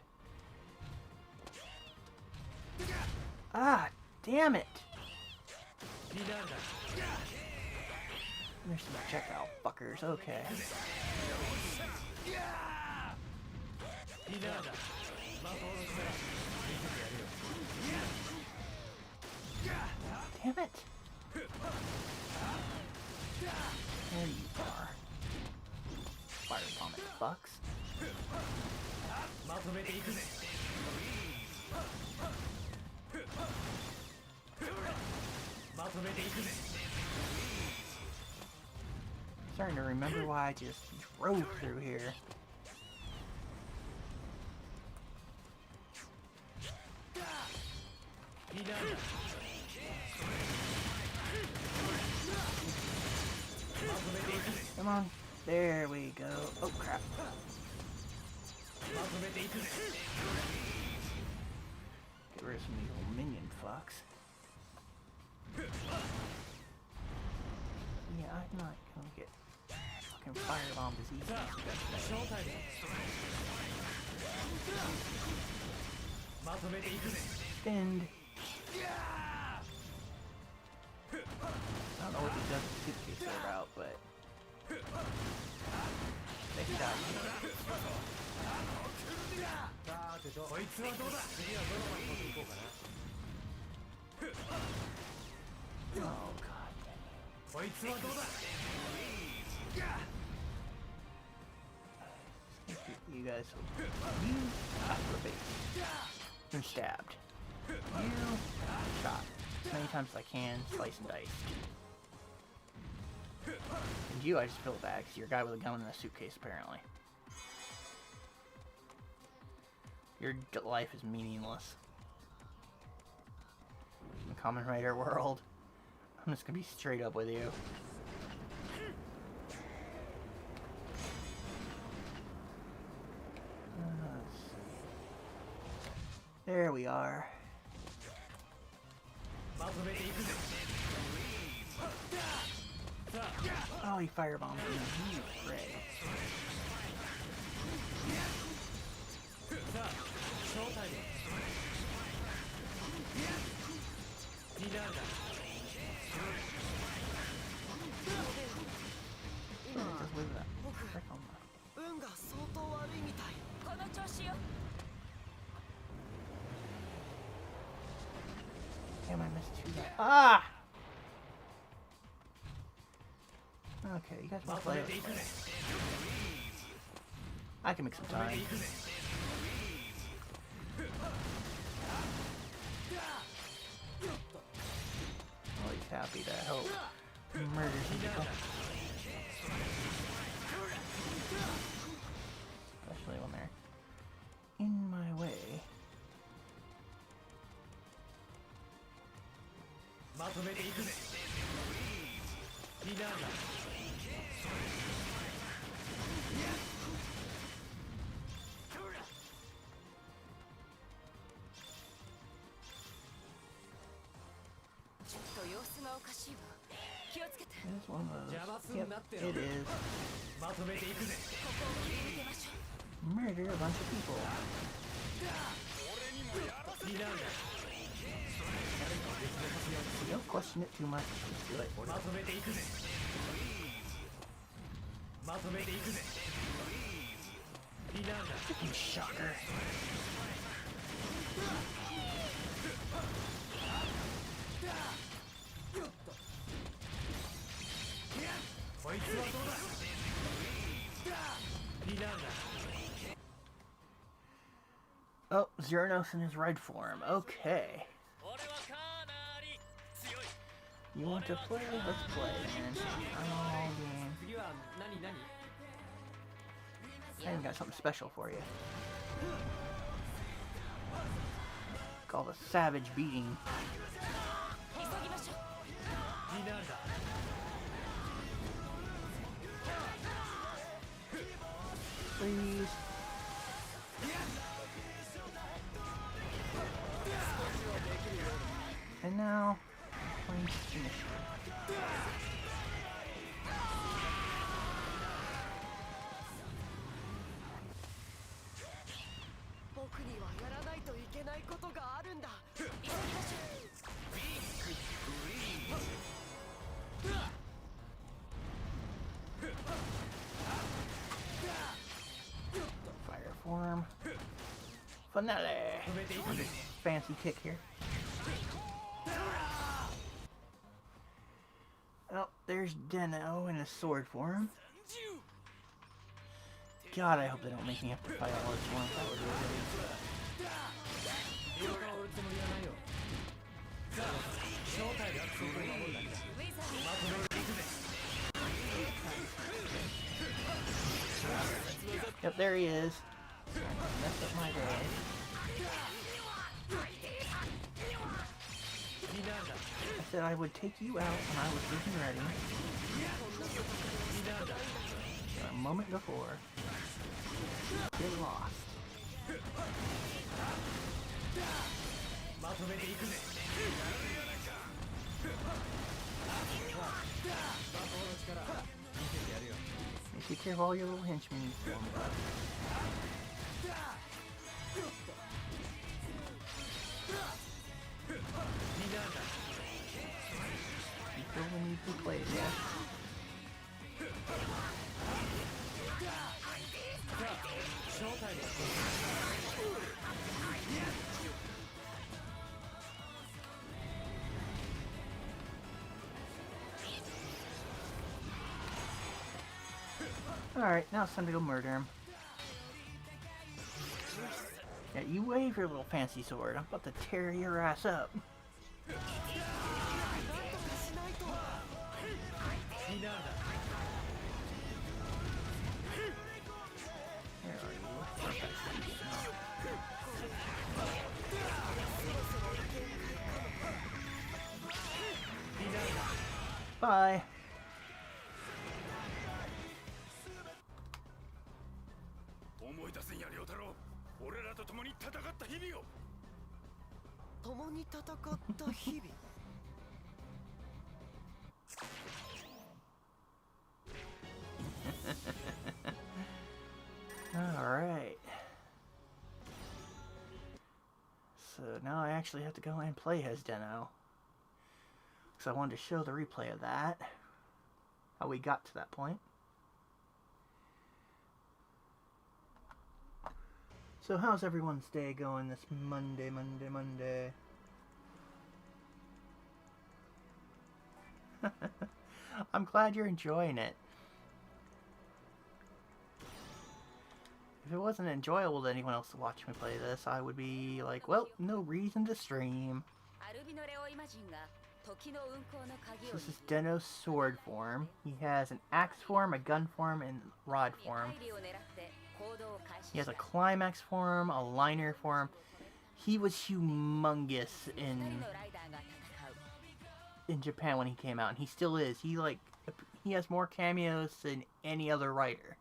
A: Ah, damn it! There's some projectile fuckers, okay. Damn it! There you are. Firebomb it, fucks. Starting to remember why I just drove through here. Come on. There we go. Oh crap. Get rid of some of these little minion fucks. Yeah, I'm not gonna get fucking firebombed as easy as Spend. I don't know what these other suitcases are about, but they can die. Oh god. You guys been stabbed. You shot as many times as I can, slice and dice. And you, I just feel bad because you're a guy with a gun in a suitcase apparently. Your life is meaningless. In the Kamen Rider world, I'm just gonna be straight up with you. Let's see. There we are. Oh, he firebombed me. You prick. Just leave that frick on the... Damn, I missed two. Ah! Okay, you guys want to play it? I can make some time. Oh, he's happy to help murder some people. Especially when they're in my way. It's one of those. Yep, it is. Murder a bunch of people. Don't question it too much. Just do it. Freaking shocker. Oh, Xeranos in his red form. Okay. You want to play? Let's play, man. I'm all game. I even got something special for you. Called a Savage Beating. Please. And now, playing finish. Fire form. Finale. Fancy kick here. Oh, there's Deno in a sword form. God, I hope they don't make me have to fight all this once. That would be really. Yep, there he is. Messed up my day. I said I would take you out when I was getting ready. A moment before. Get lost. Take care of all your little henchmen. You still need to play, yeah? Alright, now it's time to go murder him. Yeah, you wave your little fancy sword. I'm about to tear your ass up. Where are you? Bye. Alright. So now I actually have to go and play as Deno. Because I wanted to show the replay of that. How we got to that point. So how's everyone's day going this Monday? I'm glad you're enjoying it. If it wasn't enjoyable to anyone else to watch me play this, I would be like, well, no reason to stream. So this is Deno's sword form. He has an axe form, a gun form, and rod form. He has a climax form, a liner form. He was humongous in Japan when he came out, and he still is. He has more cameos than any other writer.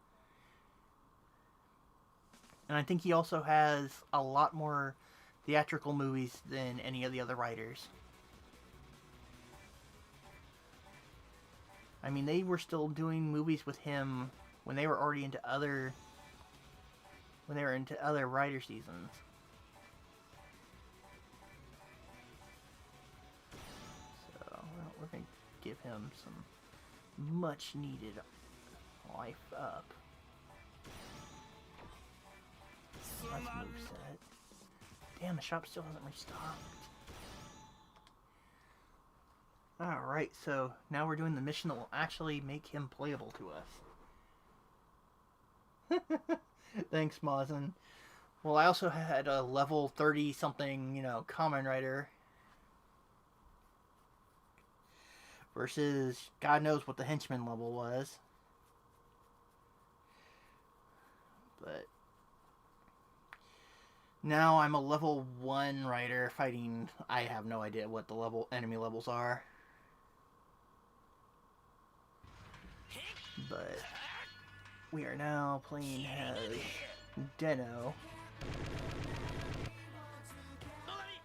A: And I think he also has a lot more theatrical movies than any of the other writers. I mean, they were still doing movies with him when they were already into other writer seasons. So, well, we're going to give him some much needed life up. That's moveset. Damn, the shop still hasn't restocked. Alright, so now we're doing the mission that will actually make him playable to us. Thanks, Mazen. Well, I also had a level 30-something, Kamen Rider. Versus God knows what the henchman level was. But now I'm a level 1 rider fighting. I have no idea what the enemy levels are. But we are now playing as Deno.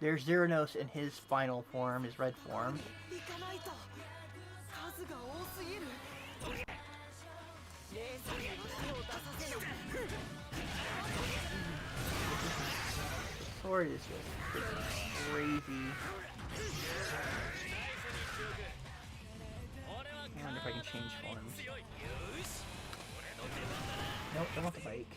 A: There's Zeronos in his final form, his red form. The sword is just crazy. I wonder if I can change forms. Nope, I want the bike.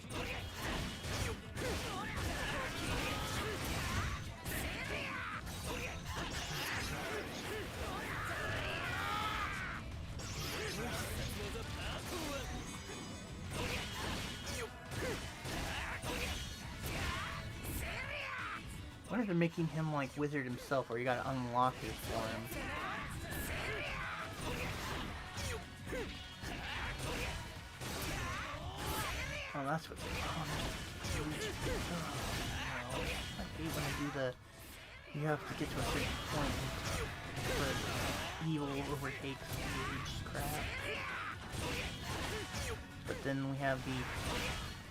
A: I wonder if they're making him like Wizard himself, where you gotta unlock his form. Oh, that's what's going on. Oh, I hate when I do the... You have to get to a certain point where evil overtakes huge crap. But then we have the...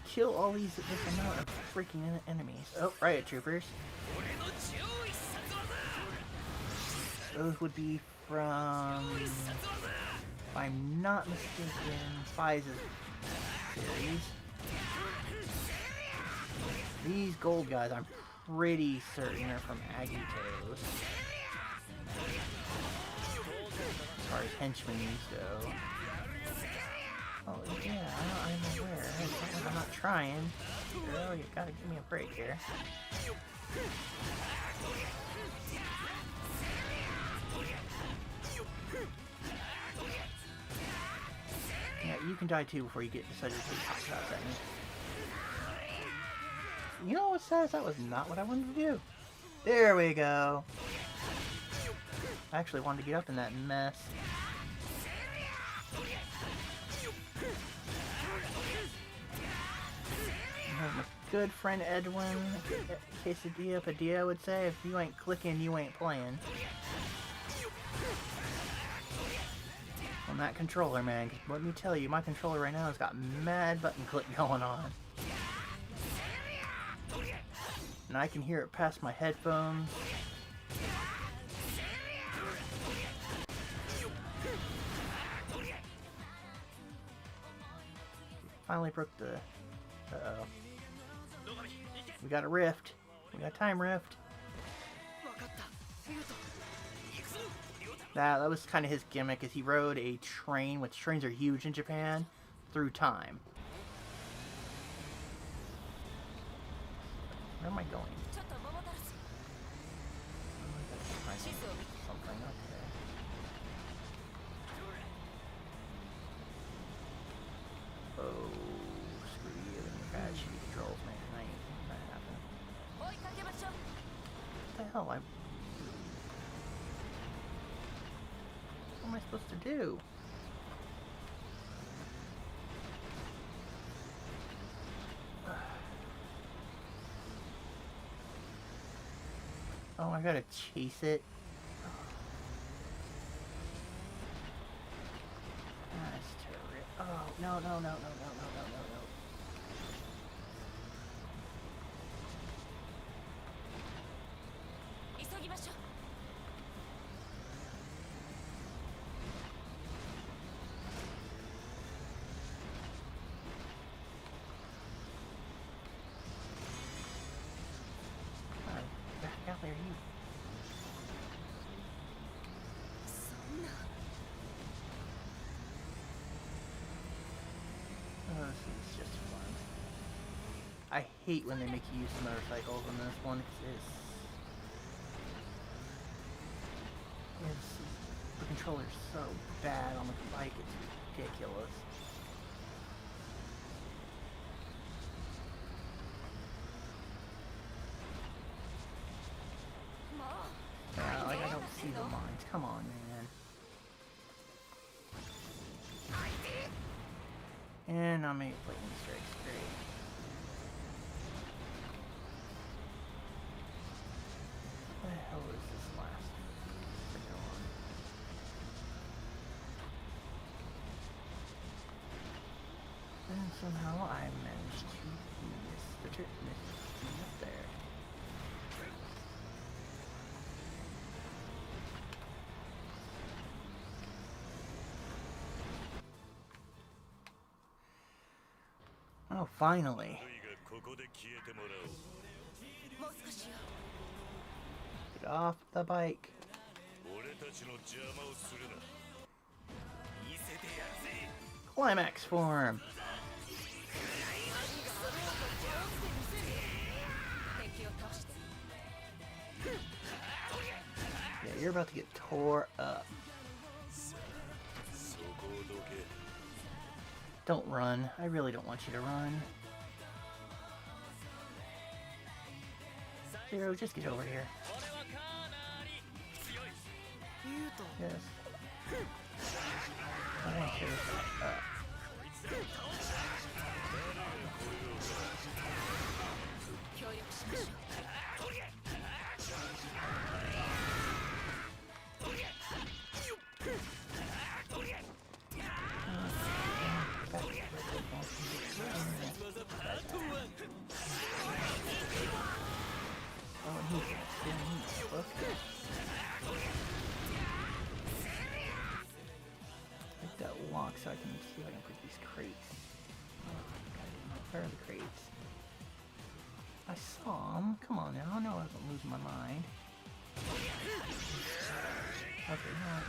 A: Kill all this amount of freaking enemies. Oh, riot troopers. Those would be from... If I'm not mistaken, Fai's series. These gold guys, I'm pretty certain are from Agito's. As far as henchmen go. Oh yeah, I'm aware. I'm not trying. Girl, you gotta give me a break here. Yeah, you can die too before you decided to take hot shots at me. You know what says that was not what I wanted to do. There we go. I actually wanted to get up in that mess. My good friend Edwin, Quesadilla Padilla would say, if you ain't clicking, you ain't playing. On that controller, man, 'cause let me tell you, my controller right now has got mad button click going on. And I can hear it past my headphones. Finally broke the... Uh-oh. We got a rift. We got a time rift. That was kind of his gimmick, is he rode a train, which trains are huge in Japan, through time. Where am I going? Something up there. Oh, screw you and your bad shitty controls, man. I ain't that happen. What the hell? What am I supposed to do? Oh, I gotta chase it. That's terrible. Oh, no, no, no, no, no, no, no, no, no. Back out there, you. Oh, this is just fun. I hate when they make you use motorcycles in this one. It's The controller's so bad on the bike, it's ridiculous. Yeah, like I don't see the lines. Come on, man. And I'm able to play strikes. Great. What the hell is this last thing on? And somehow I managed to miss the trip up there. Oh, finally. Get off the bike. Climax form. Yeah, you're about to get tore up. Don't run. I really don't want you to run. Zero, just get over here. Yes. I want to tear that up. Oh, and he's okay. Hit that lock so I can see if I can put these crates. Where are the crates? I saw them. Come on now. I know I wasn't losing my mind. Okay, now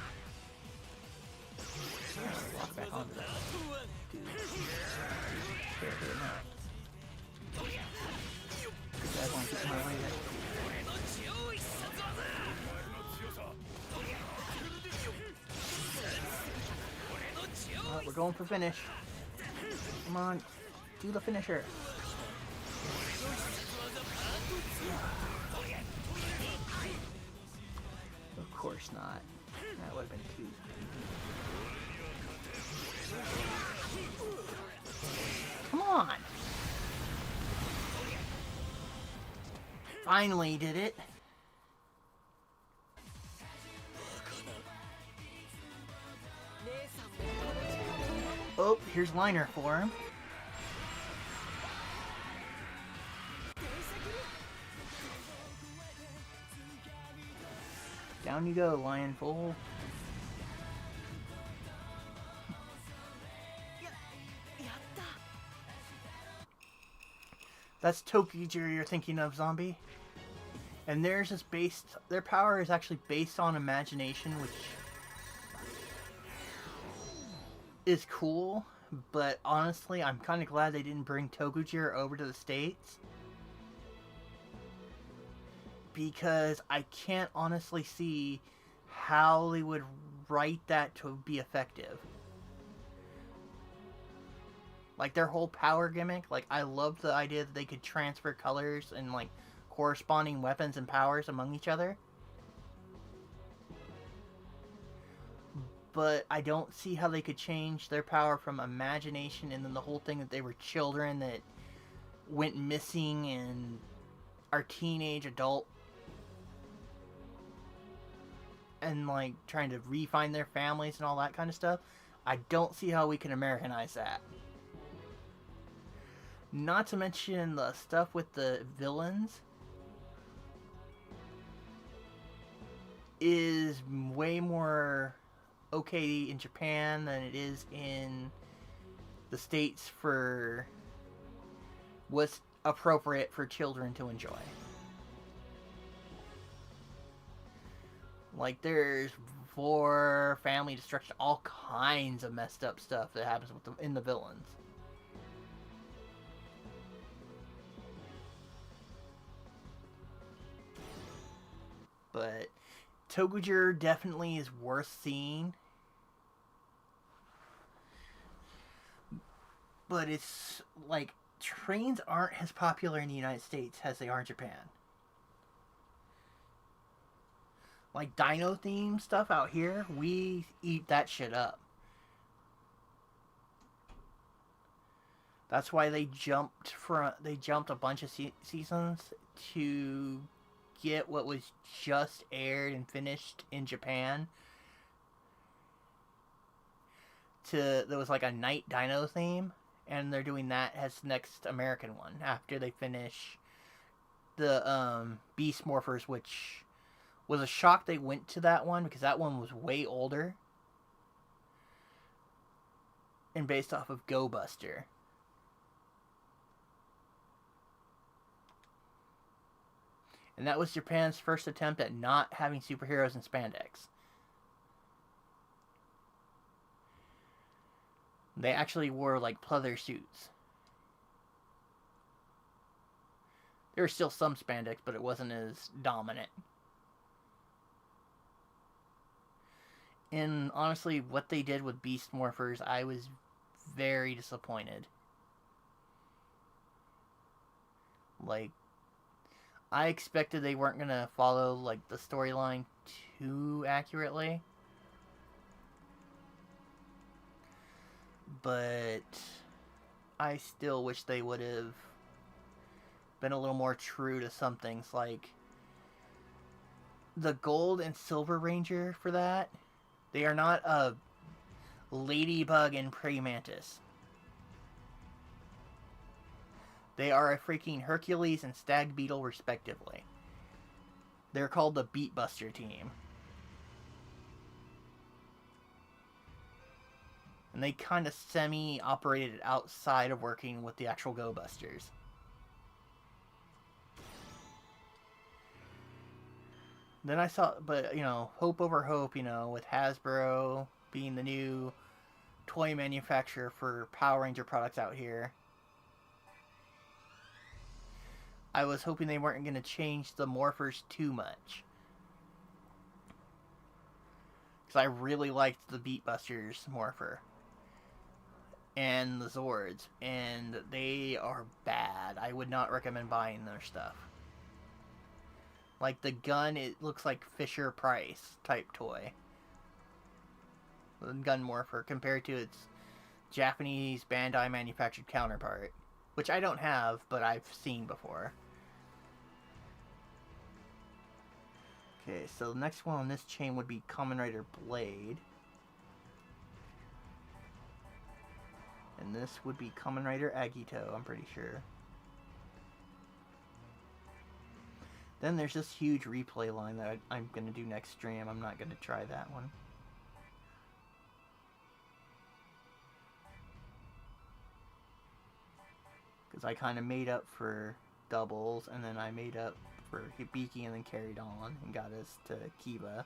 A: walk back onto that. Dude. There, now. You guys want to get in my way there? We're going for finish. Come on, do the finisher. Of course not. That would have been too. Come on. Finally did it. Oh, here's liner for him. Down you go, Lion Foal. That's Tokijiro you're thinking of, Zombie. And theirs is based, their power is actually based on imagination, which is cool, but honestly, I'm kind of glad they didn't bring Tokujiro over to the States. Because I can't honestly see how they would write that to be effective. Like, their whole power gimmick, like, I love the idea that they could transfer colors and, like, corresponding weapons and powers among each other. But I don't see how they could change their power from imagination and then the whole thing that they were children that went missing and are teenage adult and like trying to re-find their families and all that kind of stuff. I don't see how we can Americanize that. Not to mention the stuff with the villains is way more okay in Japan than it is in the States for what's appropriate for children to enjoy. Like, there's war, family destruction, all kinds of messed up stuff that happens with in the villains. But Toguger definitely is worth seeing. But it's like trains aren't as popular in the United States as they are in Japan. Like dino theme stuff out here, we eat that shit up. That's why they jumped a bunch of seasons to get what was just aired and finished in Japan. There was like a night dino theme, and they're doing that as the next American one after they finish the Beast Morphers, which was a shock they went to that one because that one was way older and based off of Go Buster. And that was Japan's first attempt at not having superheroes in spandex. They actually wore like pleather suits. There was still some spandex, but it wasn't as dominant. And honestly, what they did with Beast Morphers, I was very disappointed. Like, I expected they weren't gonna follow like the storyline too accurately. But I still wish they would have been a little more true to some things, like the Gold and Silver Ranger for that. They are not a ladybug and praying mantis. They are a freaking Hercules and Stag Beetle, respectively. They're called the Beatbuster team. And they kind of semi-operated outside of working with the actual Go Busters. Then I saw, but, hope over hope, with Hasbro being the new toy manufacturer for Power Ranger products out here. I was hoping they weren't going to change the morphers too much. Because I really liked the Beatbusters morpher. And the Zords. And they are bad. I would not recommend buying their stuff. Like the gun, it looks like Fisher-Price type toy. The gun morpher compared to its Japanese Bandai manufactured counterpart. Which I don't have, but I've seen before. Okay, so the next one on this chain would be Kamen Rider Blade. And this would be Kamen Rider Agito, I'm pretty sure. Then there's this huge replay line that I'm going to do next stream. I'm not going to try that one. Because I kind of made up for doubles, and then I made up for Hibiki, and then carried on and got us to Kiba.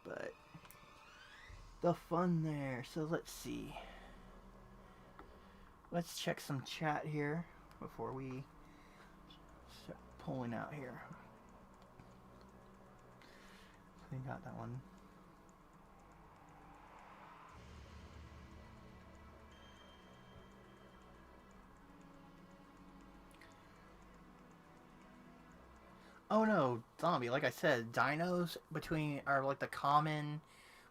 A: But the fun there. So let's see. Let's check some chat here before we start pulling out here. We got that one. Oh no, Zombie, like I said, dinos are like the common,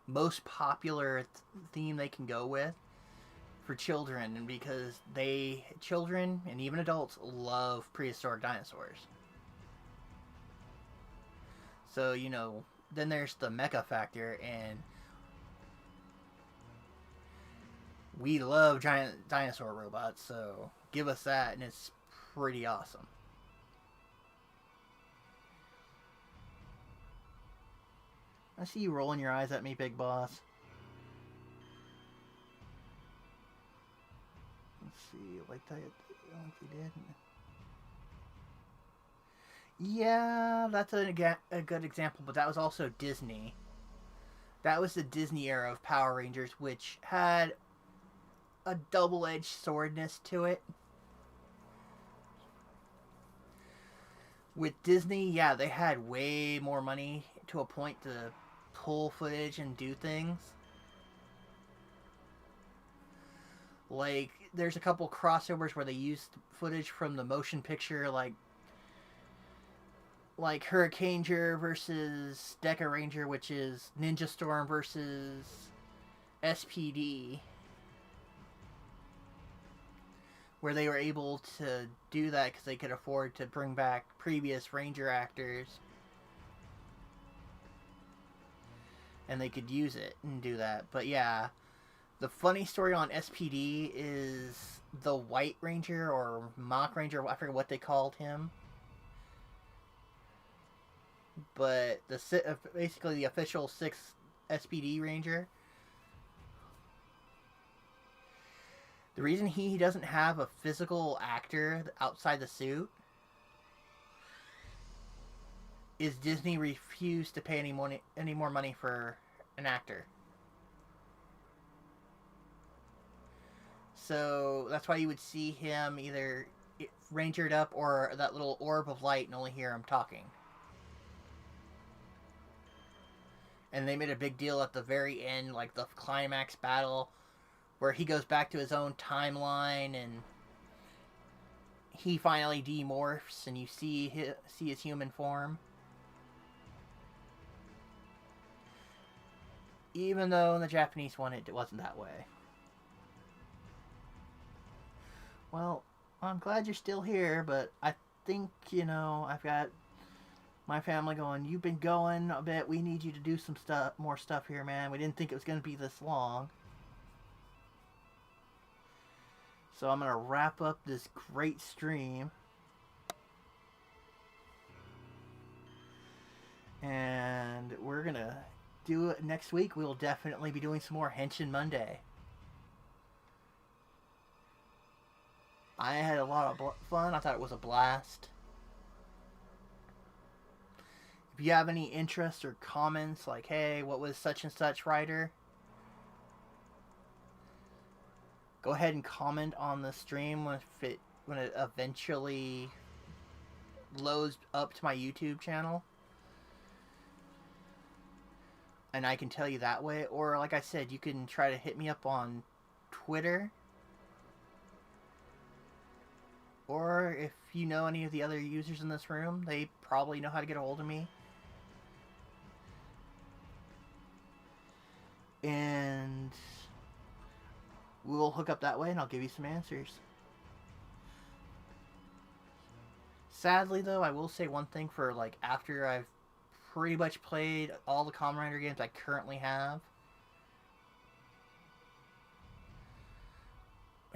A: most popular theme they can go with for children, and because children and even adults love prehistoric dinosaurs. So, then there's the mecha factor, and we love giant dinosaur robots, so give us that, and it's pretty awesome. I see you rolling your eyes at me, Big Boss. Let's see, like they did. Yeah, that's a good example, but that was also Disney. That was the Disney era of Power Rangers, which had a double-edged swordness to it. With Disney, yeah, they had way more money to a point to pull footage and do things. Like, there's a couple crossovers where they used footage from the motion picture, like Hurricaneger versus Deca Ranger, which is Ninja Storm versus SPD, where they were able to do that because they could afford to bring back previous Ranger actors, and they could use it and do that. But yeah, the funny story on SPD is the White Ranger or Mock Ranger, I forget what they called him, but basically the official 6th SPD Ranger. The reason he doesn't have a physical actor outside the suit is Disney refused to pay any more money for an actor. So that's why you would see him either rangered up or that little orb of light and only hear him talking. And they made a big deal at the very end, like the climax battle, where he goes back to his own timeline and he finally demorphs and you see his human form. Even though in the Japanese one it wasn't that way. Well, I'm glad you're still here, but I think, I've got my family going, you've been going a bit, we need you to do some more stuff here, man. We didn't think it was going to be this long. So I'm going to wrap up this great stream. And we're going to do it next week. We'll definitely be doing some more Henshin Monday. I had a lot of fun. I thought it was a blast. If you have any interest or comments, like, hey, what was such and such rider? Go ahead and comment on the stream when it eventually loads up to my YouTube channel. And I can tell you that way. Or, like I said, you can try to hit me up on Twitter. Or if you know any of the other users in this room, they probably know how to get a hold of me. And we'll hook up that way and I'll give you some answers. Sadly, though, I will say one thing for, like, after I've pretty much played all the Kamen Rider games I currently have,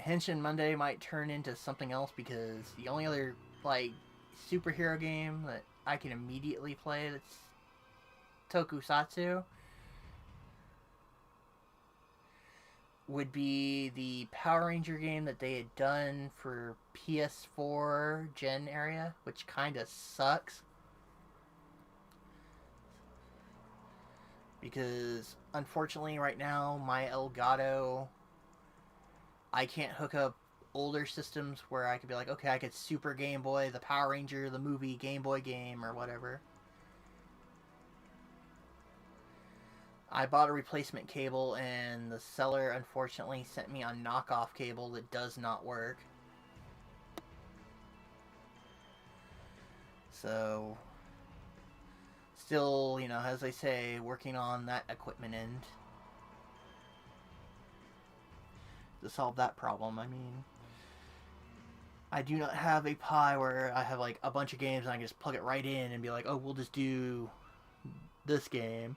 A: Henshin Monday might turn into something else, because the only other, like, superhero game that I can immediately play that's tokusatsu would be the Power Ranger game that they had done for PS4 Gen area, which kind of sucks. Because, unfortunately, right now, my Elgato, I can't hook up older systems where I could be like, okay, I could Super Game Boy, the Power Ranger, the movie, Game Boy game, or whatever. I bought a replacement cable, and the seller, unfortunately, sent me a knockoff cable that does not work. So, still, as they say, working on that equipment end to solve that problem. I mean, I do not have a Pi where I have, like, a bunch of games and I can just plug it right in and be like, oh, we'll just do this game.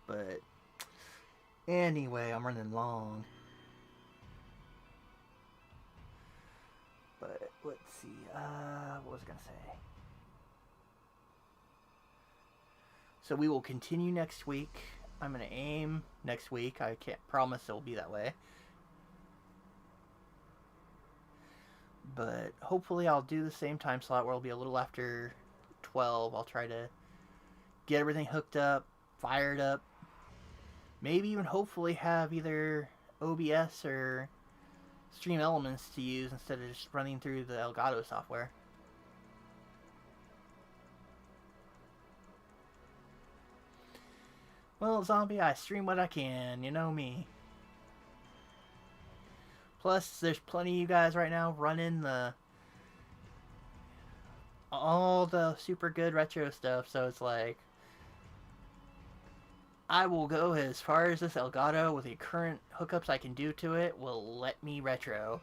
A: But anyway, I'm running long. But let's see. What was I gonna say? So we will continue next week. I'm gonna aim next week. I can't promise it'll be that way, but hopefully I'll do the same time slot where it'll be a little after 12. I'll try to get everything hooked up, fired up. Maybe even hopefully have either OBS or Stream Elements to use instead of just running through the Elgato software. Well, Zombie, I stream what I can, you know me. Plus, there's plenty of you guys right now running all the super good retro stuff, so it's like, I will go as far as this Elgato with the current hookups I can do to it will let me retro.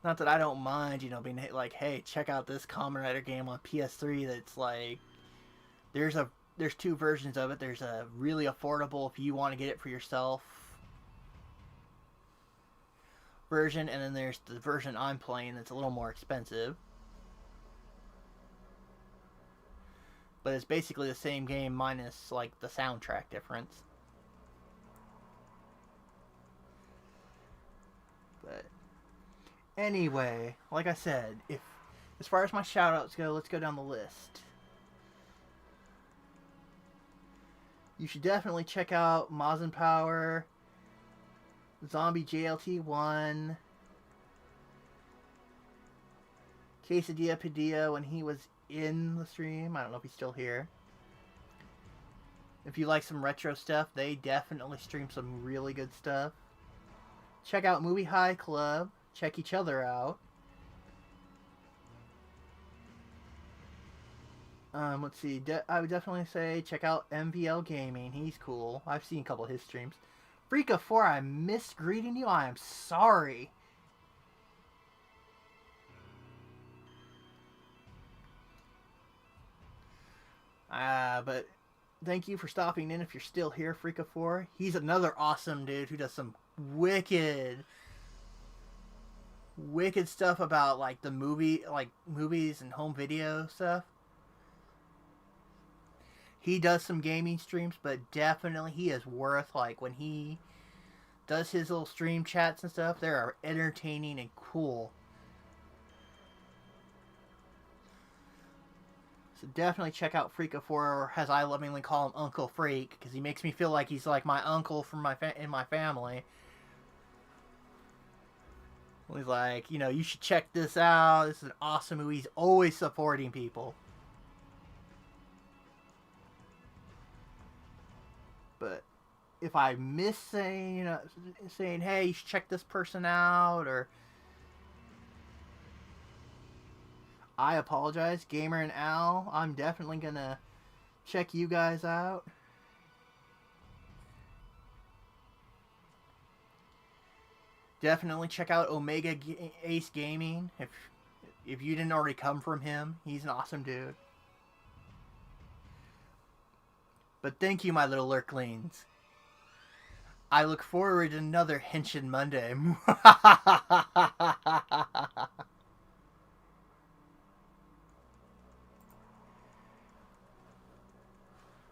A: Not that I don't mind, you know, being like, hey, check out this Kamen Rider game on PS3 that's like, there's 2 versions of it. There's a really affordable if you want to get it for yourself version, and then there's the version I'm playing that's a little more expensive. But it's basically the same game minus like the soundtrack difference. But anyway, like I said, as far as my shoutouts go, let's go down the list. You should definitely check out Mazin Power, Zombie JLT1, Quesadilla Padilla when he was in the stream. I don't know if he's still here. If you like some retro stuff, they definitely stream some really good stuff. Check out Movie High Club. Check each other out. Let's see. I would definitely say check out MVL Gaming. He's cool. I've seen a couple of his streams. Freaka4, I missed greeting you. I am sorry. But thank you for stopping in if you're still here, Freaka4. He's another awesome dude who does some wicked stuff about like the movies and home video stuff. He does some gaming streams, but definitely he is worth, like, when he does his little stream chats and stuff, they are entertaining and cool. So definitely check out Freaka4, or as I lovingly call him, Uncle Freak, because he makes me feel like he's like my uncle from in my family. He's like, you know, you should check this out. This is an awesome movie. He's always supporting people. But if I miss saying, hey, you should check this person out, or I apologize, Gamer and Al. I'm definitely gonna check you guys out. Definitely check out Omega Ace Gaming if you didn't already come from him. He's an awesome dude. But thank you, my little lurklings. I look forward to another Henshin Monday.